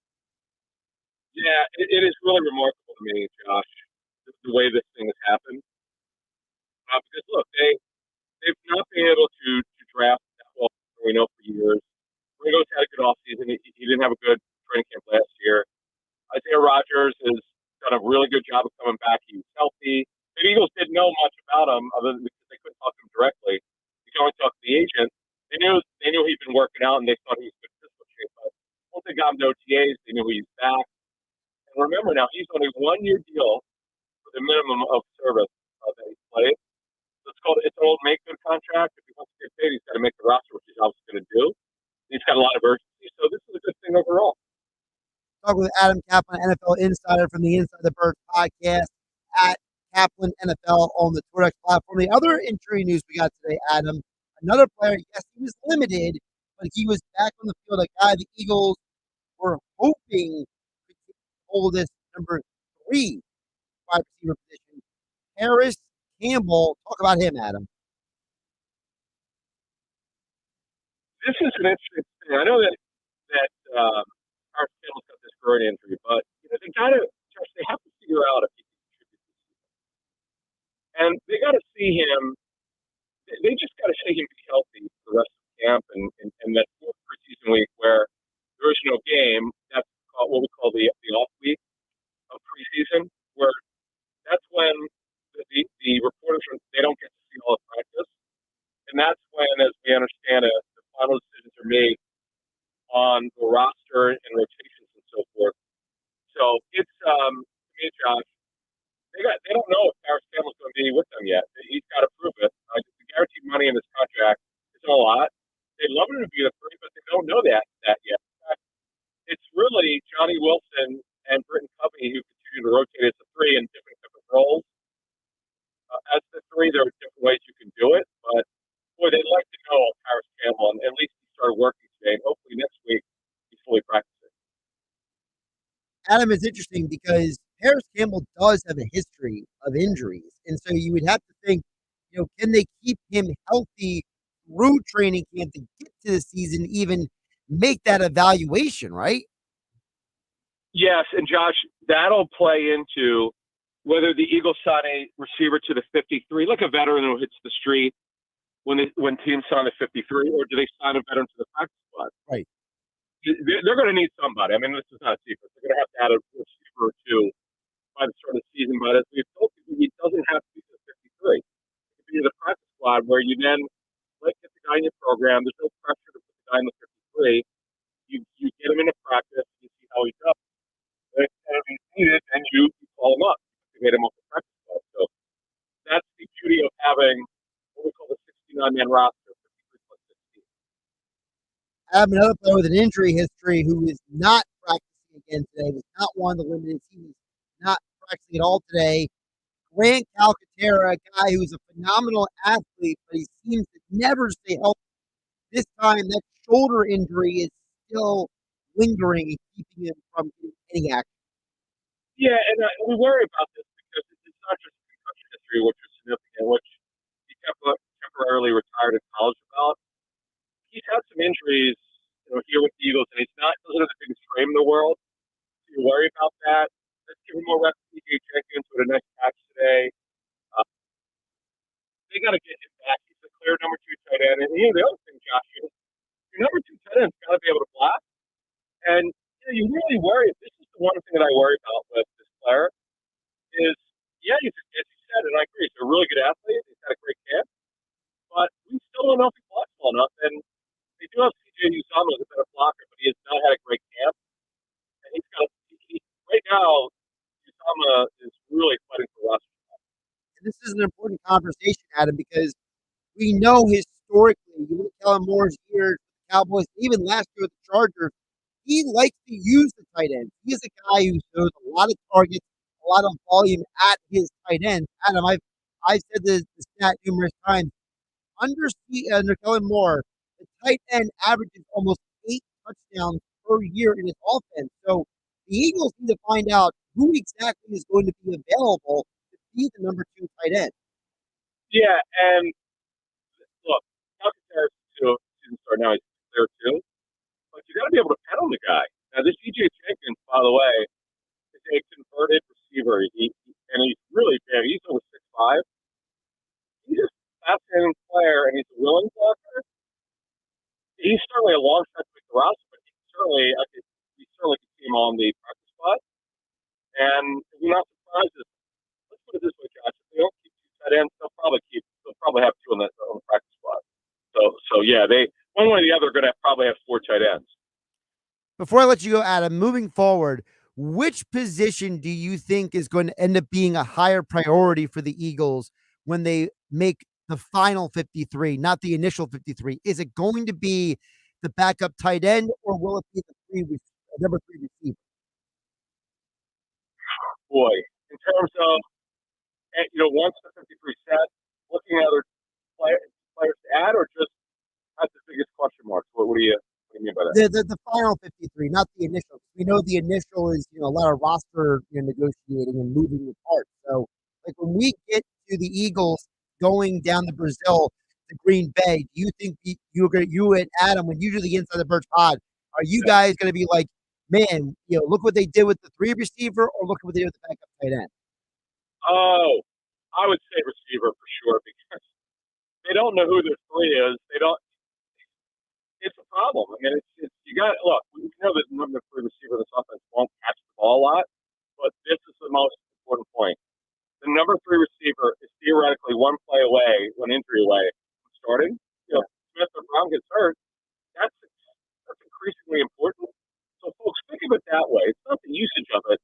Yeah, it is really remarkable to me, Josh, the way this thing has happened. Because, look, they've not been able to draft that well, we know, for years. Ringo's had a good offseason. He didn't have a good training camp last year. Isaiah Rodgers has done a really good job of coming back. He was healthy. The Eagles didn't know much about him other than because they couldn't talk to him directly. You can only talk to the agent. They knew he'd been working out, and they thought he was in good physical shape. But once they got him to OTAs, they knew he was back. And remember now, he's on a one-year deal for the minimum of service that he's played. So it's an old make-good contract. If he wants to get paid, he's got to make the roster, which he's obviously going to do. He's got a lot of urgency. So this is a good thing overall. Talk with Adam Caplan, NFL Insider from the Inside the Birds podcast at Caplan NFL on the Twitter platform. The other injury news we got today, Adam, another player, yes, he was limited, but he was back on the field. A guy the Eagles were hoping could hold this number 3 wide receiver position. Harris Campbell. Talk about him, Adam. This is an interesting thing. I know that Harris Campbell's got this groin injury, but they have to figure out if he can contribute this season. And they got to see him. They just got to see him be healthy for the rest of the camp and that fourth preseason week where there is no game. That's what we call the off week of preseason, where that's when the reporters they don't get to see all the practice, and that's when, as we understand it, the final decisions are made on the roster and rotations and so forth. So it's me, Josh. They don't know if Paris Campbell's going to be with them yet. He's got to prove it. The guaranteed money in this contract isn't a lot. They'd love him to be the three, but they don't know that yet. In fact, it's really Johnny Wilson and Britton Covey who continue to rotate as the three in different roles. As the three, there are different ways you can do it, but boy, they'd like to know Paris Campbell, and at least he started working today, and hopefully next week he's fully practicing. Adam, is interesting because Paris Campbell does have a history of injuries, and so you would have to think, can they keep him healthy through training camp to get to the season, even make that evaluation, right? Yes, and Josh, that'll play into whether the Eagles sign a receiver to the 53, like a veteran who hits the street when teams sign a 53, or do they sign a veteran to the practice squad? Right. They're going to need somebody. I mean, this is not a secret. They're going to have to add a receiver or two by the start of the season. But as we've told people, he doesn't have to be to the 53. It could be the practice squad where you then get the guy in your program. There's no pressure to put the guy in the 53. You get him into practice, you see how he does. And if he's needed, then you call him up. You get him off the practice squad. So that's the beauty of having what we call the 69-man roster. I have another player with an injury history who is not practicing again today, was not one of the limited. He was not practicing at all today. Grant Calcaterra, a guy who's a phenomenal athlete, but he seems to never stay healthy. This time, that shoulder injury is still lingering and keeping him from getting action. Yeah, and we worry about this because it's not just concussion history, which is significant, which he temporarily retired in college about. He's had some injuries, here with the Eagles, and doesn't have the biggest frame in the world. So you worry about that. Let's give him more reps. EJ Jenkins with a nice catch today. They got to get him back. He's the clear number 2 tight end. And the other thing, Josh, is your number 2 tight end's got to be able to block. And you really worry. This is the one thing that I worry about with this player is, yeah, as you said, and I agree, he's a really good athlete. He's had a great camp, but we still don't know if he blocks well enough. And they do have CJ Uzomah as a better blocker, but he has not had a great camp. And right now, Uzomah is really fighting for roster. And this is an important conversation, Adam, because we know historically, you look at Kellen Moore's years, the Cowboys, even last year with the Chargers, he likes to use the tight end. He is a guy who shows a lot of targets, a lot of volume at his tight end. Adam, I've said this stat numerous times. Under Kellen Moore, the tight end averages almost 8 touchdowns per year in his offense. So the Eagles need to find out who exactly is going to be available to be the number 2 tight end. Yeah, and look, Calcaterra didn't start now; he's there too. But you got to be able to pedal the guy. Now, this EJ Jenkins, by the way, is a converted receiver. And he's really big. He's over 6'5". He's just a fascinating player, and he's a willing blocker. He's certainly a long shot to make the roster, but we certainly could see him on the practice spot. And if we're not surprised, let's put it this way, Josh. If they don't keep 2 tight ends, they'll probably have 2 on the practice spot. So yeah, they one way or the other are going to probably have 4 tight ends. Before I let you go, Adam, moving forward, which position do you think is going to end up being a higher priority for the Eagles when they make the final 53, not the initial 53? Is it going to be the backup tight end, or will it be the number 3 receiver? Boy, in terms of, once the 53 set, looking at other players to add, or just that's the biggest question mark? What do you mean by that? The final 53, not the initial. We know the initial is a lot of roster negotiating and moving the parts. So, like when we get to the Eagles going down to Brazil to Green Bay, do you think you and Adam, when you do the Inside the Birch pod, are you guys going to be like, man, look what they did with the 3 receiver, or look at what they did with the backup tight end? Oh, I would say receiver for sure, because they don't know who their 3 is. They don't. It's a problem. I mean, you got look. We know that number 3 receiver of this offense won't catch the ball a lot, but this is the most important point. The number 3 receiver is theoretically one play away, one injury away from starting. You know, Smith or Brown gets hurt. That's increasingly important. So, folks, think of it that way. It's not the usage of it.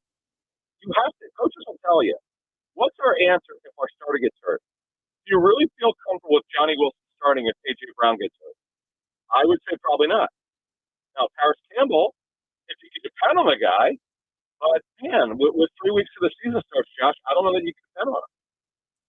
You have to. Coaches will tell you, what's our answer if our starter gets hurt? Do you really feel comfortable with Johnny Wilson starting if A.J. Brown gets hurt? I would say probably not. Now, Paris Campbell, if you can depend on the guy, but man, with 3 weeks to the season starts, Josh, I don't know that you can depend on him.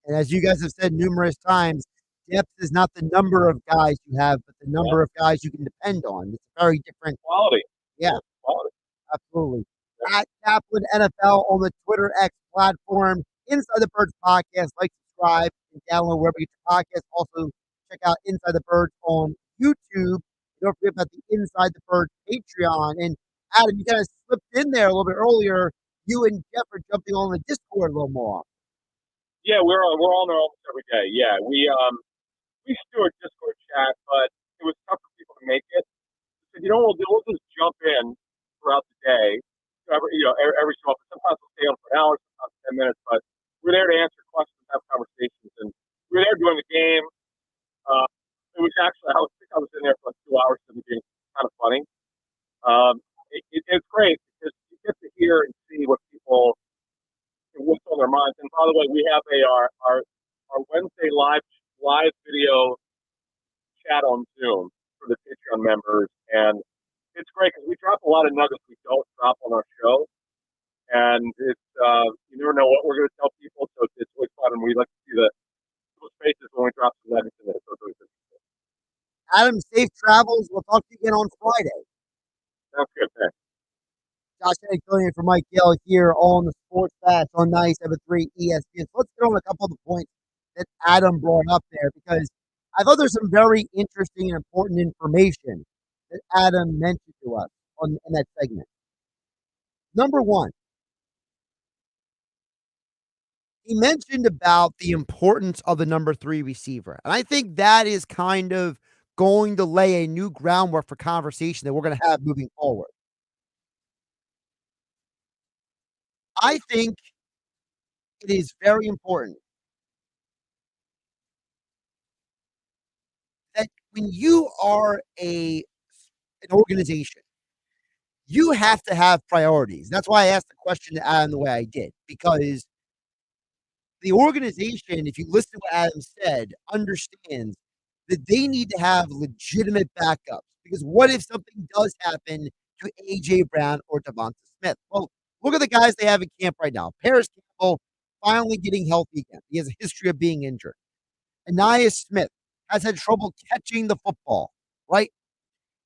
And as you guys have said numerous times, depth is not the number of guys you have, but the number of guys you can depend on. It's very different. Quality. Yeah. Quality. Absolutely. At Caplan NFL on the Twitter X platform, Inside the Birds podcast. Like, subscribe, and download wherever you get your podcast. Also, check out Inside the Birds on YouTube. Don't forget about the Inside the Birds Patreon. And Adam, you kind of slipped in there a little bit earlier. You and Jeff are jumping on the Discord a little more often. Yeah, we're on there almost every day. Yeah, we do our Discord chat, but it was tough for people to make it. So, you know, we'll just jump in throughout the day. Every so often. Sometimes we'll stay on for an hour, sometimes 10 minutes, but we're there to answer questions, have conversations, and we're there during the game. It was actually, I think I was in there for like 2 hours of the game. Kind of funny. It's great because you get to hear and see what people, what's on their minds. And by the way, we have our Wednesday live video chat on Zoom for the Patreon members, and it's great because we drop a lot of nuggets we don't drop on our show, and it's you never know what we're going to tell people, so it's always fun, and we like to see the faces when we drop some nuggets in there. So it's always interesting. Adam, safe travels. We'll talk to you again on Friday. Sounds good. Thanks. Josh Hennig filling in for Mike Gill here on the Sports Bash on 97.3 ESPN. So let's get on a couple of the points that Adam brought up there, because I thought there's some very interesting and important information that Adam mentioned to us in that segment. Number one, he mentioned about the importance of the number 3 receiver. And I think that is kind of going to lay a new groundwork for conversation that we're going to have moving forward. I think it is very important that when you are an organization, you have to have priorities. That's why I asked the question to Adam the way I did, because the organization, if you listen to what Adam said, understands that they need to have legitimate backups. Because what if something does happen to A.J. Brown or Devonta Smith? Well, look at the guys they have in camp right now. Paris Campbell finally getting healthy again. He has a history of being injured. Anais Smith has had trouble catching the football, right?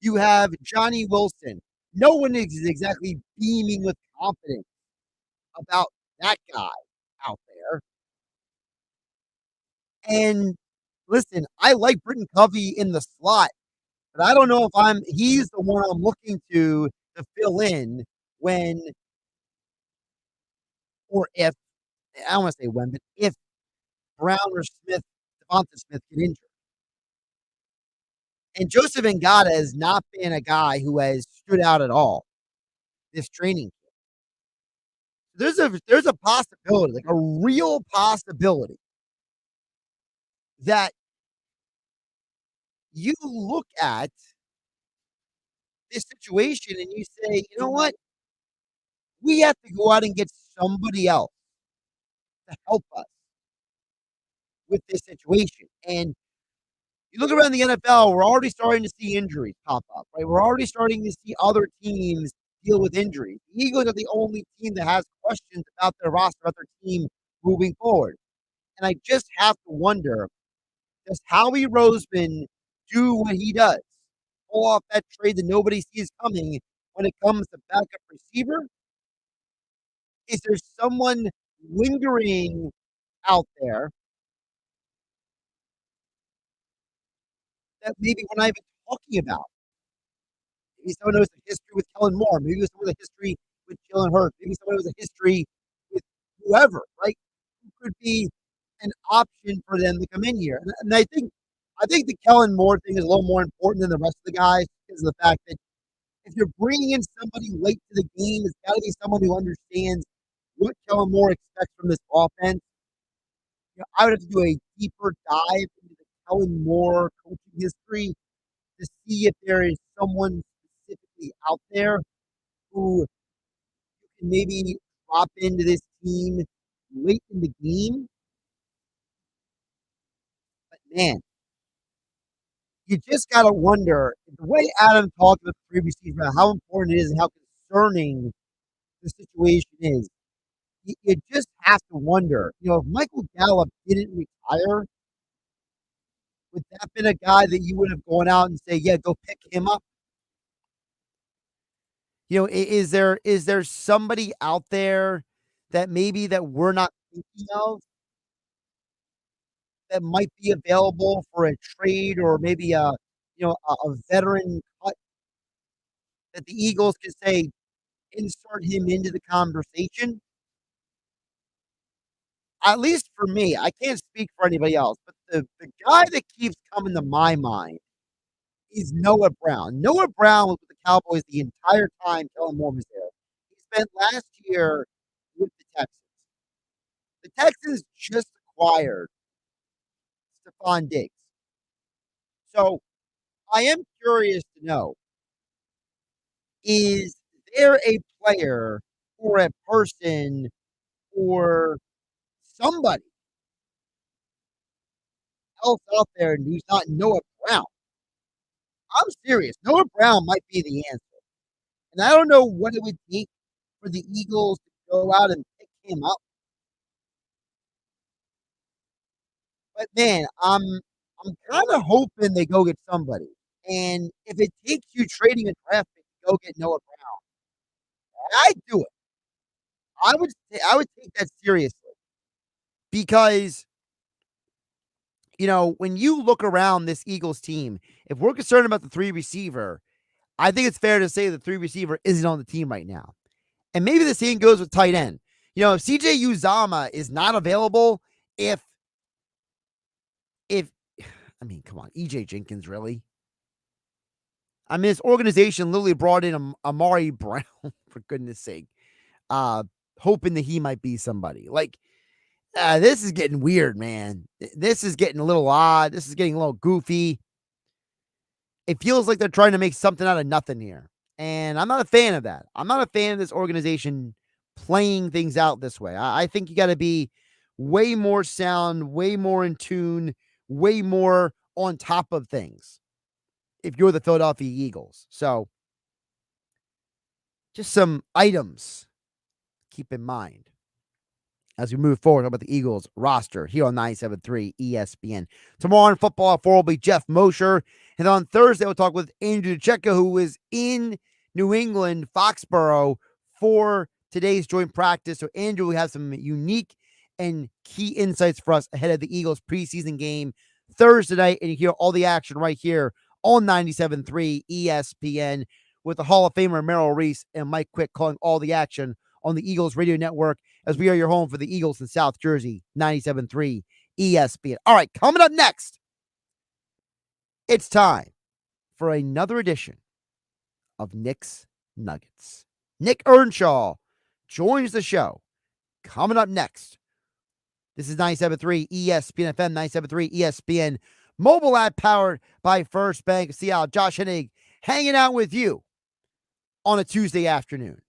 You have Johnny Wilson. No one is exactly beaming with confidence about that guy out there. And listen, I like Britton Covey in the slot, but I don't know if he's the one I'm looking to fill in when, or if, I don't want to say when, but if Brown or Smith, Devonta Smith get injured. And Joseph Ngata has not been a guy who has stood out at all this training camp. There's a possibility, like a real possibility, that you look at this situation and you say, you know what? We have to go out and get somebody else to help us with this situation. And you look around the NFL, we're already starting to see injuries pop up, right? We're already starting to see other teams deal with injuries. The Eagles are the only team that has questions about their roster, about their team moving forward. And I just have to wonder, does Howie Roseman do what he does? Pull off that trade that nobody sees coming when it comes to backup receiver? Is there someone lingering out there that maybe we're not even talking about? Maybe someone knows a history with Kellen Moore. Maybe someone with a history with Jalen Hurts. Maybe someone with a history with whoever, right? Who could be an option for them to come in here. And I think the Kellen Moore thing is a little more important than the rest of the guys because of the fact that if you're bringing in somebody late to the game, it's got to be someone who understands what Kellen Moore expects from this offense. I would have to do a deeper dive into the Kellen Moore coaching history to see if there is someone specifically out there who you can maybe drop into this team late in the game. But man, you just got to wonder the way Adam talked about the 3 receivers, about how important it is and how concerning the situation is. You just have to wonder, if Michael Gallup didn't retire, would that been a guy that you would have gone out and say, yeah, go pick him up? Is there somebody out there that maybe that we're not thinking of that might be available for a trade, or maybe a veteran cut that the Eagles could say insert him into the conversation? At least for me, I can't speak for anybody else, but the guy that keeps coming to my mind is Noah Brown. Noah Brown was with the Cowboys the entire time Kellen Moore was there. He spent last year with the Texans. The Texans just acquired Stephon Diggs. So I am curious to know, is there a player or a person or somebody else out there who's not Noah Brown? I'm serious. Noah Brown might be the answer. And I don't know what it would take for the Eagles to go out and pick him up. But man, I'm kind of hoping they go get somebody. And if it takes you trading a draft pick to go get Noah Brown, I'd do it. I would take that seriously. Because when you look around this Eagles team, if we're concerned about the 3 receiver, I think it's fair to say the 3 receiver isn't on the team right now. And maybe the same goes with tight end. If CJ Uzama is not available, come on, EJ Jenkins, really? This organization literally brought in Amari Brown, for goodness sake, hoping that he might be somebody. This is getting weird, man. This is getting a little odd. This is getting a little goofy. It feels like they're trying to make something out of nothing here. And I'm not a fan of that. I'm not a fan of this organization playing things out this way. I think you got to be way more sound, way more in tune, way more on top of things if you're the Philadelphia Eagles. So just some items to keep in mind as we move forward about the Eagles roster here on 97.3 ESPN. Tomorrow in football at 4 will be Jeff Mosher. And on Thursday, we'll talk with Andrew DeCecco, who is in New England, Foxborough, for today's joint practice. So Andrew will have some unique and key insights for us ahead of the Eagles preseason game Thursday night. And you hear all the action right here on 97.3 ESPN with the Hall of Famer Merrill Reese and Mike Quick calling all the action on the Eagles radio network, as we are your home for the Eagles in South Jersey, 97.3 ESPN. All right, coming up next, it's time for another edition of Nick's Nuggets. Nick Earnshaw joins the show. Coming up next, this is 97.3 ESPN FM, 97.3 ESPN mobile app powered by First Bank of Seattle. Josh Hennig hanging out with you on a Tuesday afternoon.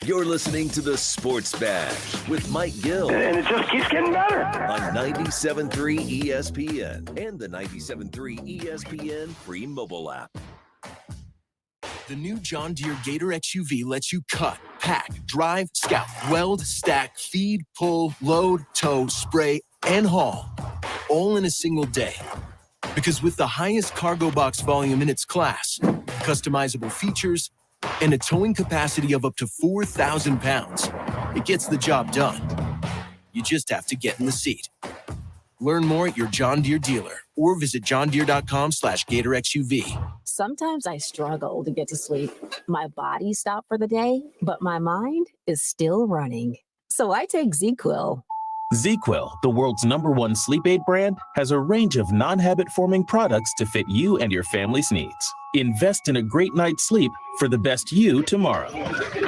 You're listening to the Sports Bash with Mike Gill. And it just keeps getting better. On 97.3 ESPN and the 97.3 ESPN free mobile app. The new John Deere Gator XUV lets you cut, pack, drive, scout, weld, stack, feed, pull, load, tow, spray, and haul, all in a single day. Because with the highest cargo box volume in its class, customizable features, and a towing capacity of up to 4,000 pounds, it gets the job done. You just have to get in the seat. Learn more at your John Deere dealer or visit johndeere.com/GatorXUV. Sometimes I struggle to get to sleep. My body stopped for the day, but my mind is still running. So I take ZQuil. ZzzQuil, the world's #1 sleep aid brand, has a range of non-habit-forming products to fit you and your family's needs. Invest in a great night's sleep for the best you tomorrow.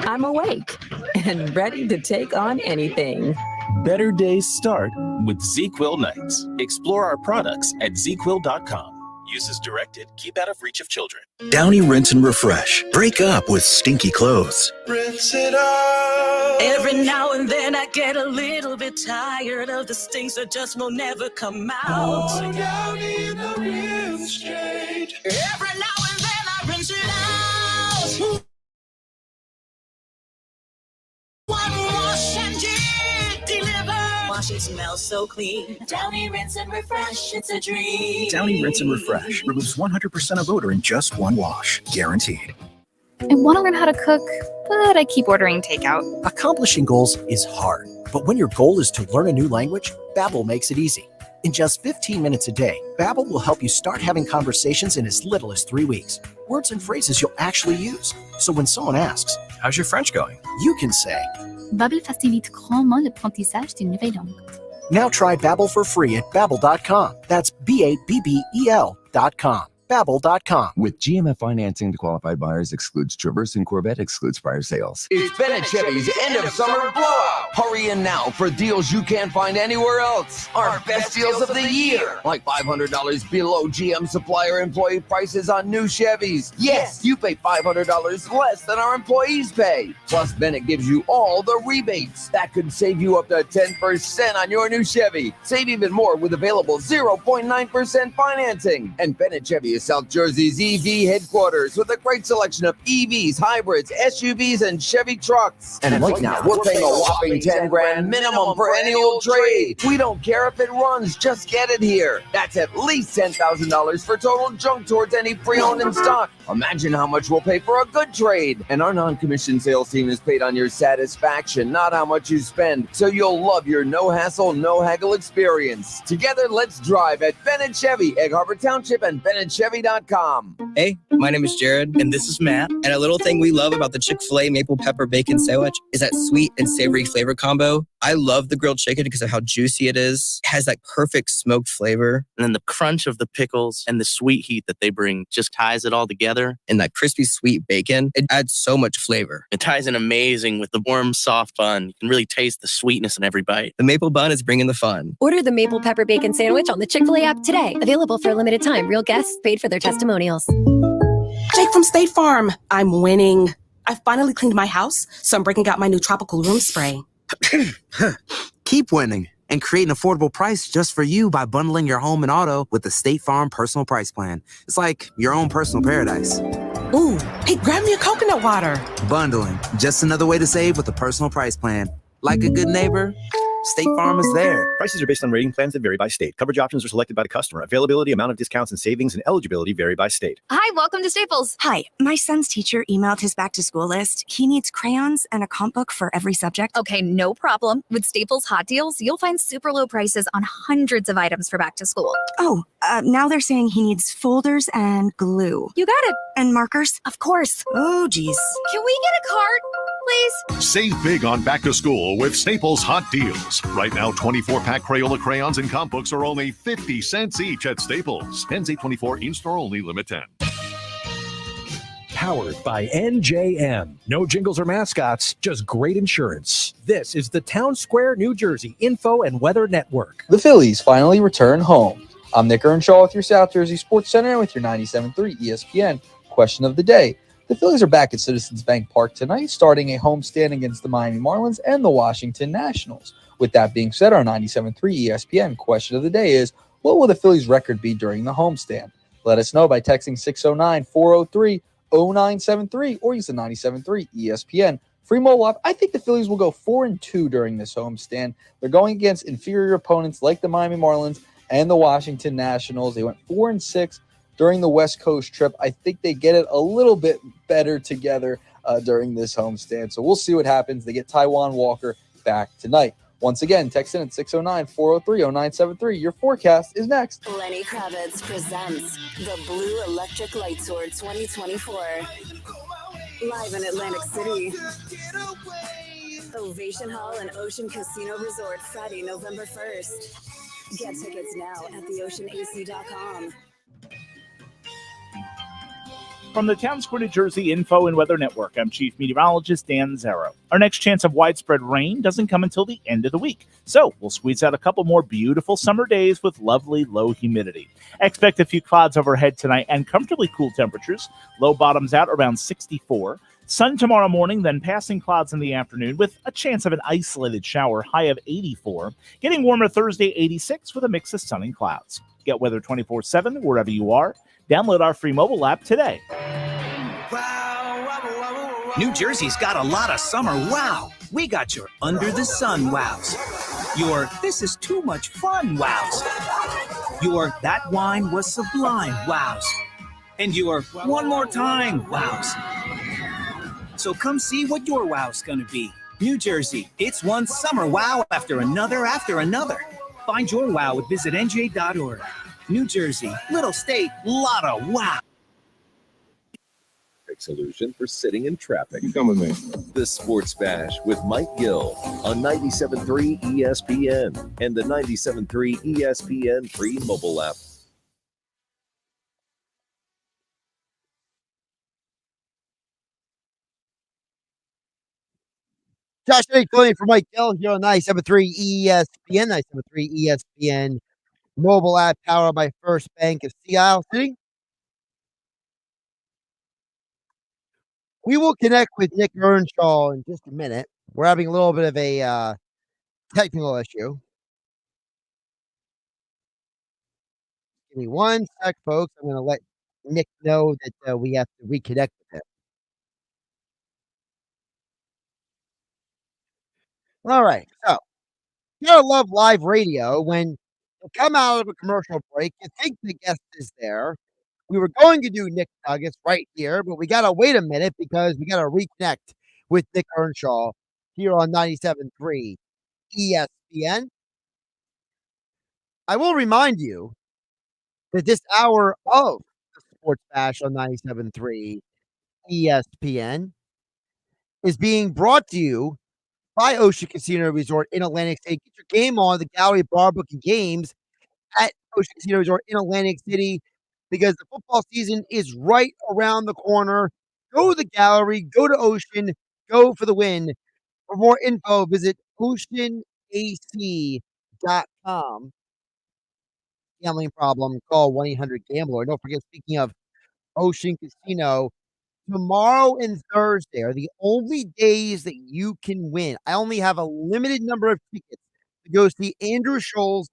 I'm awake and ready to take on anything. Better days start with ZzzQuil nights. Explore our products at ZzzQuil.com. Use as directed. Keep out of reach of children. Downy Rinse and Refresh. Break up with stinky clothes. Rinse it out. Every now and then I get a little bit tired of the stings that just will never come out. Oh, Downy in the rinse straight. Every now and then I rinse it out. One wash and it delivers. Wash, it smells so clean. Downy Rinse and Refresh, it's a dream. Downy Rinse and Refresh removes 100% of odor in just one wash. Guaranteed. I want to learn how to cook, but I keep ordering takeout. Accomplishing goals is hard, but when your goal is to learn a new language, Babbel makes it easy. In just 15 minutes a day, Babbel will help you start having conversations in as little as 3 weeks. Words and phrases you'll actually use. So when someone asks, "How's your French going?" you can say, Babbel facilite grandement l'apprentissage d'une nouvelle langue. Now try Babbel for free at Babbel.com. That's BABBEL.com. Babbel.com. With GMF financing to qualified buyers excludes Traverse and Corvette excludes prior sales. It's Bennett Chevy's end of summer blowout. Hurry in now for deals you can't find anywhere else. Our best deals of the year. Like $500 below GM supplier employee prices on new Chevys. Yes, you pay $500 less than our employees pay. Plus, Bennett gives you all the rebates. That could save you up to 10% on your new Chevy. Save even more with available 0.9% financing. And Bennett Chevy is South Jersey's EV headquarters with a great selection of EVs, hybrids, SUVs, and Chevy trucks. And right now, we're paying a whopping 10 grand minimum for any old trade. We don't care if it runs, just get it here. That's at least $10,000 for total junk towards any pre-owned in stock. Imagine how much we'll pay for a good trade. And our non-commissioned sales team is paid on your satisfaction, not how much you spend. So you'll love your no-hassle, no-haggle experience. Together, let's drive at Bennett Chevy, Egg Harbor Township, and BennettChevy.com. Hey, my name is Jared, and this is Matt. And a little thing we love about the Chick-fil-A maple pepper bacon sandwich is that sweet and savory flavor combo. I love the grilled chicken because of how juicy it is. It has that perfect smoked flavor. And then the crunch of the pickles and the sweet heat that they bring just ties it all together. And that crispy sweet bacon, it adds so much flavor. It ties in amazing with the warm, soft bun. You can really taste the sweetness in every bite. The maple bun is bringing the fun. Order the maple pepper bacon sandwich on the Chick-fil-A app today. Available for a limited time. Real guests paid for their testimonials. Jake from State Farm. I'm winning. I finally cleaned my house, so I'm breaking out my new tropical room spray. Keep winning and create an affordable price just for you by bundling your home and auto with the State Farm Personal Price Plan. It's like your own personal paradise. Ooh, hey, grab me a coconut water. Bundling, just another way to save with a personal price plan. Like a good neighbor, State Farm is there. Prices are based on rating plans that vary by state. Coverage options are selected by the customer. Availability, amount of discounts and savings, and eligibility vary by state. Hi, welcome to Staples. Hi, my son's teacher emailed his back-to-school list. He needs crayons and a comp book for every subject. Okay, no problem. With Staples Hot Deals, you'll find super low prices on hundreds of items for back to school. Oh, now they're saying he needs folders and glue. You got it. And markers? Of course. Oh, geez. Can we get a card, please? Save big on back to school with Staples Hot Deals. Right now, 24-pack Crayola crayons and comp books are only 50 cents each at Staples. Ends 8/24, in-store only, limit 10. Powered by NJM. No jingles or mascots, just great insurance. This is the Town Square, New Jersey Info and Weather Network. The Phillies finally return home. I'm Nick Earnshaw with your South Jersey Sports Center and with your 97.3 ESPN question of the day. The Phillies are back at Citizens Bank Park tonight, starting a homestand against the Miami Marlins and the Washington Nationals. With that being said, our 97.3 ESPN question of the day is, what will the Phillies' record be during the homestand? Let us know by texting 609-403-0973 or use the 97.3 ESPN free mobile app. I think the Phillies will go 4-2 during this homestand. They're going against inferior opponents like the Miami Marlins and the Washington Nationals. They went 4-6 during the West Coast trip. I think they get it a little bit better together during this homestand. So we'll see what happens. They get Taijuan Walker back tonight. Once again, text in at 609-403-0973. Your forecast is next. Lenny Kravitz presents the Blue Electric Light Tour 2024. Live in Atlantic City. Ovation Hall and Ocean Casino Resort, Friday, November 1st. Get tickets now at theoceanac.com. From the Town Square, New Jersey Info and Weather Network, I'm Chief Meteorologist Dan Zarrow. Our next chance of widespread rain doesn't come until the end of the week, so we'll squeeze out a couple more beautiful summer days with lovely low humidity. Expect a few clouds overhead tonight and comfortably cool temperatures. Low bottoms out around 64. Sun tomorrow morning, then passing clouds in the afternoon with a chance of an isolated shower, high of 84. Getting warmer Thursday, 86 with a mix of sun and clouds. Get weather 24/7 wherever you are. Download our free mobile app today. New Jersey's got a lot of summer wow. We got your under the sun wows. Your this is too much fun wows. Your that wine was sublime wows. And your one more time wows. So come see what your wow's gonna be. New Jersey, it's one summer wow after another after another. Find your wow at visitnj.org. New Jersey, little state, lot of wow. Solution for sitting in traffic. You come with me. The Sports Bash with Mike Gill on 97.3 ESPN and the 97.3 ESPN free mobile app. Josh Hennig filling for Mike Gill here on 97.3 ESPN, 97.3 ESPN mobile app powered by First Bank of Sea Isle City. We will connect with Nick Earnshaw in just a minute. We're having a little bit of a technical issue. Give me one sec, folks. I'm going to let Nick know that we have to reconnect with him. All right. So, you gotta love live radio. When you come out of a commercial break, you think the guest is there. We were going to do Nick Nuggets right here, but we got to wait a minute because we got to reconnect with Nick Earnshaw here on 97.3 ESPN. I will remind you that this hour of the Sports Bash on 97.3 ESPN is being brought to you by Ocean Casino Resort in Atlantic City. Get your game on the Gallery Bar Book and Games at Ocean Casino Resort in Atlantic City because the football season is right around the corner. Go to the Gallery, go to Ocean, go for the win. For more info, visit oceanac.com. Gambling problem, call 1-800-GAMBLER. Don't forget, speaking of Ocean Casino, tomorrow and Thursday are the only days that you can win. I only have a limited number of tickets to go see Andrew Scholes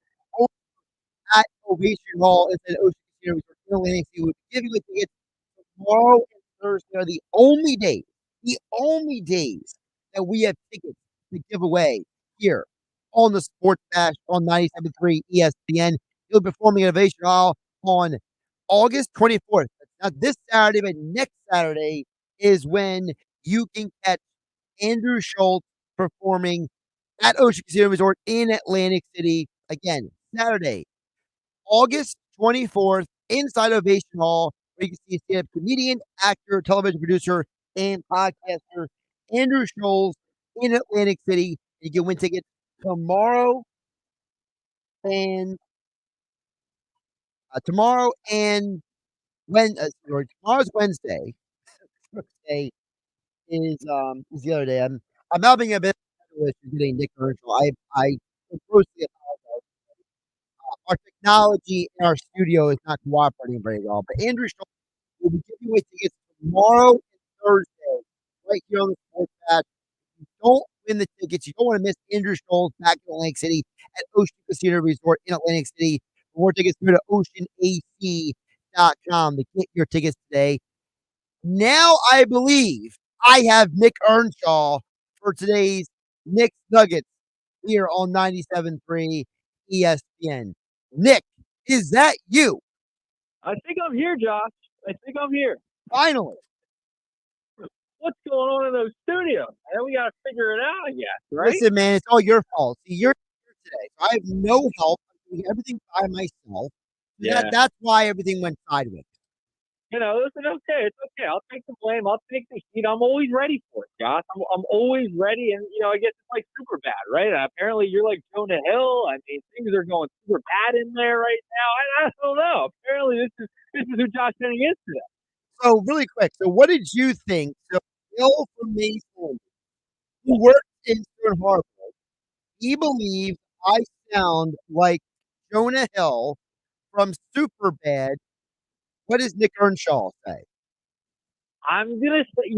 at Ovation Hall at Ocean Casino Resort in Atlantic City. We'll give you a ticket tomorrow and Thursday are the only days that we have tickets to give away here on the Sports Bash on 97.3 ESPN. He'll be performing at Ovation Hall on August 24th. Now, this Saturday, but next Saturday is when you can catch Andrew Schultz performing at Ocean Casino Resort in Atlantic City. Again, Saturday, August 24th, inside Ovation Hall, where you can see stand-up comedian, actor, television producer, and podcaster Andrew Schultz in Atlantic City. You can win tickets tomorrow and tomorrow and tomorrow's Wednesday. Thursday is the other day. I'm having a bit of getting Nick Earnshaw. I grossly apologize. Our technology in our studio is not cooperating very well. But Andrew Schultz will be giving away tickets tomorrow and Thursday, right here on the Sports Bash. If you don't win the tickets, you don't want to miss Andrew Schultz back in Atlantic City at Ocean Casino Resort in Atlantic City. For more tickets, go to oceanac.com to get your tickets today. Now I believe I have Nick Earnshaw for today's Knicks Nuggets here on 97.3 ESPN. Nick, is that you? I think I'm here, Josh. I think I'm here. Finally. What's going on in those studios? And we got to figure it out, I guess, right? Listen, man, it's all your fault. See, you're here today. So I have no help. I'm doing everything by myself. Yeah. That's why everything went sideways. Listen, okay, it's okay. I'll take the blame. I'll take the heat. I'm always ready for it, Josh. I'm always ready, and I guess it's like super bad, right? And apparently, you're like Jonah Hill. I mean, things are going super bad in there right now. I don't know. Apparently, this is who Josh Hennig is today. So really quick, so what did you think? So Bill from Mason, who worked in Stern Harbor, he believes I sound like Jonah Hill from Superbad. What does Nick Earnshaw say? I'm gonna say,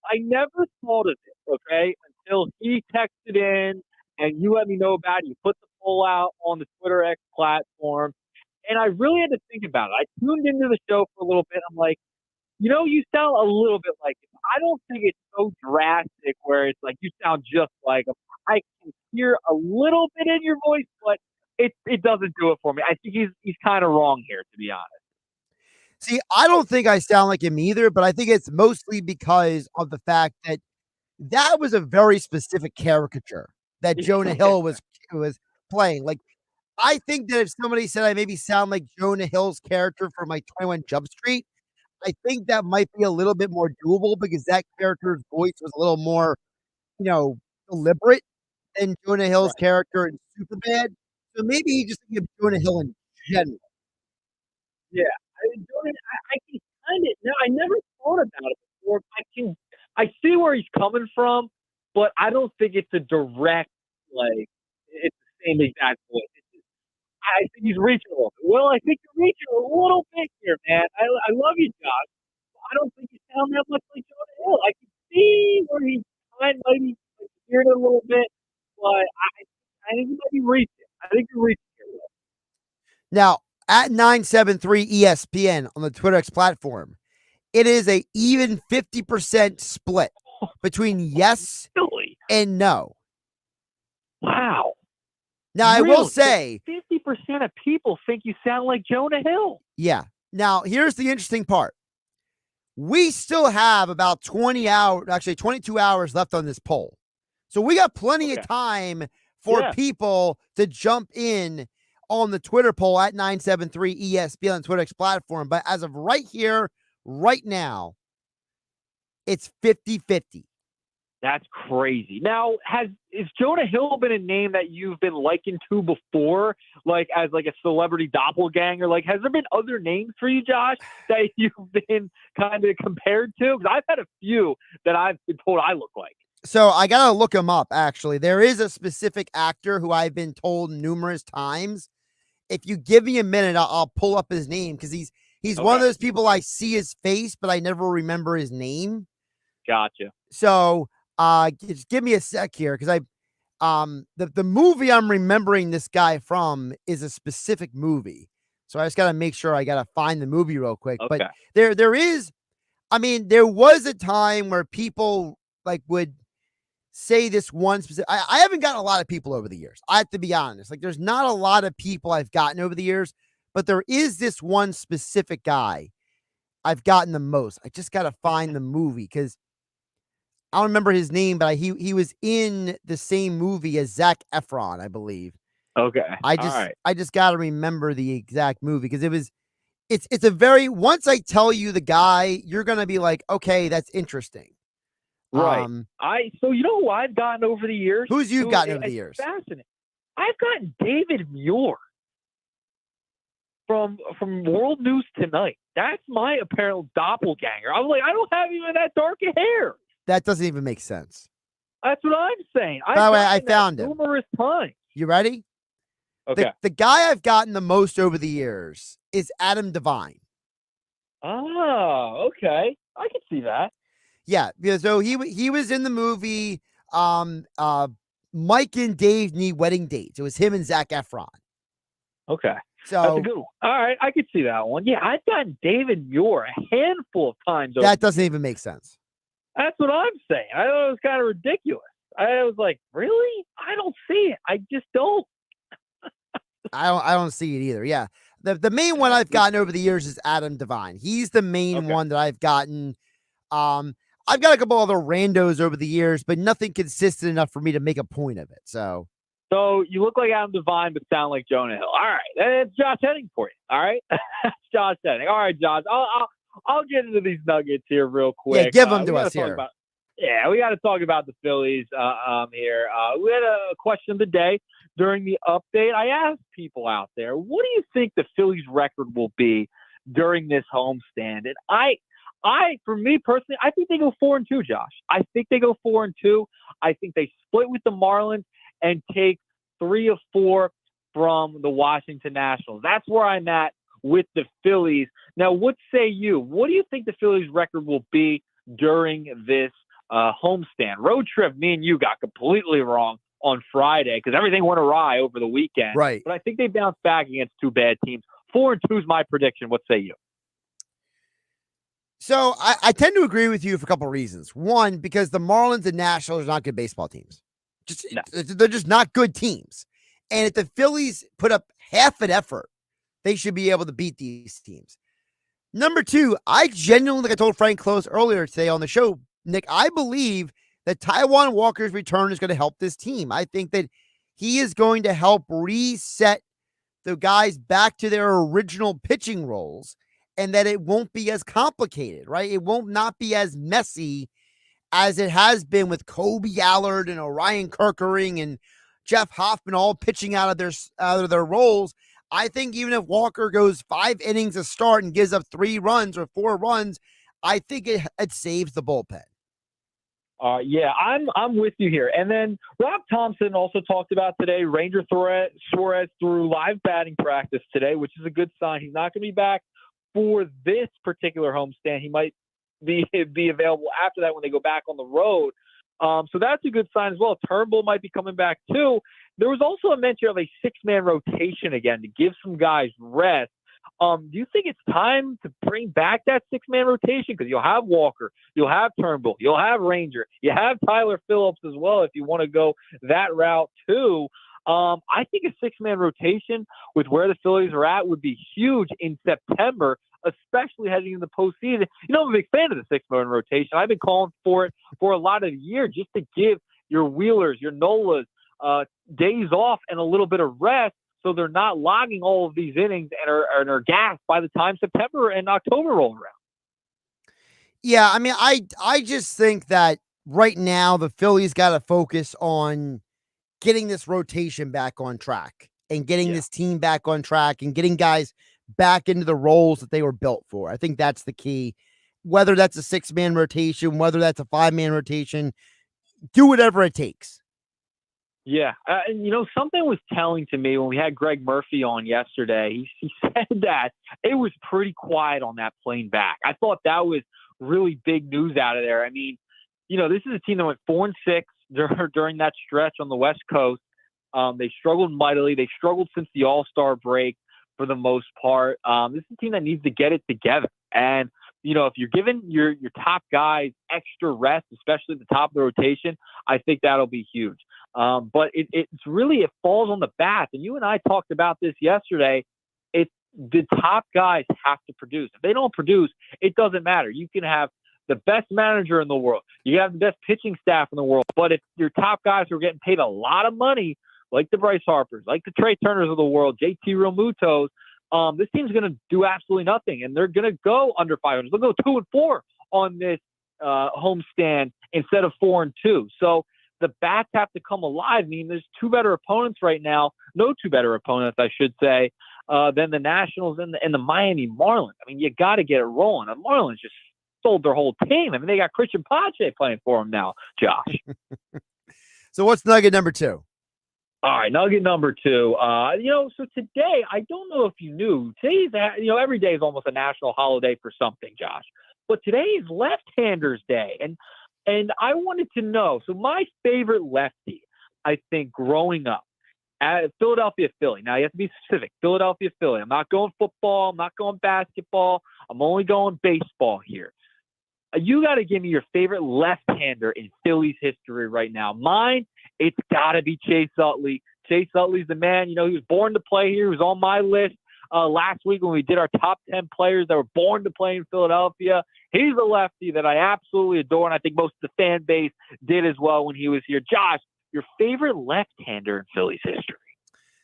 I never thought of it, okay, until he texted in and you let me know about it. You put the poll out on the Twitter X platform, and I really had to think about it. I tuned into the show for a little bit. I'm like, you sound a little bit like him. I don't think it's so drastic where it's like you sound just like him. I can hear a little bit in your voice, but it doesn't do it for me. I think he's kind of wrong here, to be honest. See, I don't think I sound like him either, but I think it's mostly because of the fact that that was a very specific caricature that Jonah Hill was playing. Like, I think that if somebody said I maybe sound like Jonah Hill's character from like 21 Jump Street, I think that might be a little bit more doable because that character's voice was a little more, deliberate than Jonah Hill's character in Superbad. So maybe he just think of Jonah Hill in general. Yeah, I can kind of. No, I never thought about it before. I see where he's coming from, but I don't think it's a direct it's the same exact voice. I think he's reaching a little bit. Well, I think you're reaching a little bit here, man. I love you, Josh. I don't think you sound that much like Jonah Hill. I can see where he's might be hearing it a little bit, but I think you might be reaching. I think you're reaching here. Now, at 973 ESPN on the Twitter X platform, it is a even 50% split between yes and no. Wow. Now, I will say 50% of people think you sound like Jonah Hill. Yeah. Now, here's the interesting part. We still have about 22 hours left on this poll. So we got plenty of time for people to jump in on the Twitter poll at 973 ESPN on the Twitter X platform. But as of right here, right now, it's 50-50. That's crazy. Now, is Jonah Hill been a name that you've been likened to before, like as like a celebrity doppelganger? Like, has there been other names for you, Josh, that you've been kind of compared to? Because I've had a few that I've been told I look like. So I got to look him up, actually. There is a specific actor who I've been told numerous times. If you give me a minute, I'll pull up his name because he's one of those people I see his face, but I never remember his name. Gotcha. So just give me a sec here because the movie I'm remembering this guy from is a specific movie. So I just got to make sure I got to find the movie real quick. Okay. But there was a time where people would say this one specific. I haven't gotten a lot of people over the years. I have to be honest. Like, there's not a lot of people I've gotten over the years, but there is this one specific guy I've gotten the most. I just got to find the movie because I don't remember his name, but he was in the same movie as Zac Efron, I believe. Okay. I just got to remember the exact movie because it's a very, once I tell you the guy, you're going to be like, okay, that's interesting. Right. So you know who I've gotten over the years? Who's you've gotten over the years? Fascinating. I've gotten David Muir from World News Tonight. That's my apparent doppelganger. I was like, I don't have even that dark hair. That doesn't even make sense. That's what I'm saying. By the way, I found him numerous times. You ready? Okay. The guy I've gotten the most over the years is Adam Devine. Oh, okay. I can see that. Yeah, because so he was in the movie Mike and Dave Need Wedding Dates. It was him and Zac Efron. Okay. So that's a good one. All right, I could see that one. Yeah, I've gotten David Muir a handful of times. That doesn't even make sense. That's what I'm saying. I thought it was kind of ridiculous. I was like, really? I don't see it. I just don't. I don't see it either. Yeah. The main one I've gotten over the years is Adam Devine. He's the main one that I've gotten. I've got a couple other randos over the years, but nothing consistent enough for me to make a point of it. So you look like Adam Devine, but sound like Jonah Hill. All right, that's Josh Hennig for you. All right, that's Josh Hennig. All right, Josh, I'll get into these Nuggets here real quick. Yeah, give them to us here. We got to talk about the Phillies here. We had a question of the day during the update. I asked people out there, what do you think the Phillies record will be during this homestand? And for me personally, I think they go 4-2, Josh. I think they go 4-2. I think they split with the Marlins and take 3 of 4 from the Washington Nationals. That's where I'm at with the Phillies. Now, what say you? What do you think the Phillies record will be during this homestand? Road trip, me and you got completely wrong on Friday because everything went awry over the weekend. Right. But I think they bounced back against 2 bad teams. 4-2 is my prediction. What say you? So I tend to agree with you for a couple of reasons. One, because the Marlins and Nationals are not good baseball teams. They're just not good teams. And if the Phillies put up half an effort, they should be able to beat these teams. Number 2, I genuinely, like I told Frank Klose earlier today on the show, Nick, I believe that Taijuan Walker's return is going to help this team. I think that he is going to help reset the guys back to their original pitching roles, and that it won't be as complicated, right? It won't not be as messy as it has been with Kobe Allard and Orion Kerkering and Jeff Hoffman all pitching out of their roles. I think even if Walker goes 5 innings a start and gives up 3 runs or 4 runs, I think it saves the bullpen. Yeah, I'm with you here. And then Rob Thompson also talked about today, Ranger Suarez threw live batting practice today, which is a good sign. He's not going to be back for this particular homestand. He might be available after that when they go back on the road. So that's a good sign as well. Turnbull might be coming back too. There was also a mention of a 6-man rotation again to give some guys rest. Do you think it's time to bring back that 6-man rotation? Because you'll have Walker, you'll have Turnbull, you'll have Ranger, you have Tyler Phillips as well if you want to go that route too. I think a 6-man rotation with where the Phillies are at would be huge in September, especially heading into the postseason. You know, I'm a big fan of the 6-man rotation. I've been calling for it for a lot of the year just to give your Wheelers, your Nolas, days off and a little bit of rest so they're not logging all of these innings and are gassed by the time September and October roll around. Yeah, I mean, I just think that right now the Phillies got to focus on getting this rotation back on track and getting this team back on track and getting guys back into the roles that they were built for. I think that's the key. Whether that's a 6-man rotation, whether that's a 5-man rotation, do whatever it takes. Yeah. And, you know, something was telling to me when we had Greg Murphy on yesterday. He said that it was pretty quiet on that plane back. I thought that was really big news out of there. I mean, you know, this is a team that went 4-6 during that stretch on the West Coast. They struggled mightily. They struggled since the All-Star break for the most part. This is a team that needs to get it together. And, you know, if you're giving your top guys extra rest, especially at the top of the rotation, I think that'll be huge. But it falls on the bat. And you and I talked about this yesterday. The top guys have to produce. If they don't produce, it doesn't matter. You can have the best manager in the world. You have the best pitching staff in the world. But if your top guys are getting paid a lot of money, like the Bryce Harpers, like the Trey Turners of the world, JT Realmutos, this team's going to do absolutely nothing. And they're going to go under 500. They'll go 2-4 on this homestand instead of 4-2. So the bats have to come alive. I mean, there's 2 better opponents right now. No 2 better opponents, I should say, than the Nationals and the Miami Marlins. I mean, you got to get it rolling. The Marlins just sold their whole team. I mean, they got Christian Pache playing for them now, Josh. So what's nugget number 2? All right, nugget number 2. You know, so today, I don't know if you knew, today's, you know, every day is almost a national holiday for something, Josh. But today is Left-Handers Day. And I wanted to know, so my favorite lefty, I think, growing up, at Philadelphia Philly. Now, you have to be specific. Philadelphia Philly. I'm not going football. I'm not going basketball. I'm only going baseball here. You got to give me your favorite left-hander in Phillies history right now. Mine, it's got to be Chase Utley. Chase Utley's the man. You know, he was born to play here. He was on my list last week when we did our top 10 players that were born to play in Philadelphia. He's a lefty that I absolutely adore, and I think most of the fan base did as well when he was here. Josh, your favorite left-hander in Phillies history?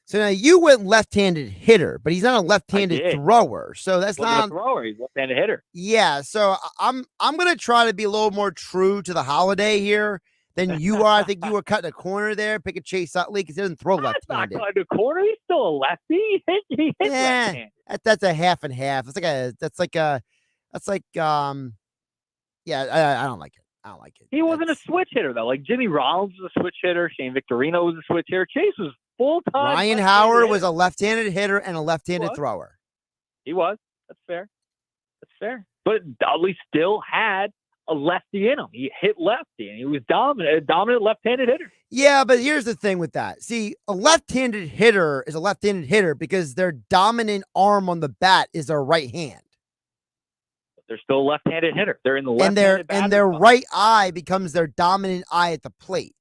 So now you went left-handed hitter, but he's not a left-handed thrower. So that's Wasn't not a thrower. He's a left-handed hitter. Yeah, so I'm gonna try to be a little more true to the holiday here than you are. I think you were cutting a corner there, picking Chase Utley because he doesn't throw left-handed. Not cutting a corner. He's still a lefty. He hit left-handed. That's a half and half. I don't like it. I don't like it. He wasn't a switch hitter though. Like Jimmy Rollins was a switch hitter. Shane Victorino was a switch hitter. Chase was full-time. Ryan Howard was a left-handed hitter and a left-handed thrower. He was. That's fair. That's fair. But Dudley still had a lefty in him. He hit lefty, and he was a dominant left-handed hitter. Yeah, but here's the thing with that. See, a left-handed hitter is a left-handed hitter because their dominant arm on the bat is their right hand. They're still a left-handed hitter. They're in the left-handed and their right eye becomes their dominant eye at the plate.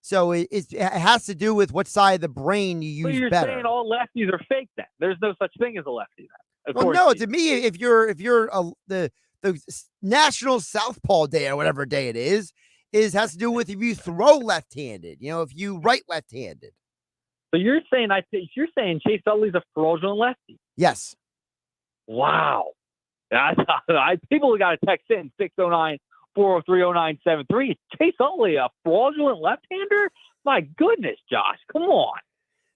So it has to do with what side of the brain you use so you're better. Saying all lefties are fake then. There's no such thing as a lefty then. Well, no, to me, if you're the National Southpaw Day or whatever day it is has to do with if you throw left-handed, if you right left-handed. So you're saying Chase Utley's a fraudulent lefty? Yes. Wow. People got to text in 609-403-0973. Chase Utley, a fraudulent left-hander? My goodness, Josh, come on.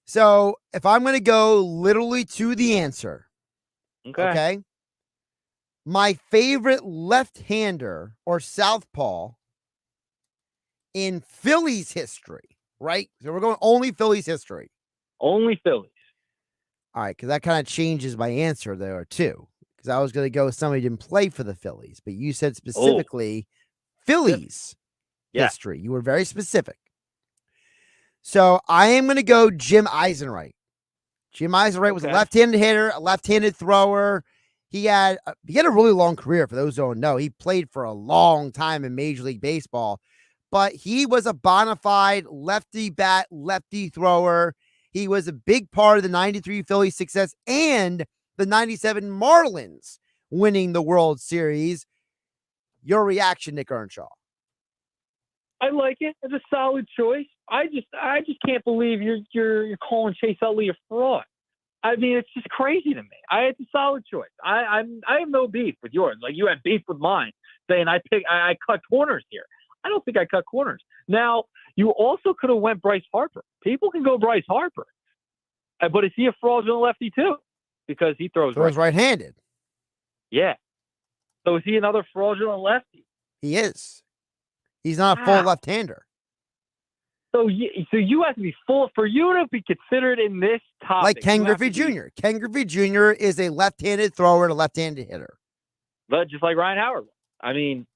So if I'm going to go literally to the answer, okay, my favorite left-hander or southpaw in Phillies history, right? So we're going only Phillies history. Only Phillies. All right, because that kind of changes my answer there too. Because I was going to go with somebody who didn't play for the Phillies, but you said specifically Phillies history. You were very specific. So I am going to go Jim Eisenreich. Jim Eisenreich was a left-handed hitter, a left-handed thrower. He had a really long career. For those who don't know, he played for a long time in Major League Baseball, but he was a bona fide lefty bat, lefty thrower. He was a big part of the 93 Phillies success and the 97 Marlins winning the World Series. Your reaction, Nick Earnshaw? I like it. It's a solid choice. I just can't believe you're calling Chase Utley a fraud. I mean, it's just crazy to me. It's a solid choice. I have no beef with yours. Like you had beef with mine, saying I cut corners here. I don't think I cut corners. Now, you also could have went Bryce Harper. People can go Bryce Harper, but is he a fraudulent lefty too? Because he throws right-handed. Yeah. So is he another fraudulent lefty? He is. He's not a full left-hander. So you have to be full for you to be considered in this topic. Like Ken Griffey Jr. Ken Griffey Jr. is a left-handed thrower and a left-handed hitter. But just like Ryan Howard. I mean,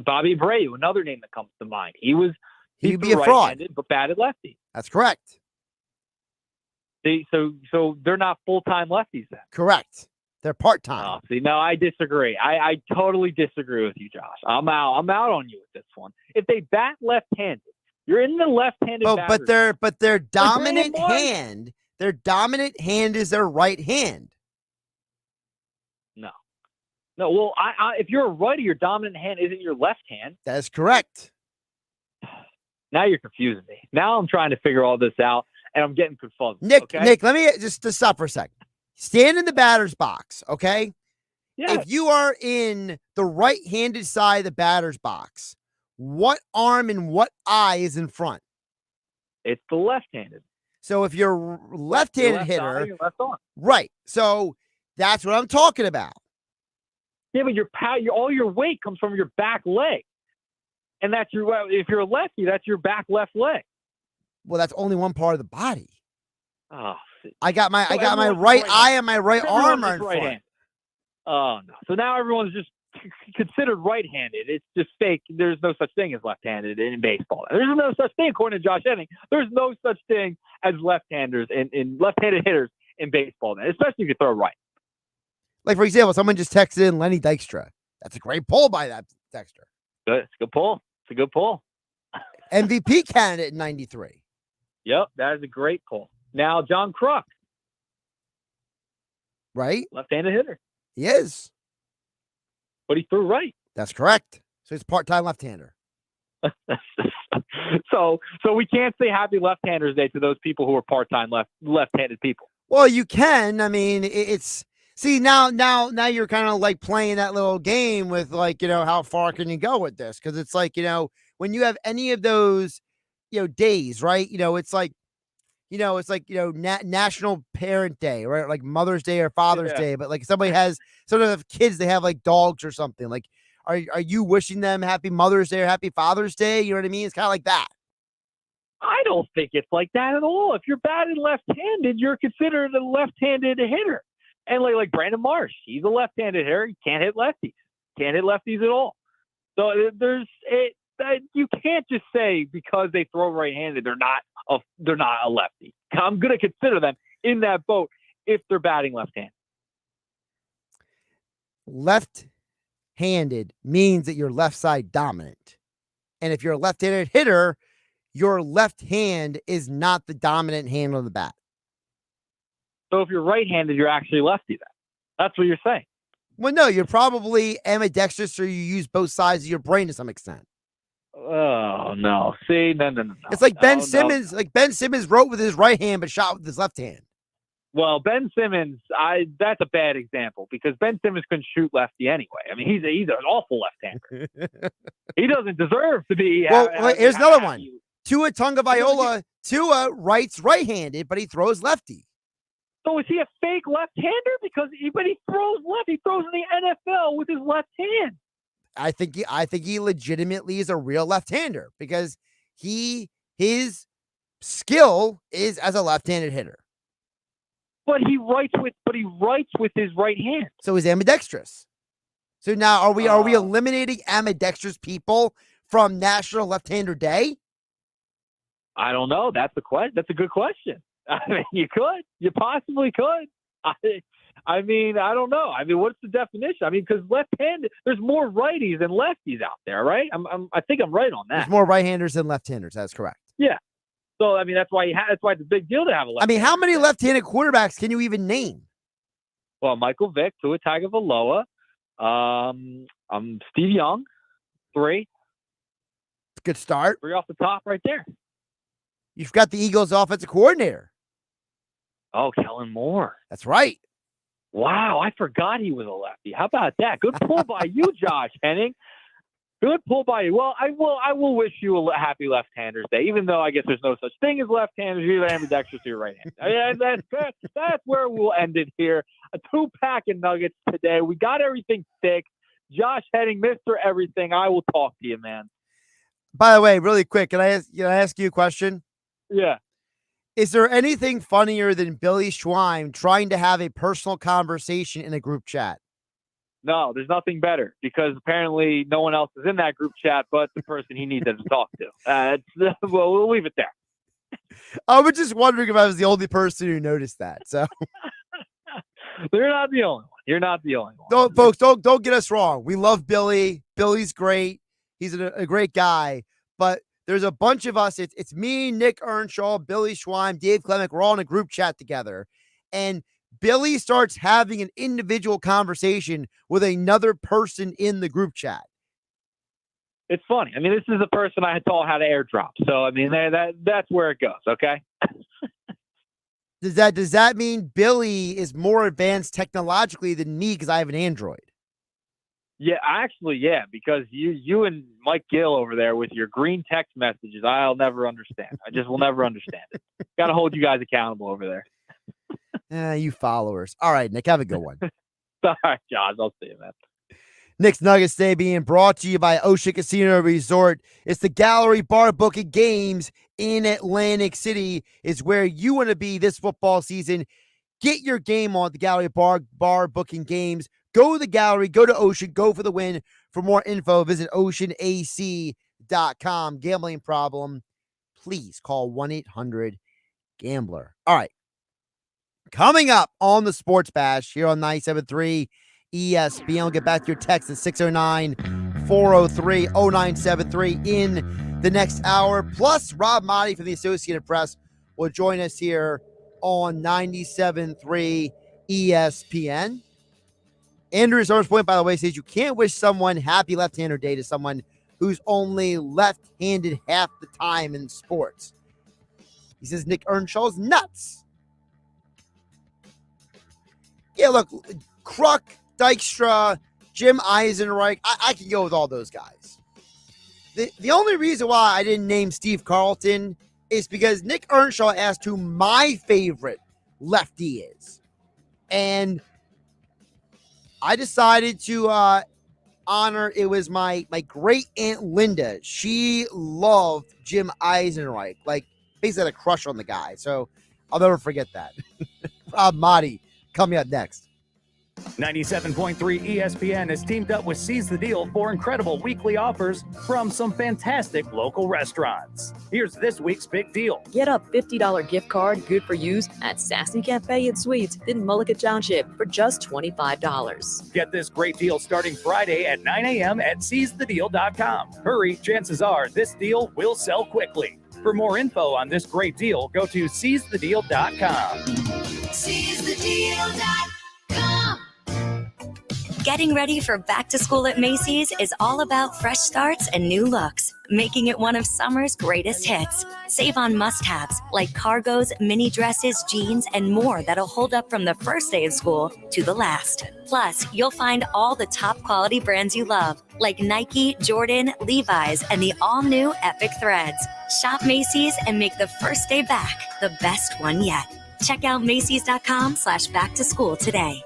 Bobby Abreu, another name that comes to mind. He'd be a fraud, but batted lefty. That's correct. So they're not full-time lefties then? Correct. They're part-time. Oh, see, no, I disagree. I totally disagree with you, Josh. I'm out on you with this one. If they bat left-handed, you're in the left-handed. But their dominant hand. Their dominant hand is their right hand. No. Well, if you're a righty, your dominant hand isn't your left hand. That is correct. Now you're confusing me. Now I'm trying to figure all this out, and I'm getting confused. Nick, let me just stop for a second. Stand in the batter's box, okay? Yeah. If you are in the right-handed side of the batter's box, what arm and what eye is in front? It's the left-handed. So if you're left-handed hitter, your left arm. Right. So that's what I'm talking about. Yeah, but all your weight comes from your back leg, and if you're a lefty, that's your back left leg. Well, that's only one part of the body. Oh, I got my right eye and my right arm are in front. Hand. Oh no! So now everyone's just considered right-handed. It's just fake. There's no such thing as left-handed in baseball. There's no such thing, according to Josh Hennig. There's no such thing as left-handers in left-handed hitters in baseball, especially if you throw right. Like, for example, someone just texted in Lenny Dykstra. That's a great pull by that texter. Good. It's a good pull. It's a good pull. MVP candidate in 93. Yep, that is a great pull. Now, John Kruk. Right? Left-handed hitter. He is. But he threw right. That's correct. So he's a part-time left-hander. So we can't say Happy Left-Handers Day to those people who are part-time left-handed people. Well, you can. I mean, it's see now you're kind of like playing that little game with like, how far can you go with this? Because it's like, when you have any of those, days, right? It's like, National Parent Day, right? Like Mother's Day or Father's Day. But like some of kids, they have like dogs or something. Like, are you wishing them Happy Mother's Day or Happy Father's Day? You know what I mean? It's kind of like that. I don't think it's like that at all. If you're batting left-handed, you're considered a left-handed hitter. And like Brandon Marsh, he's a left-handed hitter. He can't hit lefties. Can't hit lefties at all. So you can't just say because they throw right-handed, they're not a lefty. I'm going to consider them in that boat if they're batting left-handed. Left-handed means that you're left side dominant. And if you're a left-handed hitter, your left hand is not the dominant hand on the bat. So if you're right-handed, you're actually lefty then. That's what you're saying. Well, no, you're probably ambidextrous, or you use both sides of your brain to some extent. Oh, no. See, no. It's like Ben Simmons. Like Ben Simmons wrote with his right hand, but shot with his left hand. Well, Ben Simmons, that's a bad example because Ben Simmons couldn't shoot lefty anyway. I mean, he's an awful left-hander. He doesn't deserve to be. Well, here's another one. Tua Tagovailoa. Tua writes right-handed, but he throws lefty. So is he a fake left-hander? Because he throws left. He throws in the NFL with his left hand. I think he legitimately is a real left-hander because his skill is as a left-handed hitter. But he writes with his right hand. So he's ambidextrous. So now are we eliminating ambidextrous people from National Left-Hander Day? I don't know. That's a good question. I mean, you possibly could. I mean, I don't know. I mean, what's the definition? I mean, because left-handed, there's more righties than lefties out there, right? I think I'm right on that. There's more right-handers than left-handers. That's correct. Yeah. So I mean, that's why it's a big deal to have a left. I mean, how many left-handed quarterbacks can you even name? Well, Michael Vick, Tua Tagovailoa, Steve Young, 3. Good start. 3 off the top, right there. You've got the Eagles' offensive coordinator. Oh, Kellen Moore. That's right. Wow, I forgot he was a lefty. How about that? Good pull by you, Josh Hennig. Good pull by you. Well, I will wish you a happy left-handers day, even though I guess there's no such thing as left-handers. You're either ambidextrous or you're right-handed. I mean, that's where we'll end it here. A 2-pack of nuggets today. We got everything thick. Josh Hennig, Mr. Everything. I will talk to you, man. By the way, really quick, can I ask you a question? Yeah. Is there anything funnier than Billy Schwein trying to have a personal conversation in a group chat? No, there's nothing better because apparently no one else is in that group chat but the person he needs to talk to. Well, we'll leave it there. I was just wondering if I was the only person who noticed that. So you're not the only one. You're not the only one. Don't get us wrong. We love Billy. Billy's great. He's a great guy. But there's a bunch of us. It's me, Nick Earnshaw, Billy Schwein, Dave Clemick. We're all in a group chat together. And Billy starts having an individual conversation with another person in the group chat. It's funny. I mean, this is the person I taught how to airdrop. So, I mean, that's where it goes, okay? Does that mean Billy is more advanced technologically than me because I have an Android? Yeah, actually, yeah, because you and Mike Gill over there with your green text messages, I'll never understand. I just will never understand it. Got to hold you guys accountable over there. You followers. All right, Nick, have a good one. All right, Josh, I'll see you, man. Nick's Nuggets Day being brought to you by Ocean Casino Resort. It's the Gallery Bar Booking Games in Atlantic City is where you want to be this football season. Get your game on at the Gallery Bar Booking Games. Go to the Gallery, go to Ocean, go for the win. For more info, visit oceanac.com. Gambling problem, please call 1-800-GAMBLER. All right. Coming up on the Sports Bash here on 97.3 ESPN. We'll get back to your text at 609-403-0973 in the next hour. Plus, Rob Maaddi from the Associated Press will join us here on 97.3 ESPN. Andrew's Orange Point, by the way, says you can't wish someone happy left-hander day to someone who's only left-handed half the time in sports. He says Nick Earnshaw's nuts. Yeah, look, Kruk, Dykstra, Jim Eisenreich, I can go with all those guys. The only reason why I didn't name Steve Carlton is because Nick Earnshaw asked who my favorite lefty is. And I decided to honor, it was my great aunt Linda. She loved Jim Eisenreich, like basically had a crush on the guy. So I'll never forget that. Maaddi, coming up next. 97.3 ESPN has teamed up with Seize the Deal for incredible weekly offers from some fantastic local restaurants. Here's this week's big deal. Get a $50 gift card, good for use, at Sassy Cafe and Sweets in Mullica Township for just $25. Get this great deal starting Friday at 9 a.m. at seizethedeal.com. Hurry, chances are this deal will sell quickly. For more info on this great deal, go to seizethedeal.com. Seizethedeal.com. Getting ready for back to school at Macy's is all about fresh starts and new looks, making it one of summer's greatest hits. Save on must-haves like cargos, mini dresses, jeans, and more that'll hold up from the first day of school to the last. Plus, you'll find all the top quality brands you love, like Nike, Jordan, Levi's, and the all-new Epic Threads. Shop Macy's and make the first day back the best one yet. Check out Macy's.com/back to school today.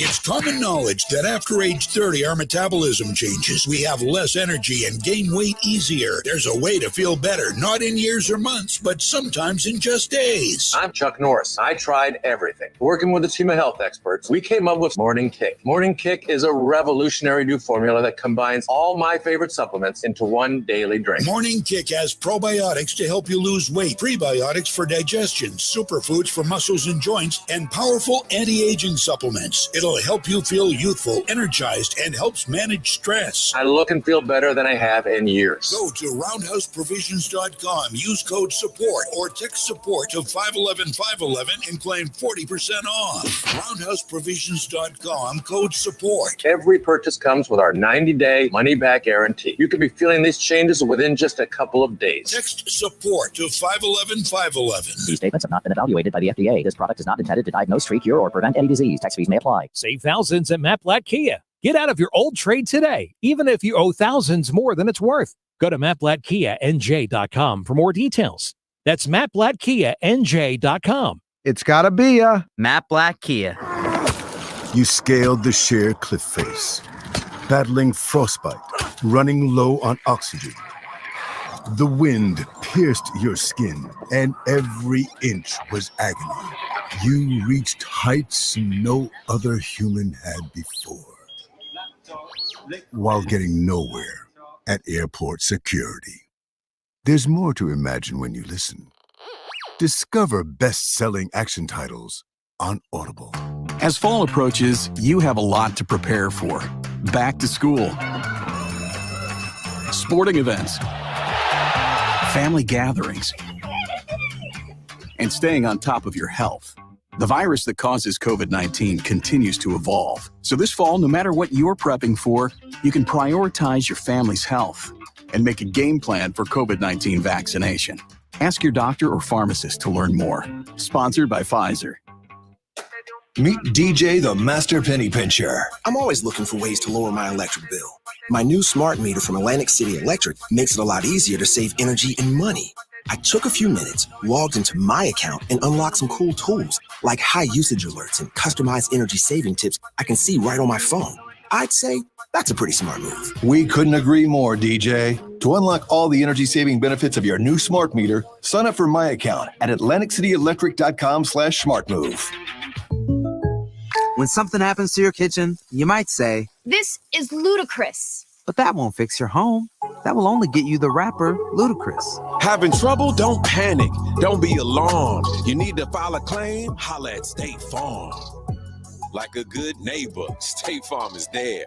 It's common knowledge that after age 30, our metabolism changes. We have less energy and gain weight easier. There's a way to feel better, not in years or months, but sometimes in just days. I'm Chuck Norris. I tried everything. Working with a team of health experts, we came up with Morning Kick. Morning Kick is a revolutionary new formula that combines all my favorite supplements into one daily drink. Morning Kick has probiotics to help you lose weight, prebiotics for digestion, superfoods for muscles and joints, and powerful anti-aging supplements. It'll help you feel youthful, energized, and helps manage stress. I look and feel better than I have in years. Go to roundhouseprovisions.com, use code SUPPORT, or text SUPPORT to 511-511 and claim 40% off. Roundhouseprovisions.com, code SUPPORT. Every purchase comes with our 90-day money-back guarantee. You could be feeling these changes within just a couple of days. Text SUPPORT to 511-511. These statements have not been evaluated by the FDA. This product is not intended to diagnose, treat, cure, or prevent any disease. Tax fees may apply. Save thousands at Matt Blatt Kia. Get out of your old trade today, even if you owe thousands more than it's worth. Go to mattblattkianj.com for more details. That's mattblattkianj.com. It's gotta be a Matt Blatt Kia. You scaled the sheer cliff face, battling frostbite, running low on oxygen. The wind pierced your skin, and every inch was agony. You reached heights no other human had before, while getting nowhere at airport security. There's more to imagine when you listen. Discover best-selling action titles on Audible. As fall approaches, you have a lot to prepare for. Back to school, sporting events, family gatherings, and staying on top of your health. The virus that causes COVID-19 continues to evolve. So this fall, no matter what you're prepping for, you can prioritize your family's health and make a game plan for COVID-19 vaccination. Ask your doctor or pharmacist to learn more. Sponsored by Pfizer. Meet DJ the Master Penny Pincher. I'm always looking for ways to lower my electric bill. My new smart meter from Atlantic City Electric makes it a lot easier to save energy and money. I took a few minutes, logged into my account, and unlocked some cool tools like high usage alerts and customized energy saving tips I can see right on my phone. I'd say that's a pretty smart move. We couldn't agree more, DJ. To unlock all the energy-saving benefits of your new smart meter, sign up for my account at AtlanticCityElectric.com/smartmove. When something happens to your kitchen, you might say, "This is ludicrous." but that won't fix your home. That will only get you the rapper, Ludacris. Having trouble? Don't panic. Don't be alarmed. You need to file a claim? Holla at State Farm. Like a good neighbor, State Farm is there.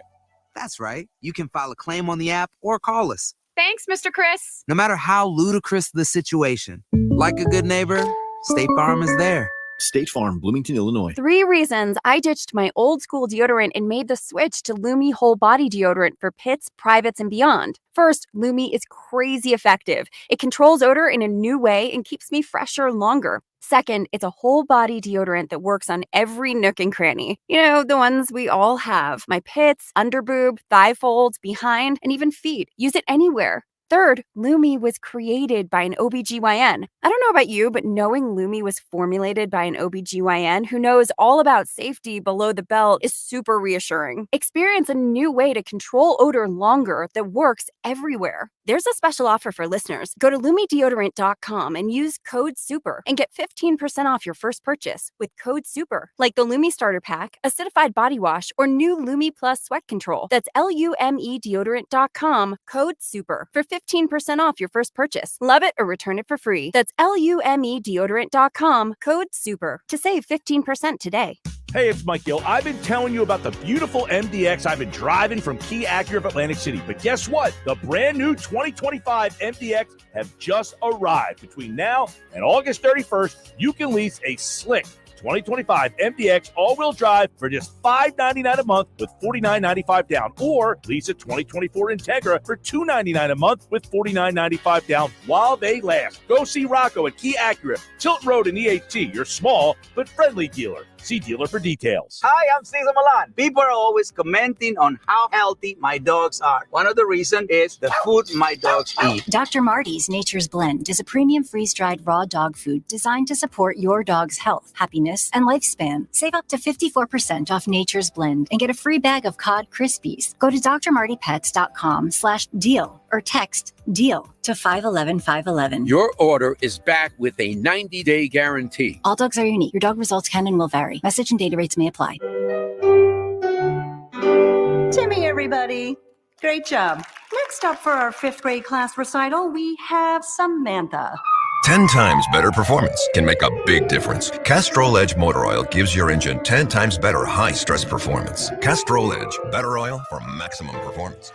That's right. You can file a claim on the app or call us. Thanks, Mr. Chris. No matter how ludicrous the situation, like a good neighbor, State Farm is there. State Farm, Bloomington, Illinois. 3 reasons I ditched my old school deodorant and made the switch to Lumi Whole Body Deodorant for pits, privates, and beyond. First, Lumi is crazy effective. It controls odor in a new way and keeps me fresher longer. Second, it's a whole body deodorant that works on every nook and cranny. You know, the ones we all have. My pits, underboob, thigh folds, behind, and even feet. Use it anywhere. Third, Lumi was created by an OBGYN. I don't know about you, but knowing Lumi was formulated by an OBGYN who knows all about safety below the belt is super reassuring. Experience a new way to control odor longer that works everywhere. There's a special offer for listeners. Go to LumiDeodorant.com and use code SUPER and get 15% off your first purchase with code SUPER. Like the Lumi Starter Pack, Acidified Body Wash, or new Lumi Plus Sweat Control. That's LUME Deodorant.com, code SUPER for 15% off your first purchase. Love it or return it for free. That's LUME Deodorant.com, code SUPER to save 15% today. Hey, it's Mike Gill. I've been telling you about the beautiful MDX I've been driving from Key Acura of Atlantic City. But guess what? The brand new 2025 MDX have just arrived. Between now and August 31st, you can lease a slick 2025 MDX all-wheel drive for just $599 a month with $49.95 down, or lease a 2024 Integra for $299 a month with $49.95 down while they last. Go see Rocco at Key Acura, Tilton Road in EHT, your small but friendly dealer. See dealer for details. Hi, I'm Cesar Milan. People are always commenting on how healthy my dogs are. One of the reasons is the food my dogs eat. Dr. Maaddi's Nature's Blend is a premium freeze-dried raw dog food designed to support your dog's health, happiness, and lifespan. Save up to 54% off Nature's Blend and get a free bag of cod Krispies. Go to drmartypets.com/deal or text DEAL to 511-511. Your order is back with a 90-day guarantee. All dogs are unique. Your dog results can and will vary. Message and data rates may apply. Timmy, everybody. Great job. Next up for our 5th grade class recital, we have Samantha. 10 times better performance can make a big difference. Castrol Edge Motor Oil gives your engine 10 times better high-stress performance. Castrol Edge, better oil for maximum performance.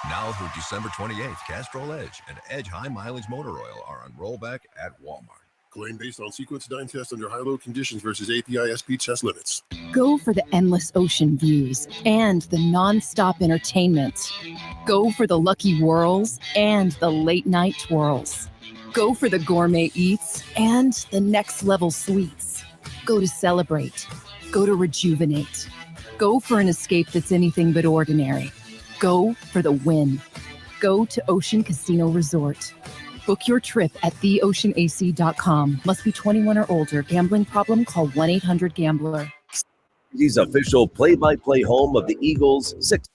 Now through December 28th, Castrol Edge and Edge High Mileage Motor Oil are on rollback at Walmart. Claim based on sequence 9 test under high-load conditions versus API SP test limits. Go for the endless ocean views and the non-stop entertainment. Go for the lucky whirls and the late-night twirls. Go for the gourmet eats and the next-level sweets. Go to celebrate. Go to rejuvenate. Go for an escape that's anything but ordinary. Go for the win. Go to Ocean Casino Resort. Book your trip at theoceanac.com. Must be 21 or older. Gambling problem? Call 1-800-GAMBLER. He's official play-by-play home of the Eagles' 6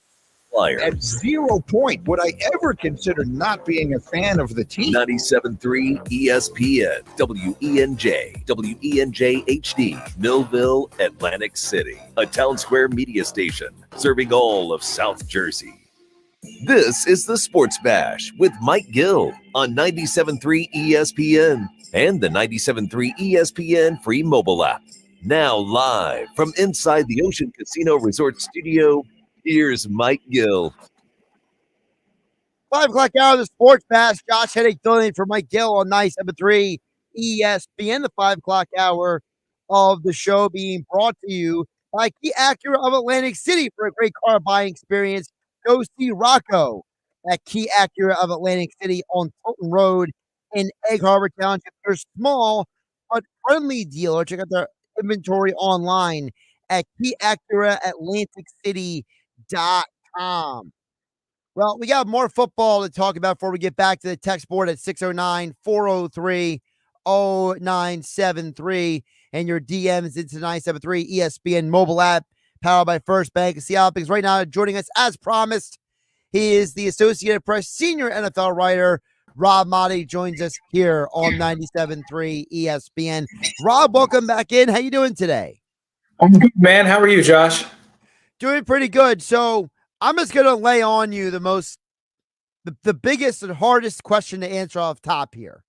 Flyers. At 0 point would I ever consider not being a fan of the team. 97.3 ESPN, WENJ, WENJ HD, Millville, Atlantic City. A Town Square media station serving all of South Jersey. This is the Sports Bash with Mike Gill on 97.3 ESPN and the 97.3 ESPN free mobile app. Now live from inside the Ocean Casino Resort studio, here's Mike Gill. 5 o'clock hour of the Sports Bash. Josh Hennig filling in for Mike Gill on 97.3 ESPN. The 5 o'clock hour of the show being brought to you by Key Acura of Atlantic City. For a great car buying experience, go see Rocco at Key Acura of Atlantic City on Tilton Road in Egg Harbor Township. Your small but friendly dealer. Check out their inventory online at KeyAcuraAtlanticCity.com. Well, we got more football to talk about before we get back to the text board at 609-403-0973 and your DMs into 973 ESPN mobile app powered by First Bank of Seattle. Because right now, joining us as promised, he is the Associated Press senior NFL writer. Rob Maaddi joins us here on 97.3 ESPN. Rob, welcome back in. How you doing today? I'm good, man. How are you, Josh? Doing pretty good. So I'm just going to lay on you the biggest and hardest question to answer off top here.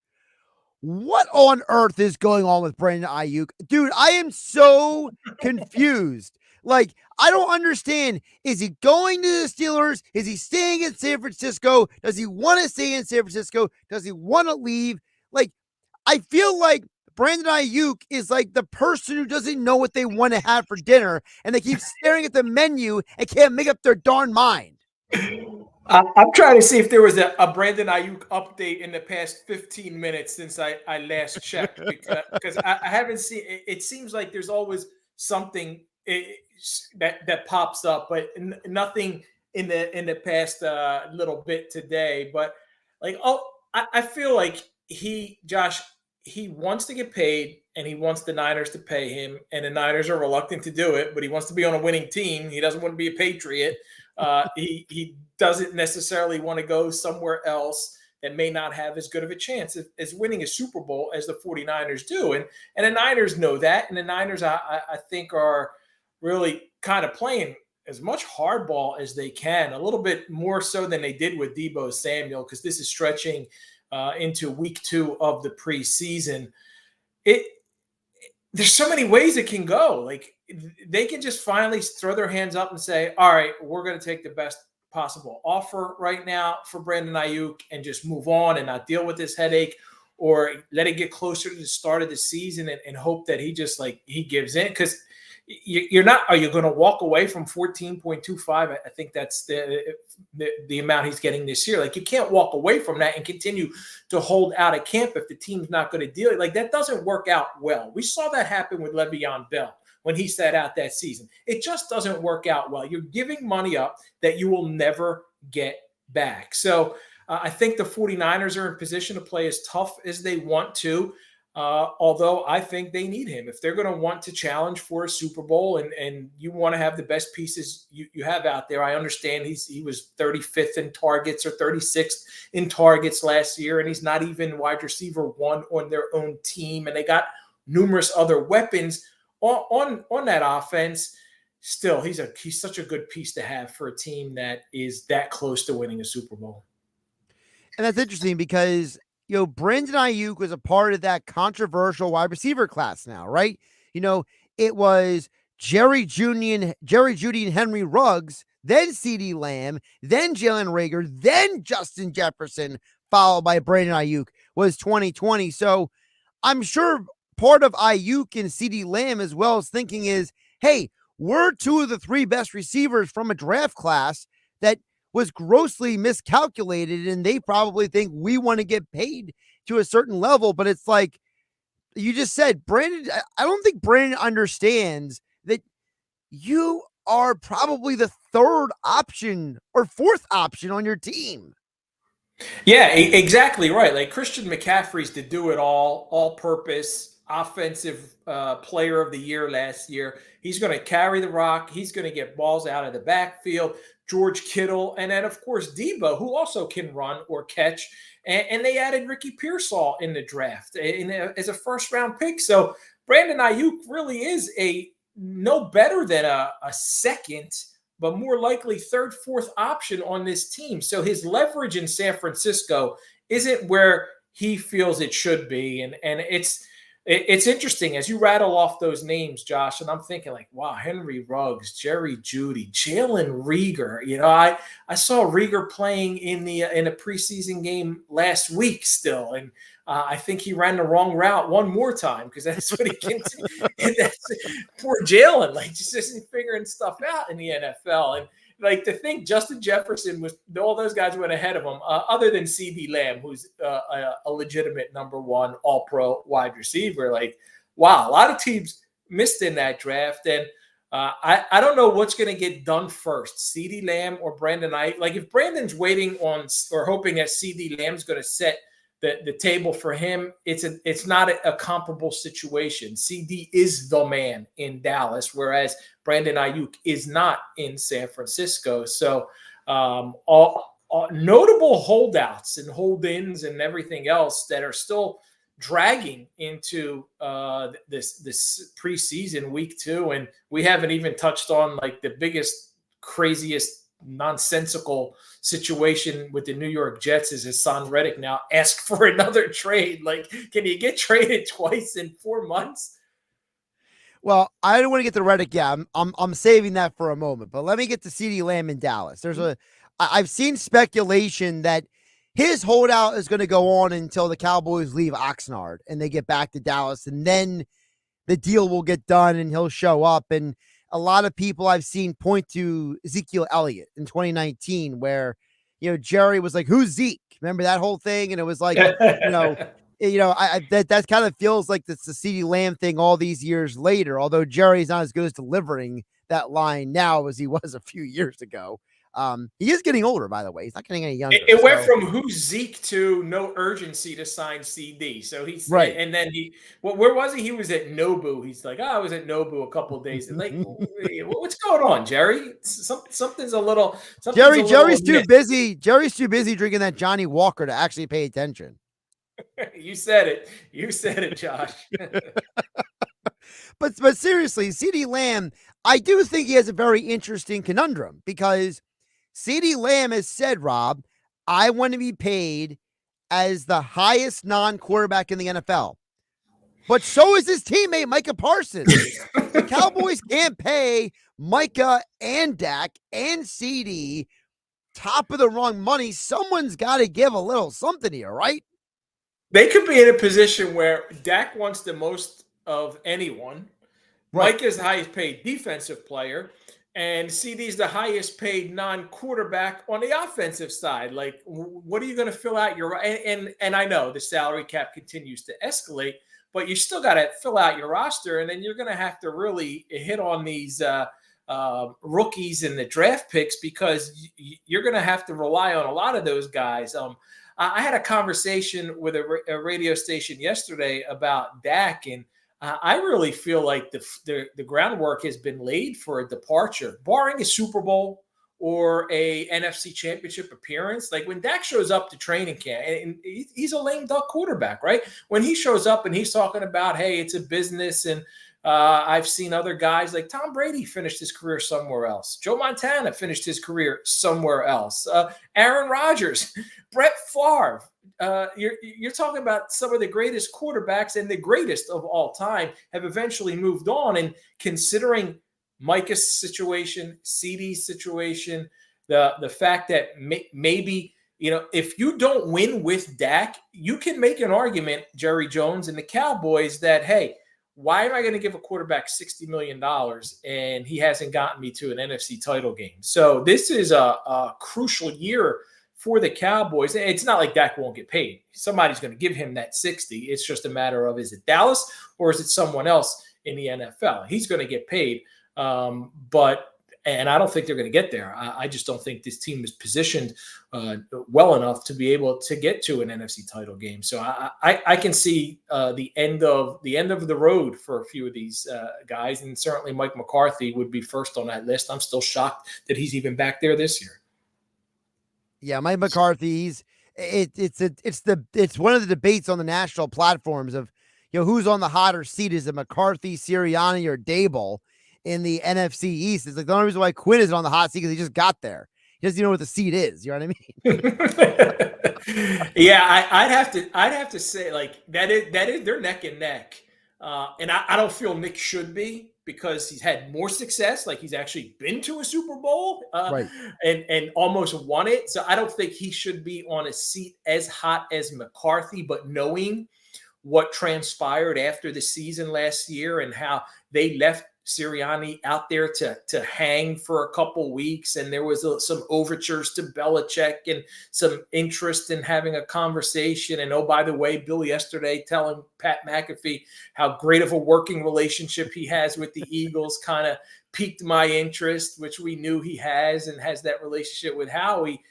What on earth is going on with Brandon Ayuk? Dude, I am so confused. Like, I don't understand. Is he going to the Steelers? Is he staying in San Francisco? Does he want to stay in San Francisco? Does he want to leave? Like, I feel like Brandon Ayuk is like the person who doesn't know what they want to have for dinner, and they keep staring at the menu and can't make up their darn mind. I'm trying to see if there was a Brandon Ayuk update in the past 15 minutes since I last checked, because I haven't seen it. It seems like there's always something that pops up, but nothing in the past little bit today. But like, I feel like Josh, he wants to get paid and he wants the Niners to pay him, and the Niners are reluctant to do it, but he wants to be on a winning team. He doesn't want to be a Patriot. He doesn't necessarily want to go somewhere else that may not have as good of a chance as winning a Super Bowl as the 49ers do. And the Niners know that. And the Niners, I think, are really kind of playing as much hardball as they can, a little bit more so than they did with Deebo Samuel, because this is stretching into week 2 of the preseason. There's so many ways it can go. Like, they can just finally throw their hands up and say, all right, we're going to take the best possible offer right now for Brandon Ayuk and just move on and not deal with this headache, or let it get closer to the start of the season and hope that he gives in. Because you're not, are you going to walk away from 14.25? I think that's the amount he's getting this year. Like, you can't walk away from that and continue to hold out at camp if the team's not going to deal it. Like, that doesn't work out well. We saw that happen with Le'Veon Bell when he sat out that season. It just doesn't work out well. You're giving money up that you will never get back. So I think the 49ers are in position to play as tough as they want to, although I think they need him. If they're going to want to challenge for a Super Bowl and you want to have the best pieces you have out there, I understand he was 35th in targets or 36th in targets last year, and he's not even wide receiver 1 on their own team, and they got numerous other weapons on that offense. Still, he's such a good piece to have for a team that is that close to winning a Super Bowl. And that's interesting because, Brandon Ayuk was a part of that controversial wide receiver class now, right? It was Jerry Jeudy and Henry Ruggs, then CeeDee Lamb, then Jalen Reagor, then Justin Jefferson, followed by Brandon Ayuk was 2020. So I'm sure part of Ayuk and CeeDee Lamb as well as thinking is, hey, we're 2 of the 3 best receivers from a draft class that was grossly miscalculated, and they probably think we want to get paid to a certain level. But it's like you just said, Brandon, I don't think Brandon understands that you are probably the 3rd option or 4th option on your team. Yeah, exactly right. Like, Christian McCaffrey's to do it all purpose offensive player of the year last year. He's going to carry the rock. He's going to get balls out of the backfield. George Kittle, and then, of course, Deebo, who also can run or catch. And they added Ricky Pearsall in the draft as a first-round pick. So Brandon Ayuk really is no better than a second, but more likely 3rd, 4th option on this team. So his leverage in San Francisco isn't where he feels it should be. And it's interesting as you rattle off those names, Josh, and I'm thinking like, wow, Henry Ruggs, Jerry Jeudy, Jalen Reagor. I saw Reagor playing in a preseason game last week still, and I think he ran the wrong route one more time because that's what he can do. Poor Jalen, just isn't figuring stuff out in the NFL. And to think Justin Jefferson all those guys went ahead of him, other than CeeDee Lamb, who's a legitimate number 1 all-pro wide receiver. Wow, a lot of teams missed in that draft. And I don't know what's going to get done first, CeeDee Lamb or Brandon Ayuk. If Brandon's waiting on or hoping that CeeDee Lamb's going to set the table for him, it's not a comparable situation. CD is the man in Dallas, whereas Brandon Ayuk is not in San Francisco. So all notable holdouts and hold-ins and everything else that are still dragging into this preseason week 2. And we haven't even touched on the biggest, craziest, nonsensical situation with the New York Jets is Hassan Reddick now asked for another trade. Can you get traded twice in 4 months? Well, I don't want to get to Reddick. Yeah, I'm saving that for a moment. But let me get to CeeDee Lamb in Dallas. I've seen speculation that his holdout is going to go on until the Cowboys leave Oxnard and they get back to Dallas, and then the deal will get done and he'll show up. And a lot of people I've seen point to Ezekiel Elliott in 2019, where, Jerry was like, who's Zeke? Remember that whole thing? And it was like, that kind of feels like it's the CeeDee Lamb thing all these years later, although Jerry's not as good as delivering that line now as he was a few years ago. He is getting older, by the way. He's not getting any younger. It went from who's Zeke to no urgency to sign CD. So he's right. And then where was he? He was at Nobu. He's like, I was at Nobu a couple of days. And like, what's going on, Jerry? Something's a little. Jerry's too busy. Jerry's too busy drinking that Johnny Walker to actually pay attention. You said it. You said it, Josh. But seriously, CeeDee Lamb, I do think he has a very interesting conundrum, because CeeDee Lamb has said, Rob, I want to be paid as the highest non-quarterback in the NFL. But so is his teammate, Micah Parsons. The Cowboys can't pay Micah and Dak and CeeDee top of the rung money. Someone's got to give a little something here, right? They could be in a position where Dak wants the most of anyone. Right. Mike is the highest paid defensive player, and CD's the highest paid non-quarterback on the offensive side. Like, what are you going to fill out your and I know the salary cap continues to escalate, but you still got to fill out your roster, and then you're going to have to really hit on these rookies and the draft picks, because you're going to have to rely on a lot of those guys. I had a conversation with a radio station yesterday about Dak, and I really feel like the groundwork has been laid for a departure, barring a Super Bowl or a NFC Championship appearance. Like when Dak shows up to training camp, and he's a lame duck quarterback, right? When he shows up and he's talking about, hey, it's a business, and I've seen other guys like Tom Brady finished his career somewhere else. Joe Montana finished his career somewhere else. Aaron Rodgers, Brett Favre. You're talking about some of the greatest quarterbacks and the greatest of all time have eventually moved on. And considering Micah's situation, CD's situation, the fact that maybe, if you don't win with Dak, you can make an argument, Jerry Jones and the Cowboys, that, hey, why am I going to give a quarterback $60 million and he hasn't gotten me to an NFC title game? So this is a crucial year for the Cowboys. It's not like Dak won't get paid. Somebody's going to give him that 60. It's just a matter of, is it Dallas or is it someone else in the NFL? He's going to get paid. And I don't think they're going to get there. I just don't think this team is positioned well enough to be able to get to an NFC title game. So I can see the end of the road for a few of these guys, and certainly Mike McCarthy would be first on that list. I'm still shocked that he's even back there this year. Yeah, Mike McCarthy. It's one of the debates on the national platforms of, who's on the hotter seat. Is it McCarthy, Sirianni, or Dable in the NFC East? It's like the only reason why Quinn isn't on the hot seat because he just got there. He doesn't even know what the seat is. You know what I mean? Yeah, I'd have to say, like, that is they're neck and neck. And I don't feel Nick should be, because he's had more success. Like, he's actually been to a Super Bowl right, and almost won it. So I don't think he should be on a seat as hot as McCarthy, but knowing what transpired after the season last year and how they left Sirianni out there to hang for a couple weeks, and there was some overtures to Belichick and some interest in having a conversation. And oh, by the way, Bill yesterday telling Pat McAfee how great of a working relationship he has with the Eagles kind of piqued my interest, which we knew he has, and has that relationship with Howie.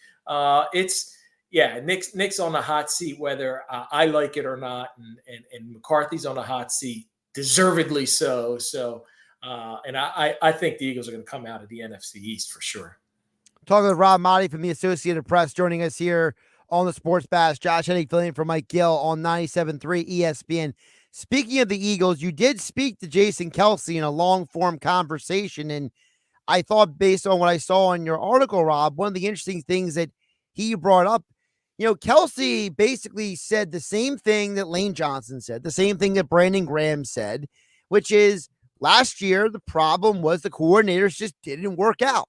Nick's on the hot seat, whether I like it or not, and McCarthy's on the hot seat, deservedly so. So. And I think the Eagles are going to come out of the NFC East for sure. Talking with Rob Maaddi from the Associated Press, joining us here on the Sports Bash. Josh Hennig filling in for Mike Gill on 97.3 ESPN. Speaking of the Eagles, you did speak to Jason Kelce in a long-form conversation, and I thought, based on what I saw in your article, Rob, one of the interesting things that he brought up, Kelce basically said the same thing that Lane Johnson said, the same thing that Brandon Graham said, which is, last year, the problem was the coordinators just didn't work out.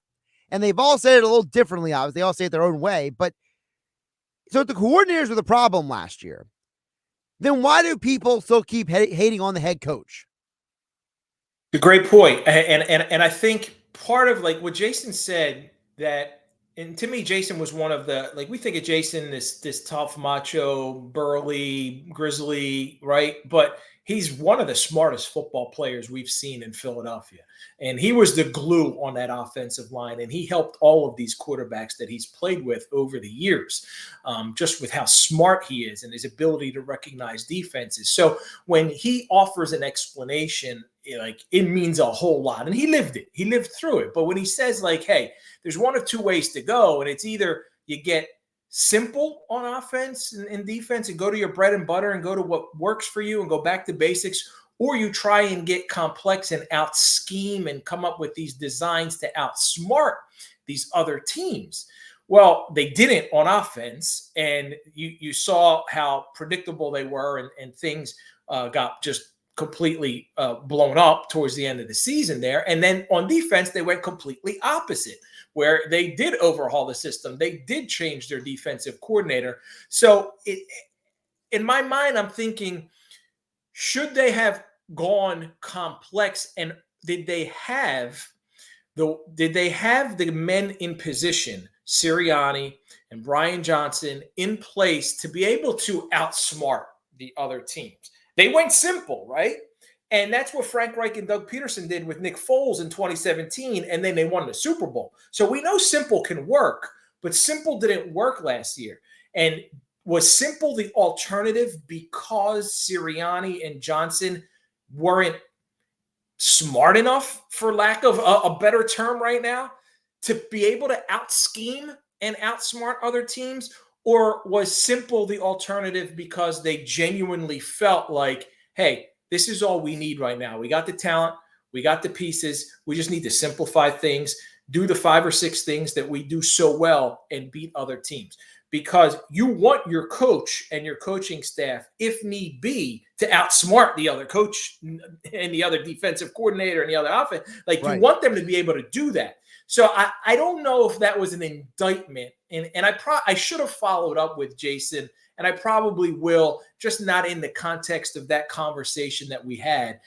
And they've all said it a little differently, obviously. They all say it their own way. But So if the coordinators were the problem last year, then why do people still keep hating on the head coach? A great point. And I think part of like what Jason said that, and to me, Jason was one of the, like, we think of Jason, this tough, macho, burly, grizzly, right? But he's one of the smartest football players we've seen in Philadelphia. And he was the glue on that offensive line. And he helped all of these quarterbacks that he's played with over the years, just with how smart he is and his ability to recognize defenses. So when he offers an explanation, like, it means a whole lot. And he lived it. He lived through it. But when he says, like, hey, there's one of two ways to go, and it's either you get simple on offense and defense and go to your bread and butter and go to what works for you and go back to basics, or you try and get complex and out scheme and come up with these designs to outsmart these other teams. Well, they didn't on offense, and you saw how predictable they were, and things got just completely blown up towards the end of the season there. And then on defense, they went completely opposite, where they did overhaul the system. They did change their defensive coordinator. So in my mind, I'm thinking, should they have gone complex, and did they have the men in position, Sirianni and Brian Johnson, in place to be able to outsmart the other teams? They went simple, right? And that's what Frank Reich and Doug Peterson did with Nick Foles in 2017, and then they won the Super Bowl. So we know simple can work, but simple didn't work last year. And was simple the alternative because Sirianni and Johnson weren't smart enough, for lack of a better term right now, to be able to out-scheme and outsmart other teams? Or was simple the alternative because they genuinely felt like, hey, this is all we need right now. We got the talent. We got the pieces. We just need to simplify things, do the 5 or 6 things that we do so well, and beat other teams. Because you want your coach and your coaching staff, if need be, to outsmart the other coach and the other defensive coordinator and the other offense. Like, right. You want them to be able to do that. So I don't know if that was an indictment. And I should have followed up with Jason, and I probably will, just not in the context of that conversation that we had.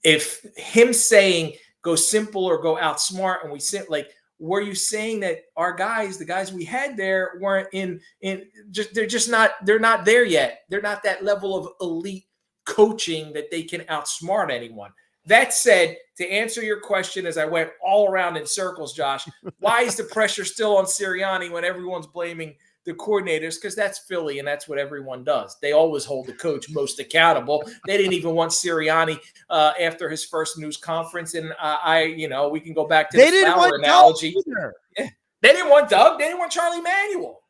If him saying go simple or go outsmart, and we sit like, were you saying that our guys, the guys we had there, weren't they're not there yet. They're not that level of elite coaching that they can outsmart anyone. That said, to answer your question, as I went all around in circles, Josh, why is the pressure still on Sirianni when everyone's blaming the coordinators? Because that's Philly, and that's what everyone does. They always hold the coach most accountable. They didn't even want Sirianni after his first news conference, and we can go back to the flower analogy. Yeah. They didn't want Doug. They didn't want Charlie Manuel.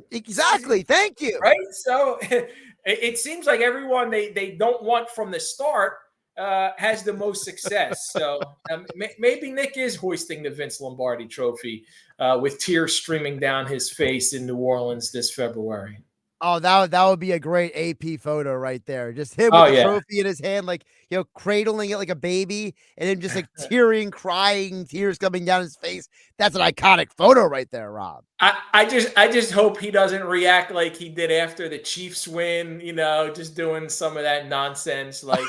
Exactly. Thank you. Right. So it seems like everyone they don't want from the start has the most success. So maybe Nick is hoisting the Vince Lombardi trophy with tears streaming down his face in New Orleans this February. Oh, that would be a great AP photo right there. Just him with the trophy in his hand, like, cradling it like a baby, and him just like tearing, crying, tears coming down his face. That's an iconic photo right there, Rob. I just hope he doesn't react like he did after the Chiefs win, just doing some of that nonsense. Like,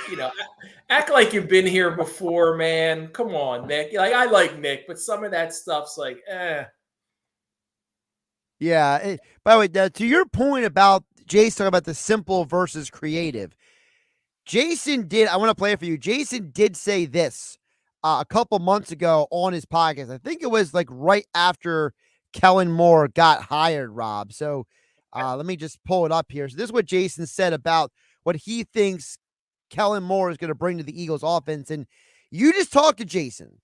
act like you've been here before, man. Come on, Nick. Like, I like Nick, but some of that stuff's like, Yeah. By the way, to your point about Jason talking about the simple versus creative, I want to play it for you. Jason did say this a couple months ago on his podcast. I think it was like right after Kellen Moore got hired, Rob. So let me just pull it up here. So this is what Jason said about what he thinks Kellen Moore is going to bring to the Eagles offense. And you just talked to Jason.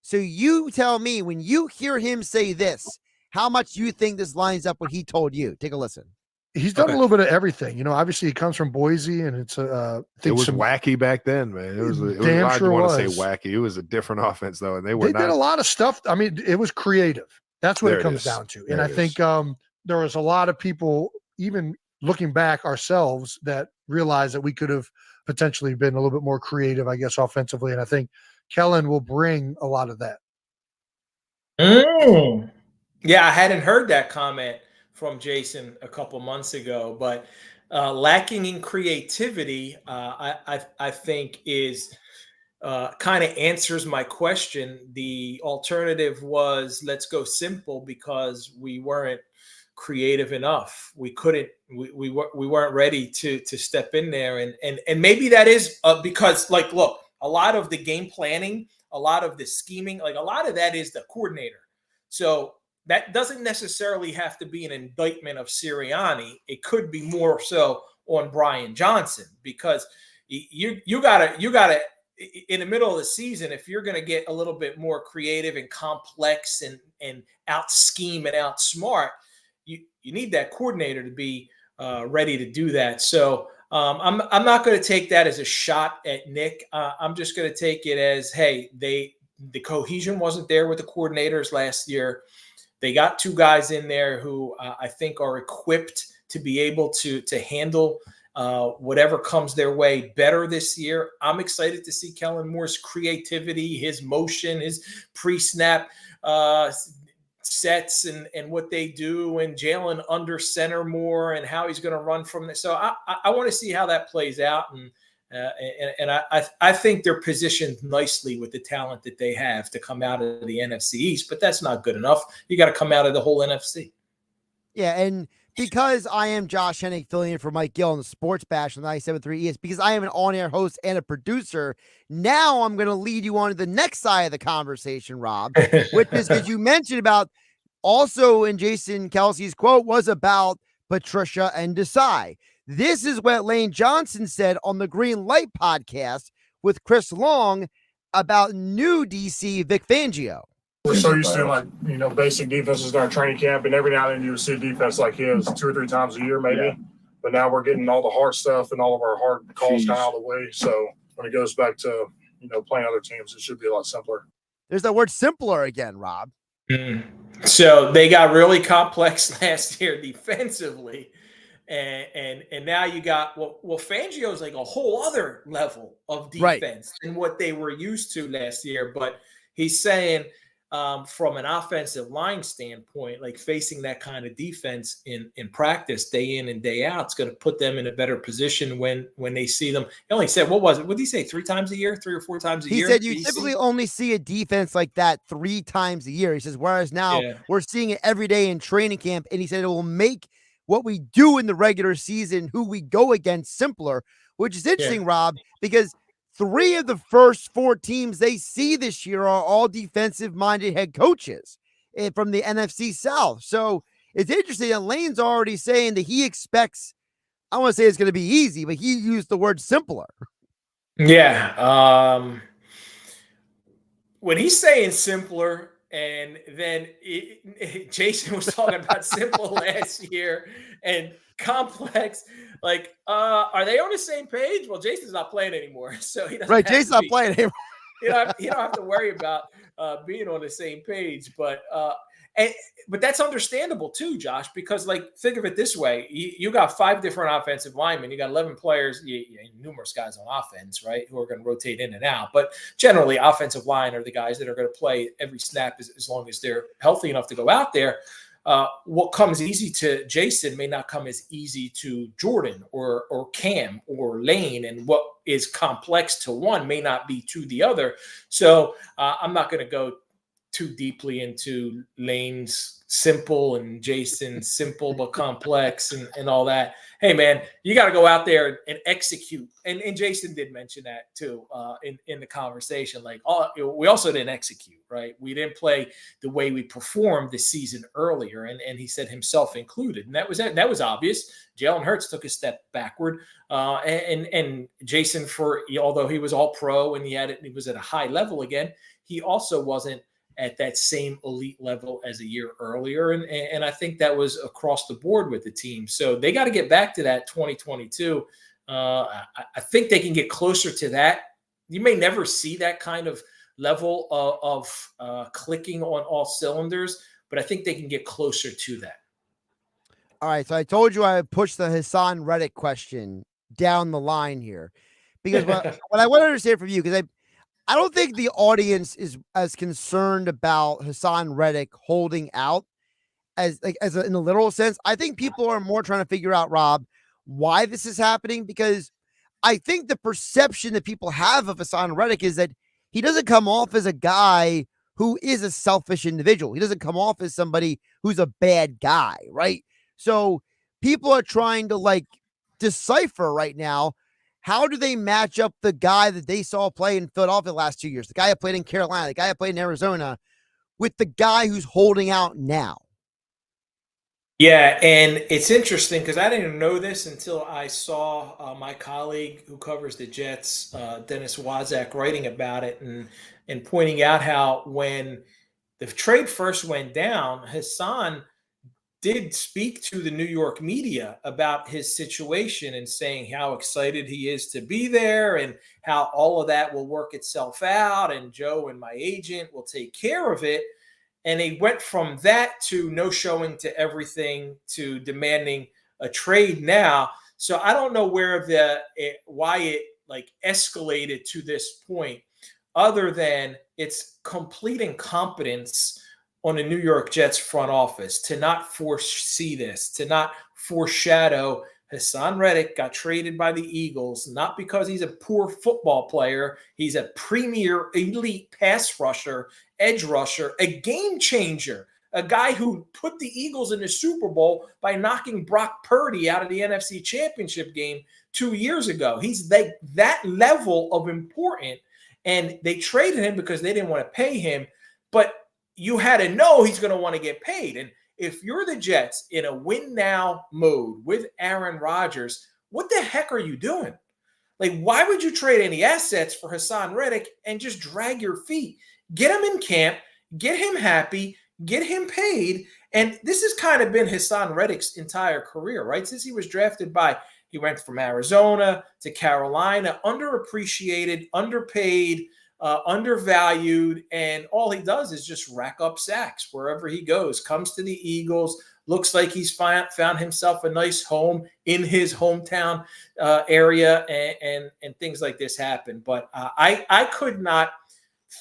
So you tell me, when you hear him say this, how much you think this lines up what he told you? Take a listen. He's done a little bit of everything. Obviously he comes from Boise, and it's it was wacky back then, man. It was damn odd sure to want was. to say wacky. It was a different offense though, and they did a lot of stuff. I mean, it was creative. That's what it comes down to. And I think there was a lot of people, even looking back ourselves, that realized that we could have potentially been a little bit more creative, I guess, offensively. And I think Kellen will bring a lot of that. Yeah, I hadn't heard that comment from Jason a couple months ago, but lacking in creativity, I think is kind of answers my question. The alternative was let's go simple because we weren't creative enough. We couldn't. We weren't ready to step in there, and maybe that is because like look, a lot of the game planning, a lot of the scheming, like a lot of that is the coordinator. So that doesn't necessarily have to be an indictment of Sirianni. It could be more so on Brian Johnson because you gotta in the middle of the season, if you're going to get a little bit more creative and complex and out scheme and outsmart, you need that coordinator to be ready to do that. So I'm not going to take that as a shot at Nick. I'm just going to take it as, hey, the cohesion wasn't there with the coordinators last year. They got two guys in there who I think are equipped to be able to handle whatever comes their way better this year. I'm excited to see Kellen Moore's creativity, his motion, his pre-snap sets and what they do, and Jalen under center more and how he's going to run from this. So I want to see how that plays out. And I think they're positioned nicely with the talent that they have to come out of the NFC East, but that's not good enough. You got to come out of the whole NFC. Yeah, and because I am Josh Hennig filling in for Mike Gill on the Sports Bash on 97.3 ES, because I am an on-air host and a producer, now I'm going to lead you on to the next side of the conversation, Rob, which is because you mentioned about also in Jason Kelsey's quote was about Patricia and Desai. This is what Lane Johnson said on the Green Light podcast with Chris Long about new DC Vic Fangio. We're so used to basic defenses in our training camp, and every now and then you see a defense like his 2 or 3 times a year, maybe. Yeah. But now we're getting all the hard stuff and all of our hard calls kind of out of the way. So when it goes back to playing other teams, it should be a lot simpler. There's that word simpler again, Rob. So they got really complex last year defensively, and now you got Fangio is like a whole other level of defense than what they were used to last year. But he's saying, from an offensive line standpoint, like facing that kind of defense in practice day in and day out, it's going to put them in a better position when they see them. He only said, what was it? What did he say? 3 times a year, 3 or 4 times a year? He said you typically only see a defense like that 3 times a year. He says, whereas now we're seeing it every day in training camp. And he said it will make what we do in the regular season, who we go against, simpler, which is interesting, Rob, because 3 of the first 4 teams they see this year are all defensive-minded head coaches from the NFC South. So it's interesting that Lane's already saying that he expects, I want to say it's going to be easy, but he used the word simpler. Yeah. When he's saying simpler, and then Jason was talking about simple last year and complex. Like, are they on the same page? Well, Jason's not playing anymore, so he doesn't. Jason's not playing anymore. You don't have to worry about being on the same page. But that's understandable too, Josh, because like think of it this way: you got 5 different offensive linemen, you got 11 players, numerous guys on offense, right, who are going to rotate in and out. But generally, offensive line are the guys that are going to play every snap as long as they're healthy enough to go out there. What comes easy to Jason may not come as easy to Jordan or Cam or Lane, and what is complex to one may not be to the other. So I'm not going to go too deeply into Lane's simple and Jason's simple but complex and all that. Hey, man, you got to go out there and execute. And Jason did mention that too in the conversation. Like, we also didn't execute, right? We didn't play the way we performed the season earlier, and he said himself included. And that was obvious. Jalen Hurts took a step backward, and Jason, although he was all pro and he was at a high level again, he also wasn't at that same elite level as a year earlier. And I think that was across the board with the team. So they got to get back to that 2022. I think they can get closer to that. You may never see that kind of level of clicking on all cylinders, but I think they can get closer to that. All right. So I told you I would push the Hassan Reddick question down the line here, because what I want to understand from you, because I don't think the audience is as concerned about Hassan Reddick holding out in the literal sense. I think people are more trying to figure out, Rob, why this is happening, because I think the perception that people have of Hassan Reddick is that he doesn't come off as a guy who is a selfish individual. He doesn't come off as somebody who's a bad guy, right? So people are trying to decipher right now, how do they match up the guy that they saw play in Philadelphia the last 2 years, the guy who played in Carolina, the guy who played in Arizona, with the guy who's holding out now? Yeah, and it's interesting because I didn't know this until I saw my colleague who covers the Jets, Dennis Wazak, writing about it and pointing out how when the trade first went down, Hassan did speak to the New York media about his situation and saying how excited he is to be there and how all of that will work itself out and Joe and my agent will take care of it. And he went from that to no showing to everything to demanding a trade now. So I don't know where why it escalated to this point, other than it's complete incompetence on the New York Jets front office to not foresee this, to not foreshadow. Hassan Reddick got traded by the Eagles, not because he's a poor football player. He's a premier elite pass rusher, edge rusher, a game changer, a guy who put the Eagles in the Super Bowl by knocking Brock Purdy out of the NFC Championship game 2 years ago. He's that level of important, and they traded him because they didn't want to pay him, but you had to know he's going to want to get paid. And if you're the Jets in a win-now mode with Aaron Rodgers, what the heck are you doing? Why would you trade any assets for Hassan Reddick and just drag your feet? Get him in camp, get him happy, get him paid. And this has kind of been Hassan Reddick's entire career, right? Since he was drafted he went from Arizona to Carolina, underappreciated, underpaid, undervalued, and all he does is just rack up sacks wherever he goes. Comes to the Eagles, looks like he's found himself a nice home in his hometown area, and things like this happen. But I could not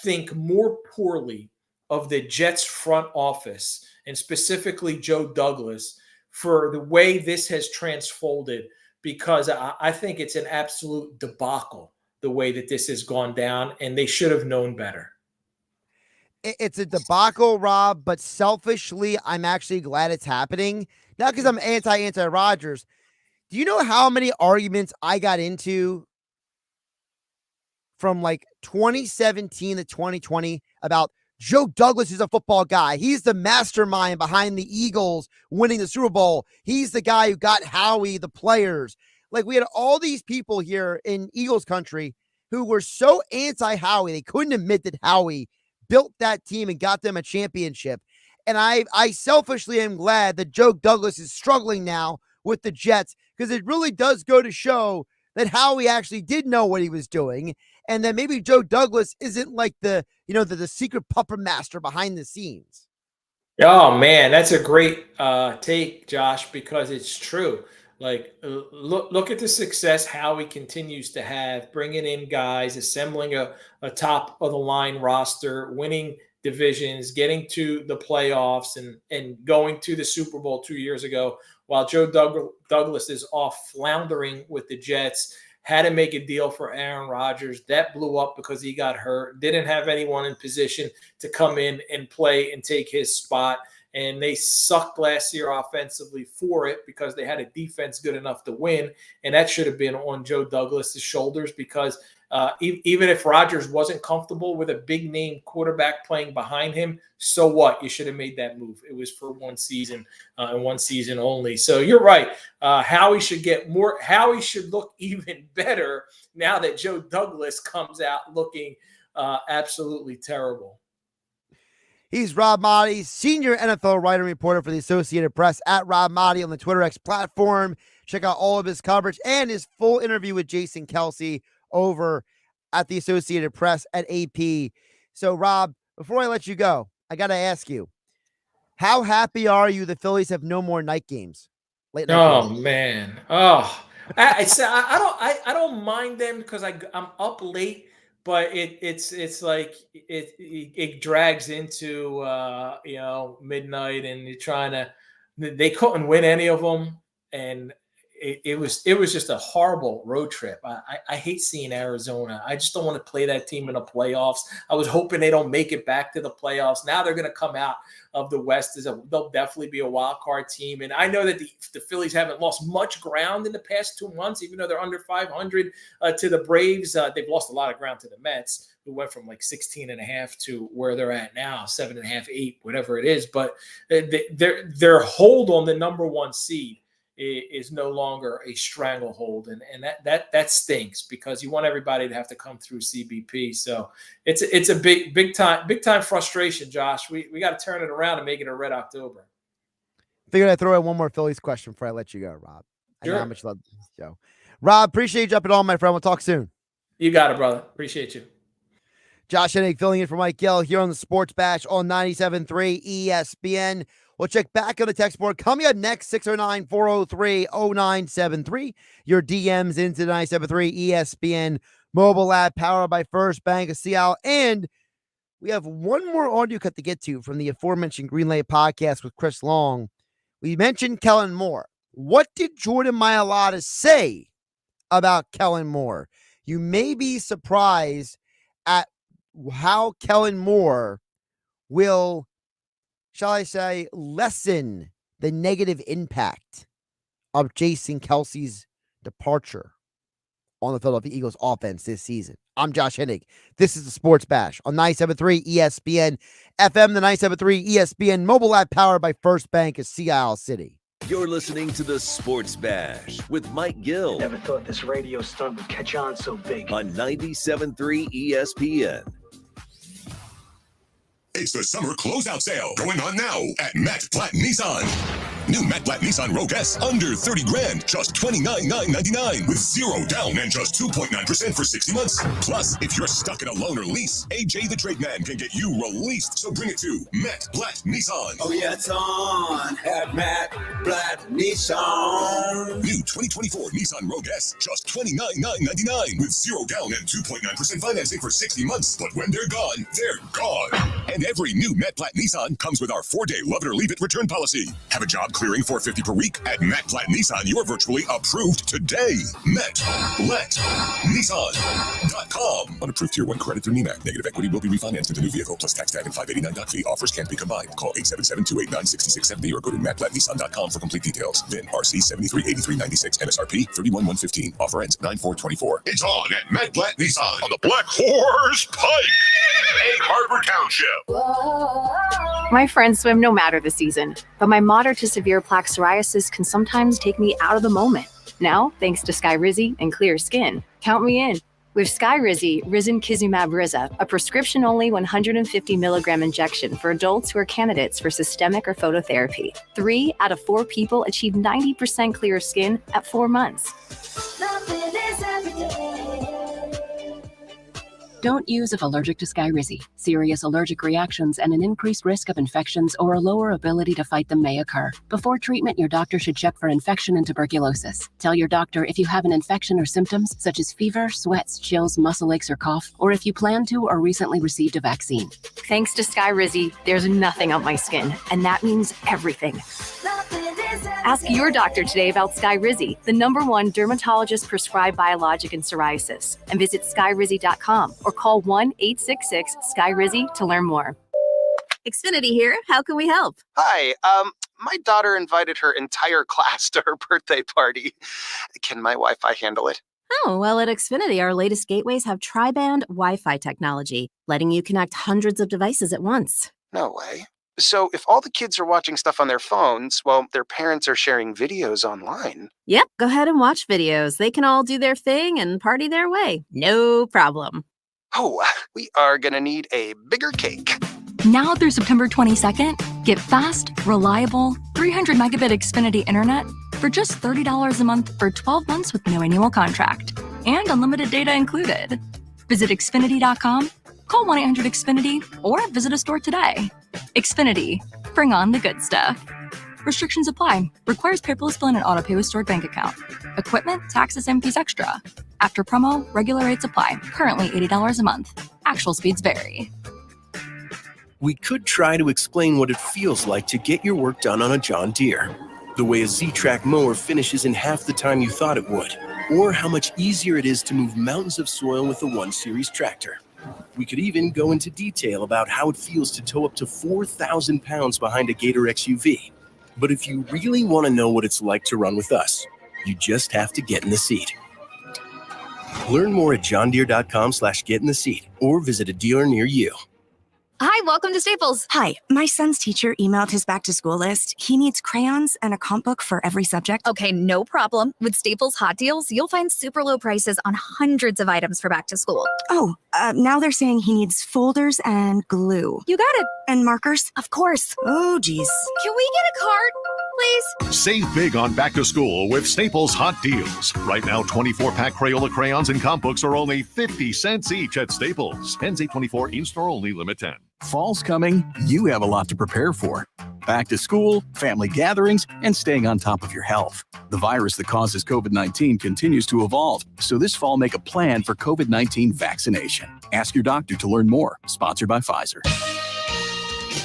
think more poorly of the Jets front office, and specifically Joe Douglas, for the way this has transfolded, because I think it's an absolute debacle the way that this has gone down, and they should have known better. It's a debacle, Rob, but selfishly, I'm actually glad it's happening. Not because I'm anti-Rodgers. Do you know how many arguments I got into from 2017 to 2020 about Joe Douglas is a football guy? He's the mastermind behind the Eagles winning the Super Bowl. He's the guy who got Howie, the players. We had all these people here in Eagles country who were so anti-Howie, they couldn't admit that Howie built that team and got them a championship. And I selfishly am glad that Joe Douglas is struggling now with the Jets, because it really does go to show that Howie actually did know what he was doing, and that maybe Joe Douglas isn't the secret puppet master behind the scenes. Oh man, that's a great take, Josh, because it's true. Look at the success Howie continues to have, bringing in guys, assembling a top of the line roster, winning divisions, getting to the playoffs, and going to the Super Bowl 2 years ago, while Joe Douglas is off floundering with the Jets. Had to make a deal for Aaron Rodgers. That blew up because he got hurt. Didn't have anyone in position to come in and play and take his spot. And they sucked last year offensively for it because they had a defense good enough to win. And that should have been on Joe Douglas's shoulders, because even if Rodgers wasn't comfortable with a big name quarterback playing behind him, so what? You should have made that move. It was for one season and one season only. So you're right. Howie should get more. Howie should look even better now that Joe Douglas comes out looking absolutely terrible. He's Rob Maaddi, senior NFL writer and reporter for the Associated Press, at Rob Maaddi on the Twitter X platform. Check out all of his coverage and his full interview with Jason Kelsey over at the Associated Press at AP. So, Rob, before I let you go, I got to ask you, how happy are you the Phillies have no more night games? Late night games? Man. Oh, I don't mind them because I'm up late. but it's like it drags into midnight, and you're trying to. They couldn't win any of them, and it was just a horrible road trip. I hate seeing Arizona. I just don't want to play that team in the playoffs. I was hoping they don't make it back to the playoffs. Now they're going to come out of the West. They'll definitely be a wild card team. And I know that the Phillies haven't lost much ground in the past 2 months, even though they're under 500 to the Braves. They've lost a lot of ground to the Mets, who went from like 16.5 to where they're at now, 7.5, 8, whatever it is. But their hold on the number one seed is no longer a stranglehold, and that stinks, because you want everybody to have to come through CBP. So it's a big time frustration, Josh. We got to turn it around and make it a red October. Figured I'd throw in one more Phillies question before I let you go, Rob. I know Sure. how much you love this show. Rob, appreciate you jumping on, my friend. We'll talk soon. You got it, brother. Appreciate you. Josh Hennig filling in for Mike Gill here on the Sports Bash on 97.3 ESPN. We'll check back on the text board. Coming up next, 609-403-0973. Your DMs into the 97.3 ESPN mobile app powered by First Bank of Seattle. And we have one more audio cut to get to from the aforementioned Green Lake podcast with Chris Long. We mentioned Kellen Moore. What did Jordan Mailata say about Kellen Moore? You may be surprised at how Kellen Moore will, shall I say, lessen the negative impact of Jason Kelce's departure on the Philadelphia Eagles offense this season. I'm Josh Hennig. This is the Sports Bash on 97.3 ESPN FM, the 97.3 ESPN mobile app powered by First Bank of Seattle City. You're listening to the Sports Bash with Mike Gill. Never thought this radio stunt would catch on so big. On 97.3 ESPN. It's the summer closeout sale going on now at Matt Platt Nissan. New Matt Platt Nissan Rogue S under 30 grand, just $29,999 with 0 down and just 2.9% for 60 months. Plus, if you're stuck in a loan or lease, AJ the Trade Man can get you released. So bring it to Matt Platt Nissan. Oh yeah, it's on at Matt Platt Nissan. New 2024 Nissan Rogue S, just $29,999 with 0 down and 2.9% financing for 60 months. But when they're gone, they're gone. And every new Matt Platt Nissan comes with our 4-day love it or leave it return policy. Have a job clearing $450 per week at Matt Platt Nissan? You're virtually approved today. Matt Platt Nissan.com. Unapproved Tier 1 credit through NEMAC. Negative equity will be refinanced into new vehicle plus tax tag and $589 fee. Offers can't be combined. Call 877-289-6670 or go to mattplattnissan.com for complete details. VIN RC 738396 MSRP 31115. Offer ends 9/4/24. It's on at Matt Platt Nissan on the Black Horse Pike, Egg Harbor Township. My friends swim no matter the season, but my moderate to severe plaque psoriasis can sometimes take me out of the moment. Now, thanks to Skyrizi and clear skin, count me in. With Skyrizi, Risankizumab Riza, a prescription-only 150 milligram injection for adults who are candidates for systemic or phototherapy. 3 out of 4 people achieve 90% clear skin at 4 months. Don't use if allergic to Skyrizi. Serious allergic reactions and an increased risk of infections or a lower ability to fight them may occur. Before treatment, your doctor should check for infection and tuberculosis. Tell your doctor if you have an infection or symptoms such as fever, sweats, chills, muscle aches, or cough, or if you plan to or recently received a vaccine. Thanks to Skyrizi, there's nothing on my skin, and that means everything. Ask your doctor today about Skyrizi, the #1 dermatologist-prescribed biologic in psoriasis, and visit skyrizi.com or call 1-866-SKYRIZI to learn more. Xfinity here. How can we help? Hi. My daughter invited her entire class to her birthday party. Can my Wi-Fi handle it? Oh, well, at Xfinity, our latest gateways have tri-band Wi-Fi technology, letting you connect hundreds of devices at once. No way. So if all the kids are watching stuff on their phones, well, their parents are sharing videos online. Yep, go ahead and watch videos. They can all do their thing and party their way. No problem. Oh, we are going to need a bigger cake. Now through September 22nd, get fast, reliable, 300 megabit Xfinity internet for just $30 a month for 12 months with no annual contract and unlimited data included. Visit Xfinity.com, call 1-800-XFINITY, or visit a store today. Xfinity, bring on the good stuff. Restrictions apply. Requires paperless bill and an auto pay with stored bank account. Equipment, taxes, and fees extra. After promo, regular rates apply. Currently $80 a month. Actual speeds vary. We could try to explain what it feels like to get your work done on a John Deere. The way a Z-Track mower finishes in half the time you thought it would. Or how much easier it is to move mountains of soil with the 1 Series tractor. We could even go into detail about how it feels to tow up to 4,000 pounds behind a Gator XUV. But if you really want to know what it's like to run with us, you just have to get in the seat. Learn more at johndeere.com/get-in-the-seat or visit a dealer near you. Hi, welcome to Staples. Hi, my son's teacher emailed his back-to-school list. He needs crayons and a comp book for every subject. Okay, no problem. With Staples Hot Deals, you'll find super low prices on hundreds of items for back to school. Oh, now they're saying he needs folders and glue. You got it. And markers? Of course. Oh, geez. Can we get a card, please? Save big on back to school with Staples Hot Deals. Right now, 24-pack Crayola crayons and comp books are only 50 cents each at Staples. Ends 8/24, in-store only, limit 10. Fall's coming. You have a lot to prepare for. Back to school, family gatherings, and staying on top of your health. The virus that causes COVID-19 continues to evolve, so this fall make a plan for COVID-19 vaccination. Ask your doctor to learn more. Sponsored by Pfizer.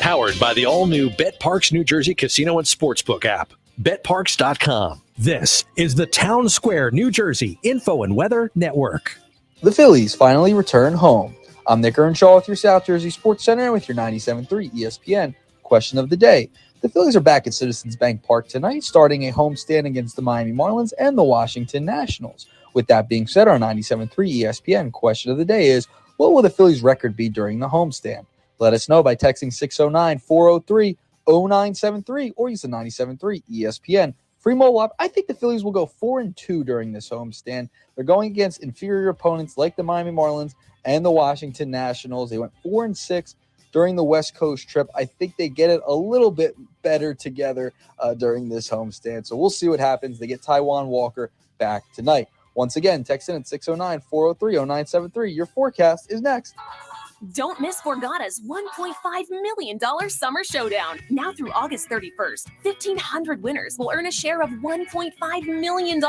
Powered by the all-new BetParks New Jersey Casino and Sportsbook app. BetParks.com. This is the Town Square, New Jersey Info and Weather Network. The Phillies finally return home. I'm Nick Earnshaw with your South Jersey Sports Center and with your 97.3 ESPN question of the day. The Phillies are back at Citizens Bank Park tonight, starting a homestand against the Miami Marlins and the Washington Nationals. With that being said, our 97.3 ESPN question of the day is, what will the Phillies' record be during the homestand? Let us know by texting 609-403-0973 or use the 97.3 ESPN free mobile app. I think the Phillies will go 4-2 during this homestand. They're going against inferior opponents like the Miami Marlins and the Washington Nationals. They went 4-6 during the West Coast trip. I think they get it a little bit better together during this homestand. So we'll see what happens. They get Taijuan Walker back tonight. Once again, text in at 609-403-0973. Your forecast is next. Don't miss Borgata's $1.5 million summer showdown. Now through August 31st, 1,500 winners will earn a share of $1.5 million.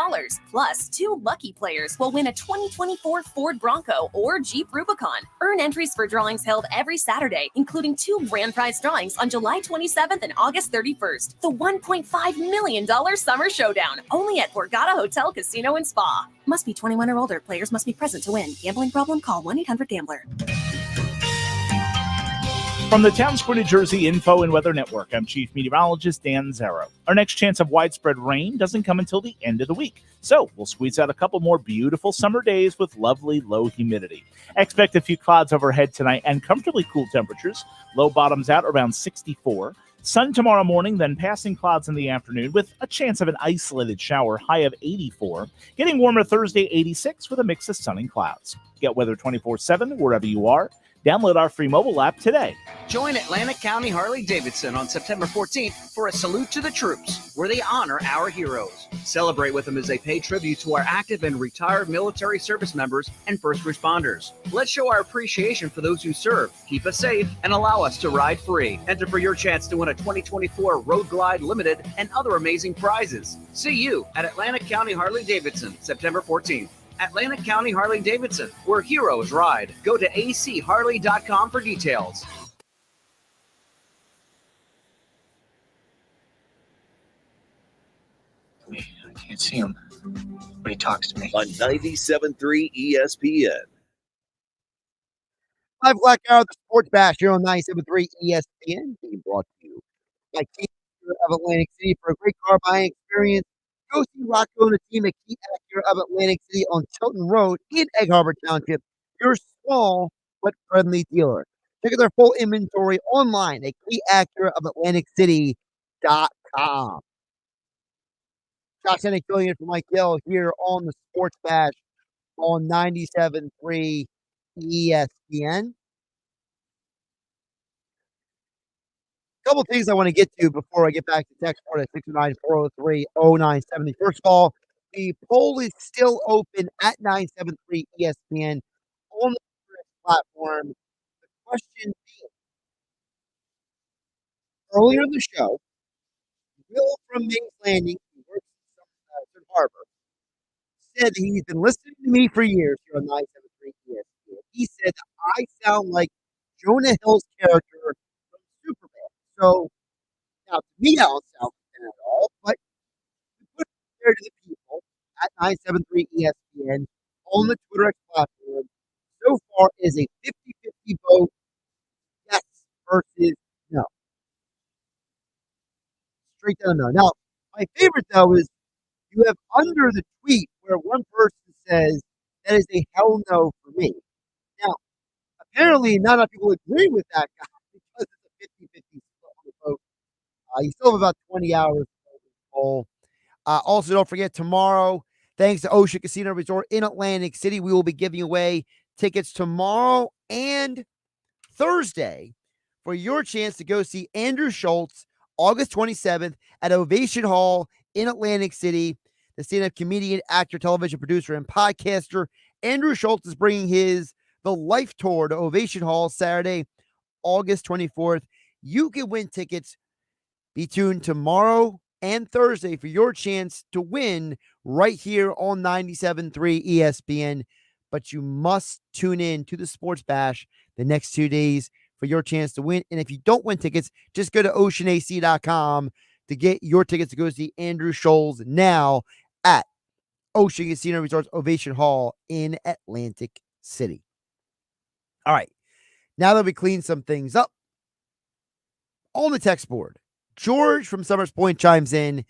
Plus, 2 lucky players will win a 2024 Ford Bronco or Jeep Rubicon. Earn entries for drawings held every Saturday, including 2 grand prize drawings on July 27th and August 31st. The $1.5 million summer showdown, only at Borgata Hotel, Casino, and Spa. Must be 21 or older. Players must be present to win. Gambling problem? Call 1-800-GAMBLER. From the Town Square, New Jersey Info and Weather Network, I'm Chief Meteorologist Dan Zarrow. Our next chance of widespread rain doesn't come until the end of the week, so we'll squeeze out a couple more beautiful summer days with lovely low humidity. Expect a few clouds overhead tonight and comfortably cool temperatures. Low bottoms out around 64. Sun tomorrow morning, then passing clouds in the afternoon with a chance of an isolated shower, high of 84. Getting warmer Thursday, 86 with a mix of sun and clouds. Get weather 24/7 wherever you are. Download our free mobile app today. Join Atlantic County Harley-Davidson on September 14th for a salute to the troops, where they honor our heroes. Celebrate with them as they pay tribute to our active and retired military service members and first responders. Let's show our appreciation for those who serve, keep us safe, and allow us to ride free. Enter for your chance to win a 2024 Road Glide Limited and other amazing prizes. See you at Atlantic County Harley-Davidson, September 14th. Atlantic County Harley-Davidson, where heroes ride. Go to acharley.com for details. I can't see him, but he talks to me. On 97.3 ESPN. Live Black Hour, the Sports Bash here on 97.3 ESPN. Being brought to you by Key of Atlantic City for a great car buying experience. Go see Rocco and the team at Key Acura of Atlantic City on Tilton Road in Egg Harbor Township. Your small but friendly dealer. Check out their full inventory online at KeyAcuraofAtlanticCity.com. Josh Hennig filling in for Mike Gill here on the Sports Bash on 97.3 ESPN. Couple things I want to get to before I get back to text board at 609-403-0970. First of all, the poll is still open at 973 ESPN on the platform. The question being, earlier in the show, Will from Mays Landing, who works in Third Harbor, said that he's been listening to me for years here on 973 ESPN. He said that I sound like Jonah Hill's character from Superman. So, now to me, I don't sound like that at all, but we put it there to the people at 973 ESPN on the Twitter X platform. So far is a 50-50 vote, yes versus no. Straight down no. Now, my favorite, though, is you have under the tweet where one person says, that is a hell no for me. Now, apparently, not enough people agree with that guy because it's a 50-50 split on the vote. You still have about 20 hours to poll. Also, don't forget, tomorrow, thanks to Ocean Casino Resort in Atlantic City, we will be giving away tickets tomorrow and Thursday for your chance to go see Andrew Schultz August 27th at Ovation Hall in Atlantic City. The stand-up comedian, actor, television producer, and podcaster Andrew Schultz is bringing The Life Tour to Ovation Hall Saturday, August 24th. You can win tickets. Be tuned tomorrow and Thursday for your chance to win right here on 97.3 ESPN. But you must tune in to the Sports Bash the next 2 days for your chance to win. And if you don't win tickets, just go to oceanac.com to get your tickets to go see Andrew Schultz now at Ocean Casino Resorts Ovation Hall in Atlantic City. All right. Now that we cleaned some things up on the text board, George from Summers Point chimes in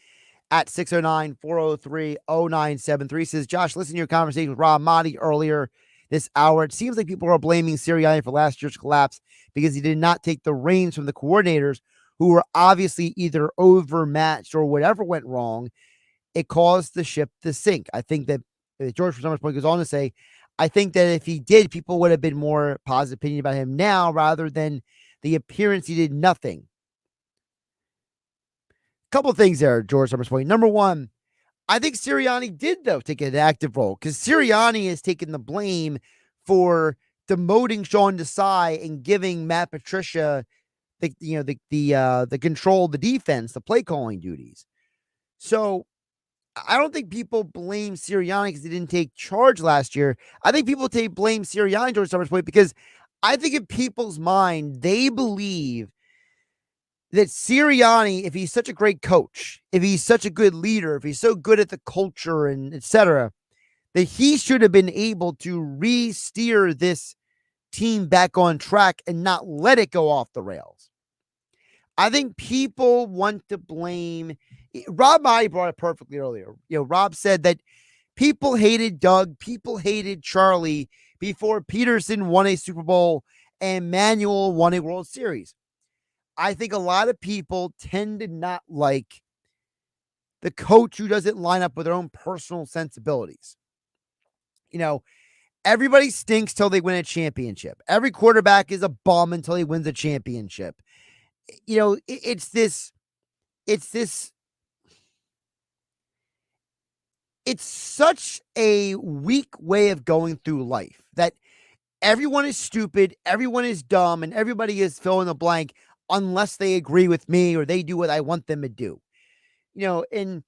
at 609-403-0973. Says, Josh, listen to your conversation with Rob Maaddi earlier this hour. It seems like people are blaming Sirianni for last year's collapse because he did not take the reins from the coordinators who were obviously either overmatched or whatever went wrong. It caused the ship to sink. I think that George from Summers Point goes on to say, I think that if he did, people would have been more positive opinion about him now rather than the appearance he did nothing. Couple of things there, George Summers Point. Number one, I think Sirianni did, though, take an active role because Sirianni has taken the blame for demoting Sean Desai and giving Matt Patricia the control of the defense, the play calling duties. So I don't think people blame Sirianni because he didn't take charge last year. I think people blame Sirianni, George Summers Point, because I think in people's mind, they believe that Sirianni, if he's such a great coach, if he's such a good leader, if he's so good at the culture and etc., that he should have been able to re-steer this team back on track and not let it go off the rails. I think people want to blame. Rob Maaddi brought it perfectly earlier. Rob said that people hated Doug, people hated Charlie before Peterson won a Super Bowl and Manuel won a World Series. I think a lot of people tend to not like the coach who doesn't line up with their own personal sensibilities. Everybody stinks till they win a championship. Every quarterback is a bum until he wins a championship. It's such a weak way of going through life that everyone is stupid, everyone is dumb, and everybody is fill in the blank unless they agree with me or they do what I want them to do. And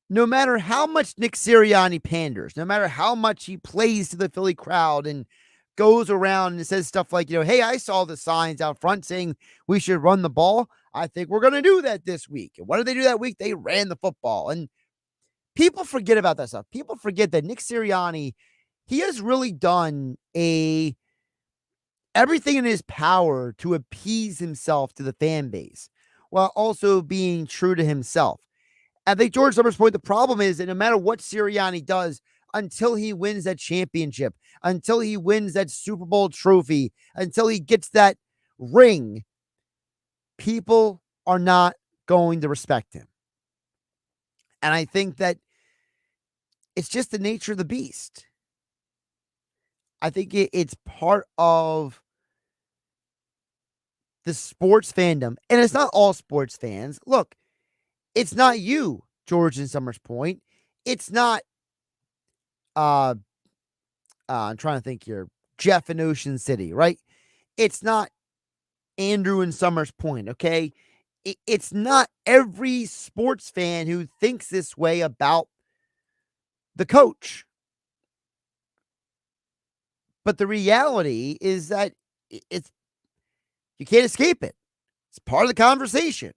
no matter how much Nick Sirianni panders, no matter how much he plays to the Philly crowd and goes around and says stuff like, hey, I saw the signs out front saying we should run the ball. I think we're going to do that this week. And what did they do that week? They ran the football. And people forget about that stuff. People forget that Nick Sirianni, he has really done everything in his power to appease himself to the fan base while also being true to himself. I think George Summers' point, the problem is that no matter what Sirianni does, until he wins that championship, until he wins that Super Bowl trophy, until he gets that ring, people are not going to respect him. And I think that it's just the nature of the beast. I think it's part of the sports fandom. And it's not all sports fans. Look, it's not you, George and Summers Point. It's not I'm trying to think here, Jeff in Ocean City, right? It's not Andrew in Summers Point, okay? it's not every sports fan who thinks this way about the coach. But the reality is that it's you can't escape it. It's part of the conversation.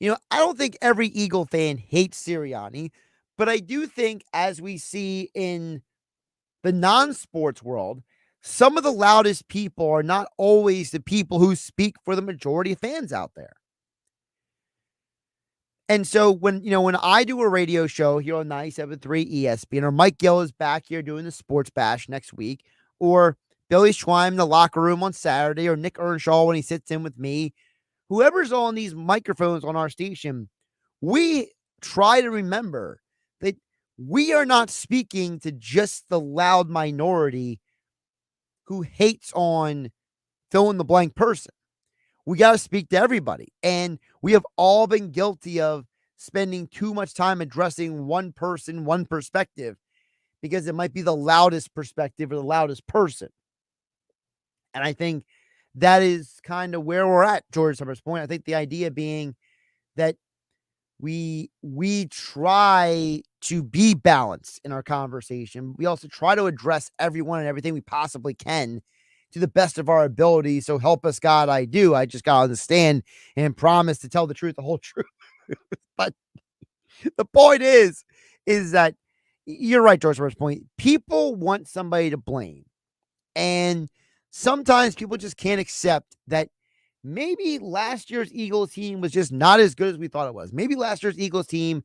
I don't think every Eagle fan hates Sirianni, but I do think, as we see in the non-sports world, some of the loudest people are not always the people who speak for the majority of fans out there. And so when I do a radio show here on 97.3 ESPN, or Mike Gill is back here doing the Sports Bash next week, or Billy Schweim in the locker room on Saturday, or Nick Earnshaw when he sits in with me, whoever's on these microphones on our station, we try to remember that we are not speaking to just the loud minority who hates on fill in the blank person. We got to speak to everybody. And we have all been guilty of spending too much time addressing one person, one perspective, because it might be the loudest perspective or the loudest person. And I think that is kind of where we're at, George Summers' point. I think the idea being that we try to be balanced in our conversation. We also try to address everyone and everything we possibly can to the best of our ability. So help us, God, I do. I just got to understand and promise to tell the truth, the whole truth. But the point is that you're right, George Summers' point. People want somebody to blame. And sometimes people just can't accept that maybe last year's Eagles team was just not as good as we thought it was. Maybe last year's Eagles team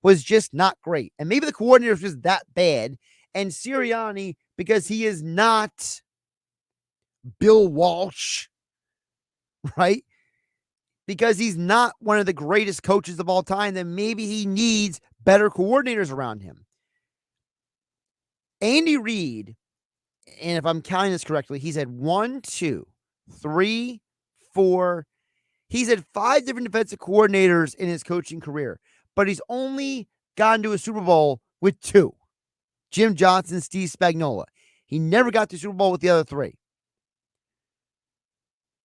was just not great. And maybe the coordinator was just that bad. And Sirianni, because he is not Bill Walsh, right? Because he's not one of the greatest coaches of all time, then maybe he needs better coordinators around him. Andy Reid, and if I'm counting this correctly, he's had 1, 2, 3, 4. He's had 5 different defensive coordinators in his coaching career, but he's only gotten to a Super Bowl with 2. Jim Johnson, Steve Spagnuolo. He never got to Super Bowl with the other 3.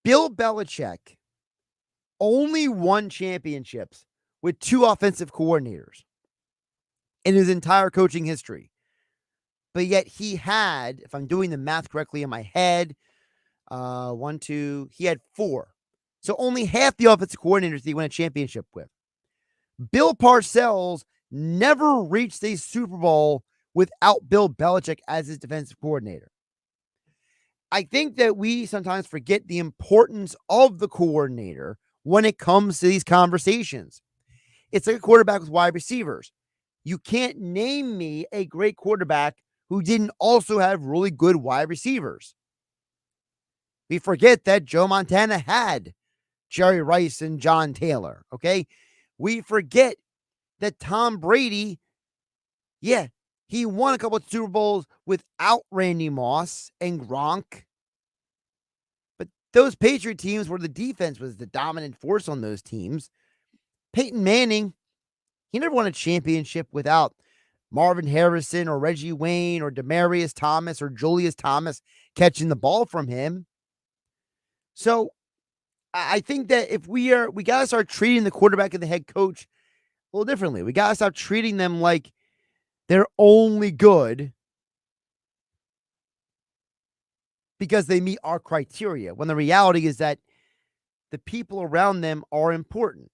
Bill Belichick only won championships with 2 offensive coordinators in his entire coaching history. But yet he had, if I'm doing the math correctly in my head, 1, 2, he had 4. So only half the offensive coordinators he won a championship with. Bill Parcells never reached a Super Bowl without Bill Belichick as his defensive coordinator. I think that we sometimes forget the importance of the coordinator when it comes to these conversations. It's like a quarterback with wide receivers. You can't name me a great quarterback who didn't also have really good wide receivers. We forget that Joe Montana had Jerry Rice and John Taylor, okay? We forget that Tom Brady, he won a couple of Super Bowls without Randy Moss and Gronk. But those Patriot teams where the defense was the dominant force on those teams. Peyton Manning, he never won a championship without Marvin Harrison or Reggie Wayne or Demaryius Thomas or Julius Thomas catching the ball from him. So I think that if we got to start treating the quarterback and the head coach a little differently. We got to stop treating them like they're only good because they meet our criteria, when the reality is that the people around them are important.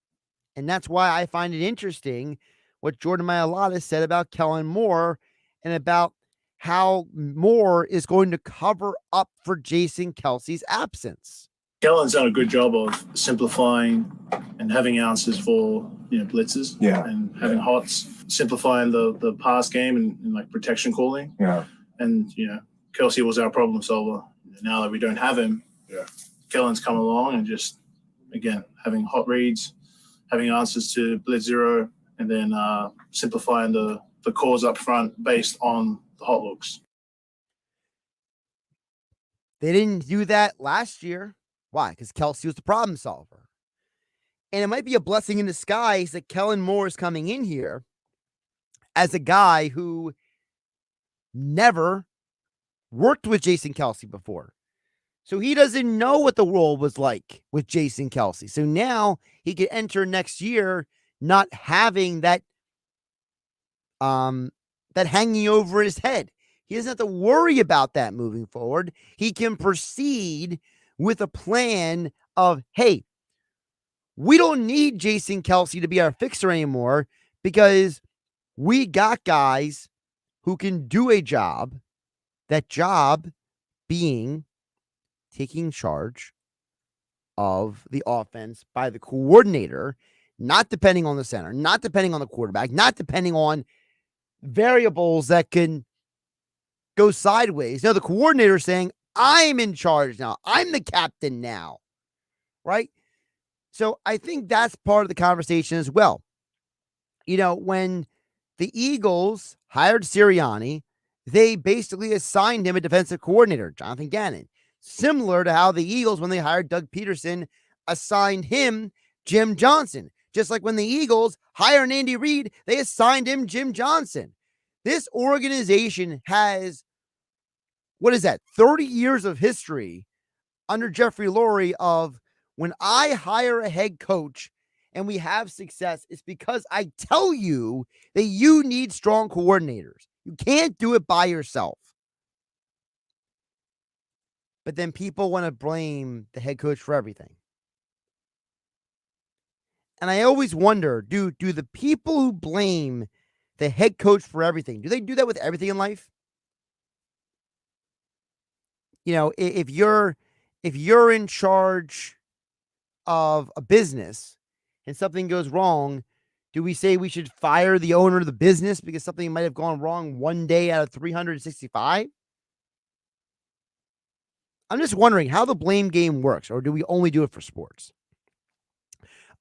And that's why I find it interesting what Jordan Mailata said about Kellen Moore and about how Moore is going to cover up for Jason Kelce's absence. Kellen's done a good job of simplifying and having answers for blitzes, and having hots, simplifying the pass game and like protection calling. And Kelce was our problem solver. Now that we don't have him, Kellen's come along and just again having hot reads, having answers to blitz zero, and then simplifying the calls up front based on the hot looks. They didn't do that last year. Why? Because Kelce was the problem solver. And it might be a blessing in disguise that Kellen Moore is coming in here as a guy who never worked with Jason Kelce before. So he doesn't know what the world was like with Jason Kelce. So now he could enter next year not having that hanging over his head. He doesn't have to worry about that moving forward. He can proceed with a plan of, hey, we don't need Jason Kelce to be our fixer anymore because we got guys who can do a job, that job being taking charge of the offense by the coordinator, not depending on the center, not depending on the quarterback, not depending on variables that can go sideways. No, the coordinator saying, I'm in charge now. I'm the captain now, right? So I think that's part of the conversation as well. You know, when the Eagles hired Sirianni, they basically assigned him a defensive coordinator, Jonathan Gannon. Similar to how the Eagles, when they hired Doug Peterson, assigned him Jim Johnson. Just like when the Eagles hired Andy Reid, they assigned him Jim Johnson. This organization has, 30 years of history under Jeffrey Lurie of when I hire a head coach and we have success, it's because I tell you that you need strong coordinators. You can't do it by yourself. But then people want to blame the head coach for everything. And I always wonder, do the people who blame the head coach for everything, do they do that with everything in life? You know, if you're in charge of a business and something goes wrong, do we say we should fire the owner of the business because something might have gone wrong one day out of 365? I'm just wondering how the blame game works, or do we only do it for sports?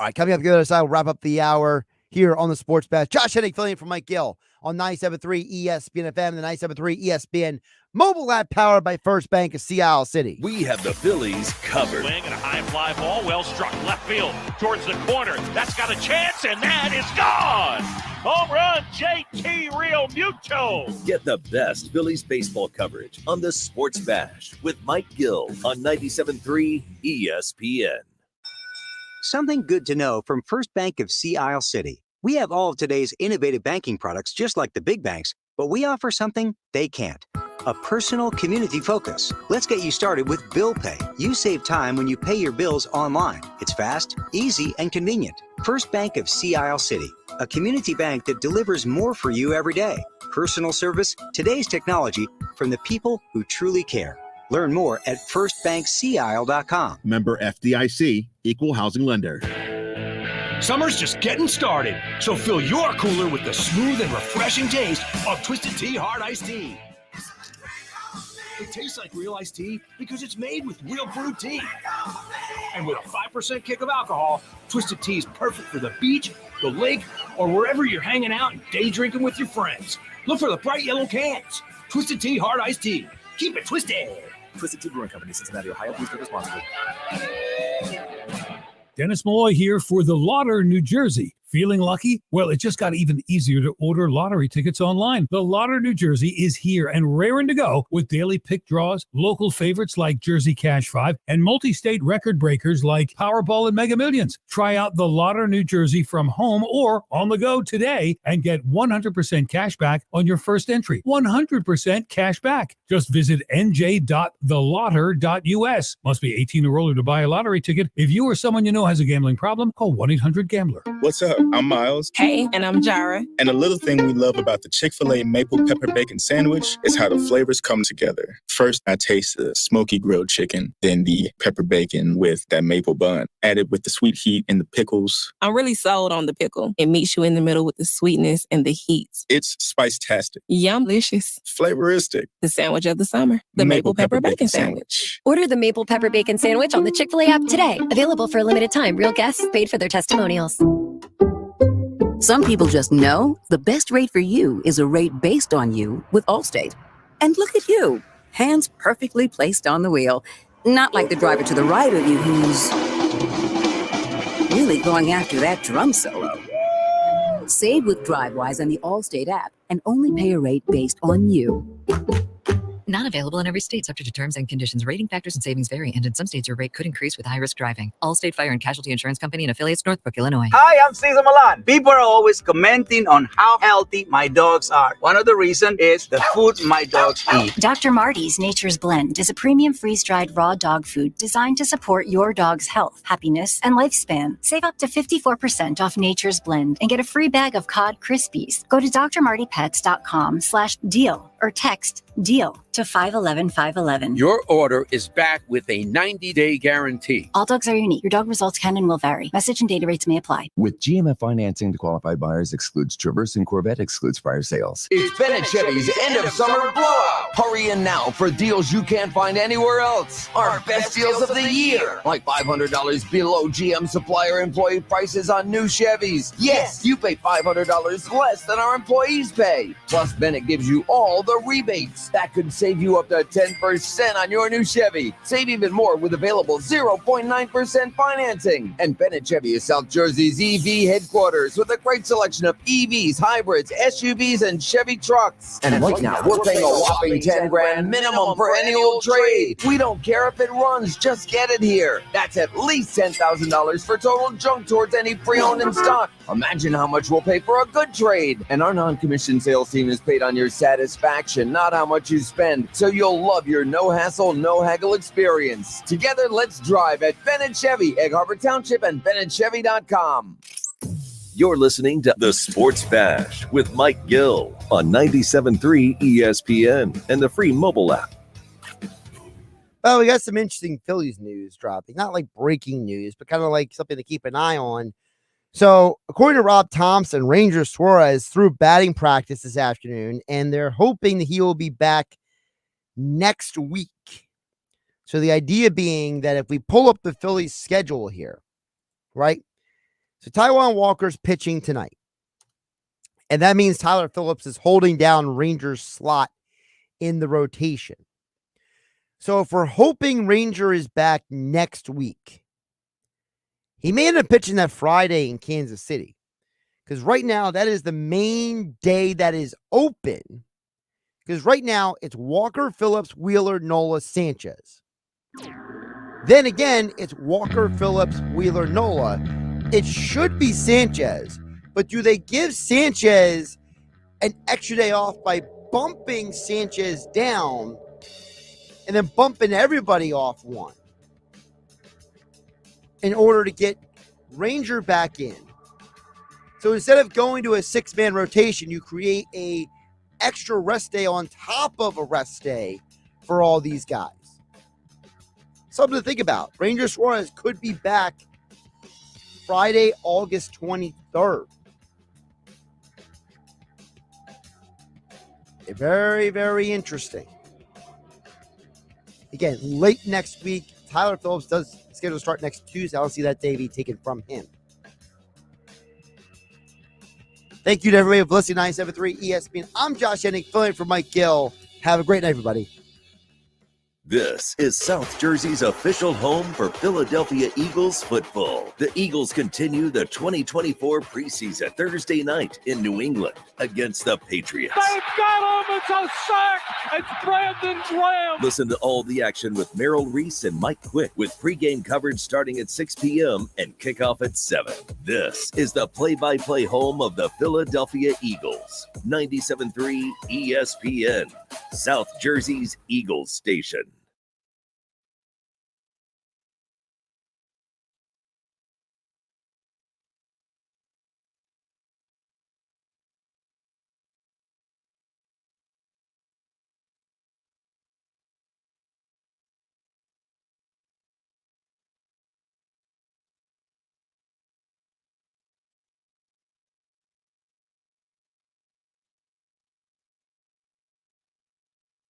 All right, coming up the other side, we'll wrap up the hour here on the Sports Bash. Josh Hennig filling in for Mike Gill on 97.3 ESPN FM, the 97.3 ESPN mobile app powered by First Bank of Sea Isle City. We have the Phillies covered. Swing and a high fly ball, well struck left field towards the corner. That's got a chance, and that is gone. Home run, JT Real Muto. Get the best Phillies baseball coverage on the Sports Bash with Mike Gill on 97.3 ESPN. Something good to know from First Bank of Sea Isle City. We have all of today's innovative banking products just like the big banks, but we offer something they can't. A personal community focus. Let's get you started with Bill Pay. You save time when you pay your bills online. It's fast, easy, and convenient. First Bank of Sea Isle City, a community bank that delivers more for you every day. Personal service, today's technology, from the people who truly care. Learn more at firstbankseaisle.com. Member FDIC, Equal Housing Lender. Summer's just getting started, so fill your cooler with the smooth and refreshing taste of Twisted Tea Hard Iced Tea. It tastes like real iced tea because it's made with real brewed tea. And with a 5% kick of alcohol, Twisted Tea is perfect for the beach, the lake, or wherever you're hanging out and day drinking with your friends. Look for the bright yellow cans. Twisted Tea Hard Iced Tea. Keep it twisted. Twisted Tea Brewing Company, Cincinnati, Ohio. Please drink responsibly. Dennis Malloy here for the Lauder, New Jersey. Feeling lucky? Well, it just got even easier to order lottery tickets online. The Lauder, New Jersey is here and raring to go with daily pick draws, local favorites like Jersey Cash 5, and multi-state record breakers like Powerball and Mega Millions. Try out the Lauder, New Jersey from home or on the go today and get 100% cash back on your first entry. 100% cash back. Just visit nj.thelauder.us. Must be 18 or older to buy a lottery ticket. If you or someone you know has a gambling problem, call 1-800-GAMBLER. What's up? I'm Miles. Hey, and I'm Jara. And a little thing we love about the Chick-fil-A Maple Pepper Bacon Sandwich is how the flavors come together. First, I taste the smoky grilled chicken, then the pepper bacon with that maple bun, added with the sweet heat and the pickles. I'm really sold on the pickle. It meets you in the middle with the sweetness and the heat. It's spice-tastic. Yum-licious. Flavoristic. The sandwich of the summer. The Maple Pepper Bacon Sandwich. Order the Maple Pepper Bacon Sandwich on the Chick-fil-A app today. Available for a limited time. Real guests paid for their testimonials. Some people just know the best rate for you is a rate based on you with Allstate. And look at you, hands perfectly placed on the wheel. Not like the driver to the right of you who's really going after that drum solo. Save with DriveWise on the Allstate app and only pay a rate based on you. Not available in every state, subject to terms and conditions. Rating factors and savings vary, and in some states your rate could increase with high-risk driving. Allstate Fire and Casualty Insurance Company and affiliates, Northbrook, Illinois. Hi, I'm Cesar Milan. People are always commenting on how healthy my dogs are. One of the reasons is the food my dogs eat. Dr. Maaddi's Nature's Blend is a premium freeze-dried raw dog food designed to support your dog's health, happiness, and lifespan. Save up to 54% off Nature's Blend and get a free bag of cod Crispies. Go to drmartypets.com/deal or text DEAL to 511-511. Your order is back with a 90-day guarantee. All dogs are unique. Your dog results can and will vary. Message and data rates may apply. With GMF financing to qualified buyers excludes Traverse and Corvette excludes prior sales. It's Bennett Chevy's end of summer blowout. Hurry in now for deals you can't find anywhere else. Our best deals of the year. Like $500 below GM supplier employee prices on new Chevys. Yes, you pay $500 less than our employees pay. Plus, Bennett gives you all the rebates. That could save you up to 10% on your new Chevy. Save even more with available 0.9% financing. And Bennett Chevy is South Jersey's EV headquarters with a great selection of EVs, hybrids, SUVs, and Chevy trucks. And right now, we're paying a whopping $10,000 minimum for any old trade. We don't care if it runs, just get it here. That's at least $10,000 for total junk towards any pre-owned in stock. Imagine how much we'll pay for a good trade. And our non-commissioned sales team is paid on your satisfaction, not how much you spend. So you'll love your no-hassle, no-haggle experience. Together, let's drive at Bennett Chevy, Egg Harbor Township, and BennettChevy.com. You're listening to The Sports Bash with Mike Gill on 97.3 ESPN and the free mobile app. Well, we got some interesting Phillies news dropping. Not like breaking news, but kind of like something to keep an eye on. So, according to Rob Thompson, Ranger Suarez threw batting practice this afternoon, and they're hoping that he will be back next week. So, the idea being that if we pull up the Phillies schedule here, right? So, Taijuan Walker's pitching tonight. And that means Tyler Phillips is holding down Ranger's slot in the rotation. So, if we're hoping Ranger is back next week, he may end up pitching that Friday in Kansas City, because right now that is the main day that is open, because right now it's Walker, Phillips, Wheeler, Nola, Sanchez. Then again, it's Walker, Phillips, Wheeler, Nola. It should be Sanchez, but do they give Sanchez an extra day off by bumping Sanchez down and then bumping everybody off one in order to get Ranger back in? So instead of going to a 6-man rotation, you create a extra rest day on top of a rest day for all these guys. Something to think about. Ranger Suarez could be back Friday, August 23rd. Very, very interesting. Again, late next week, Tyler Phillips does schedule to start next Tuesday. I don't see that day be taken from him. Thank you to everybody for listening to 97.3 ESPN. I'm Josh Hennig, filling in for Mike Gill. Have a great night, everybody. This is South Jersey's official home for Philadelphia Eagles football. The Eagles continue the 2024 preseason Thursday night in New England against the Patriots. They've got him! It's a sack! It's Brandon Graham! Listen to all the action with Merrill Reese and Mike Quick with pregame coverage starting at 6 p.m. and kickoff at 7. This is the play-by-play home of the Philadelphia Eagles. 97.3 ESPN, South Jersey's Eagles station.